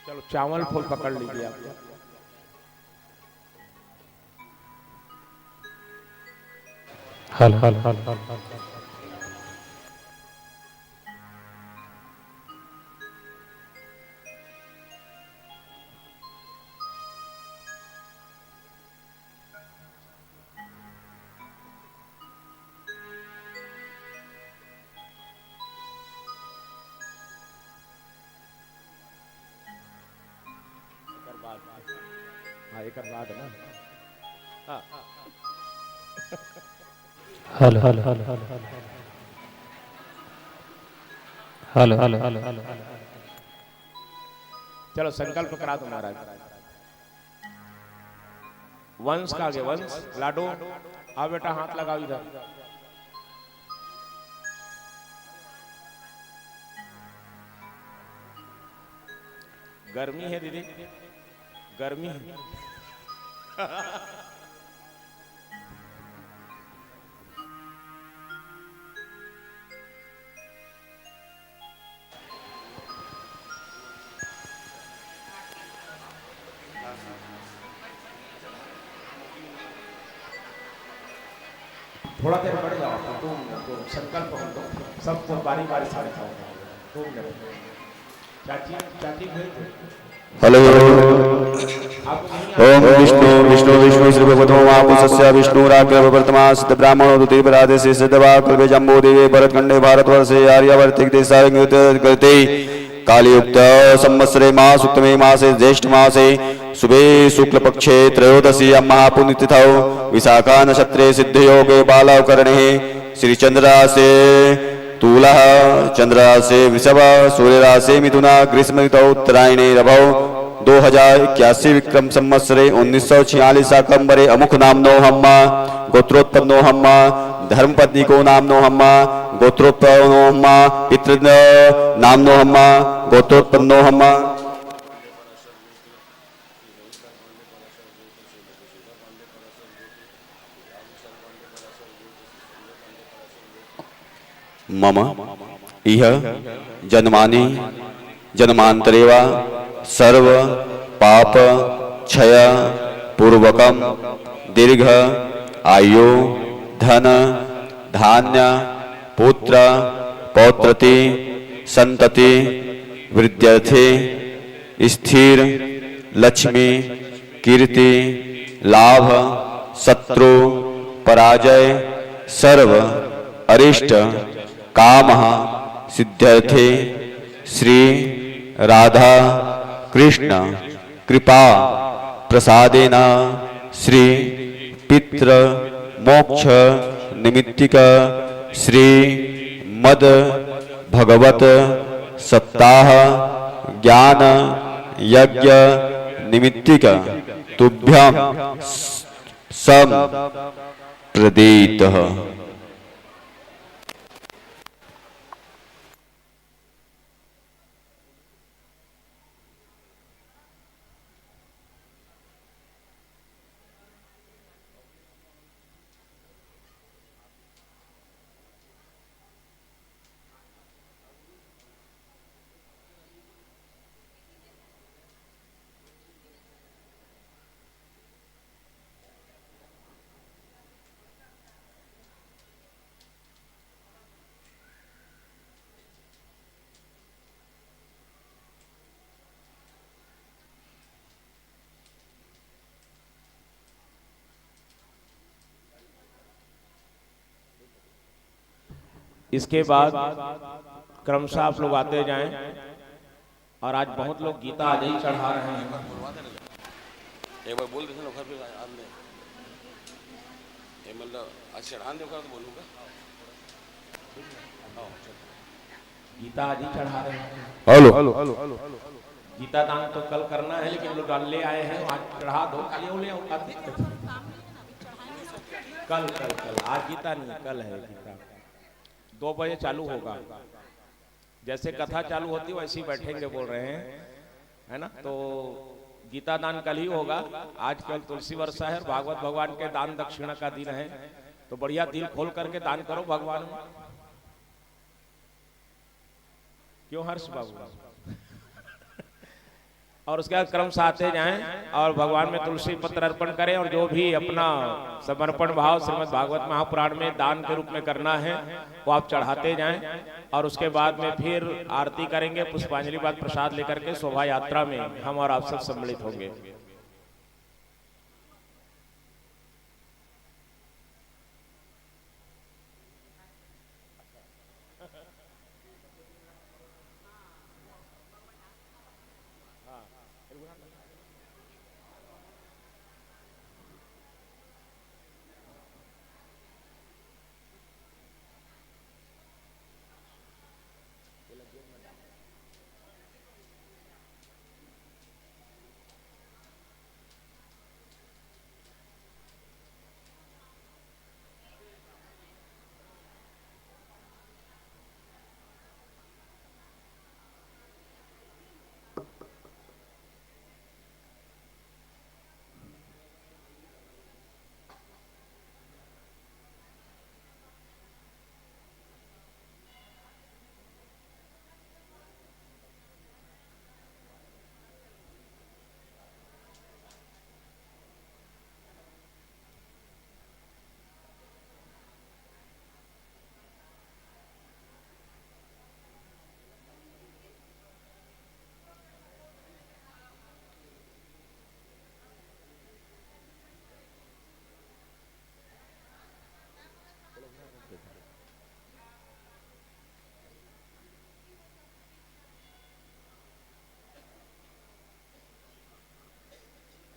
चलो चावल फूल पकड़ लीजिए आप। हल हल हल हल हाँ एक बाद ना हाँ hello hello hello hello hello hello hello चलो संकल्प करा दो महाराज। वंश का आगे वंश लाडो आओ बेटा हाथ लगाओ इधर। गर्मी है दीदी गर्मी है। थोड़ा देर बढ़ जाओ तो संकल्प कर दो सबको बारी बारी सारे खाओ 2 मिनट। चाची चाची भेज दो। हेलो आपको नहीं ओम विष्णु विष्णु विष्णु श्री भगवतो महापुरुषस्य विष्णुराग्रवर्तमा सिद्ध ब्राह्मणो दुतिपरादेशे सिद्धवा कल्पे जम्बूदेवे भरतखंडे भारतवर्षे आर्यावर्तिक देशाकृते कालीयुक्त संवत्सरे मासुक्तमे मासे ज्येष्ठ मासे शुभे शुक्ल पक्षे त्रयोदशी महापुण्यतिथौ विशाखा नक्षत्रे सिद्धयोगे बालावकरणे श्रीचंद्रासे तूलः चंद्रासे वृषभ सूर्यराशि मिथुना ग्रीष्म ऋतौ उत्तरायणे रभौ 2081 विक्रम संवत्सरे 1946 शाकंबरे अमुख नामनो हम्मा गोत्रोत्पन्नो हम्मा धर्मपत्नीको नामनो हम्मा गोत्रोत्पन्नो हम्मा पितृ नामनो हम्मा गोत्रोत्पन्नो हम्मा। मम इह जन्मानि जन्मांतरेवा सर्व पाप क्षय पूर्वकम दीर्घ आयु धन धान्य पुत्र पौत्रति संतति वृद्ध्यर्थे स्थिर लक्ष्मी कीर्ति लाभ शत्रु पराजय सर्व अरिष्ट काम सिद्ध्यर्थे श्री राधा कृष्ण कृपा प्रसादेन श्री पितृ मोक्ष निमित्तिक श्री मद भगवत सप्ताह ज्ञान यज्ञ निमित्तिक तुभ्यं सम प्रदीतः। इसके बाद क्रमशः आप लोग आते जाएं और आज बहुत लोग गीता आज ही चढ़ा रहे हैं। एक बार बोल देते ना घर पे आपने ये मतलब आज चढ़ान देखा तो बोलूँगा गीता आज ही चढ़ा रहे हैं। हेलो गीता दान तो कल करना है लेकिन लोग ले आए हैं आज चढ़ा दो कल कल कल आज गीता नहीं कल है गीता 2 बजे चालू होगा। जैसे कथा चालू होती है वैसे ही बैठेंगे बोल रहे हैं है ना। तो गीता दान कल ही होगा। आज कल तुलसी वर्षा है और भागवत भगवान के दान दक्षिणा का दिन है तो बढ़िया दिल खोल करके दान करो भगवान में। क्यों हर्ष बाबू और उसके बाद क्रम से आते जाएं और भगवान में तुलसी पत्र अर्पण करें और जो भी अपना समर्पण भाव श्रीमद् भागवत महापुराण में दान के रूप में करना है वो आप चढ़ाते जाएं और उसके बाद में फिर आरती करेंगे। पुष्पांजलि बाद प्रसाद लेकर के शोभा यात्रा में हम और आप सब सम्मिलित होंगे।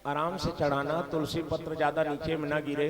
आराम से चढ़ाना, तुलसी पत्र ज्यादा नीचे में ना गिरे।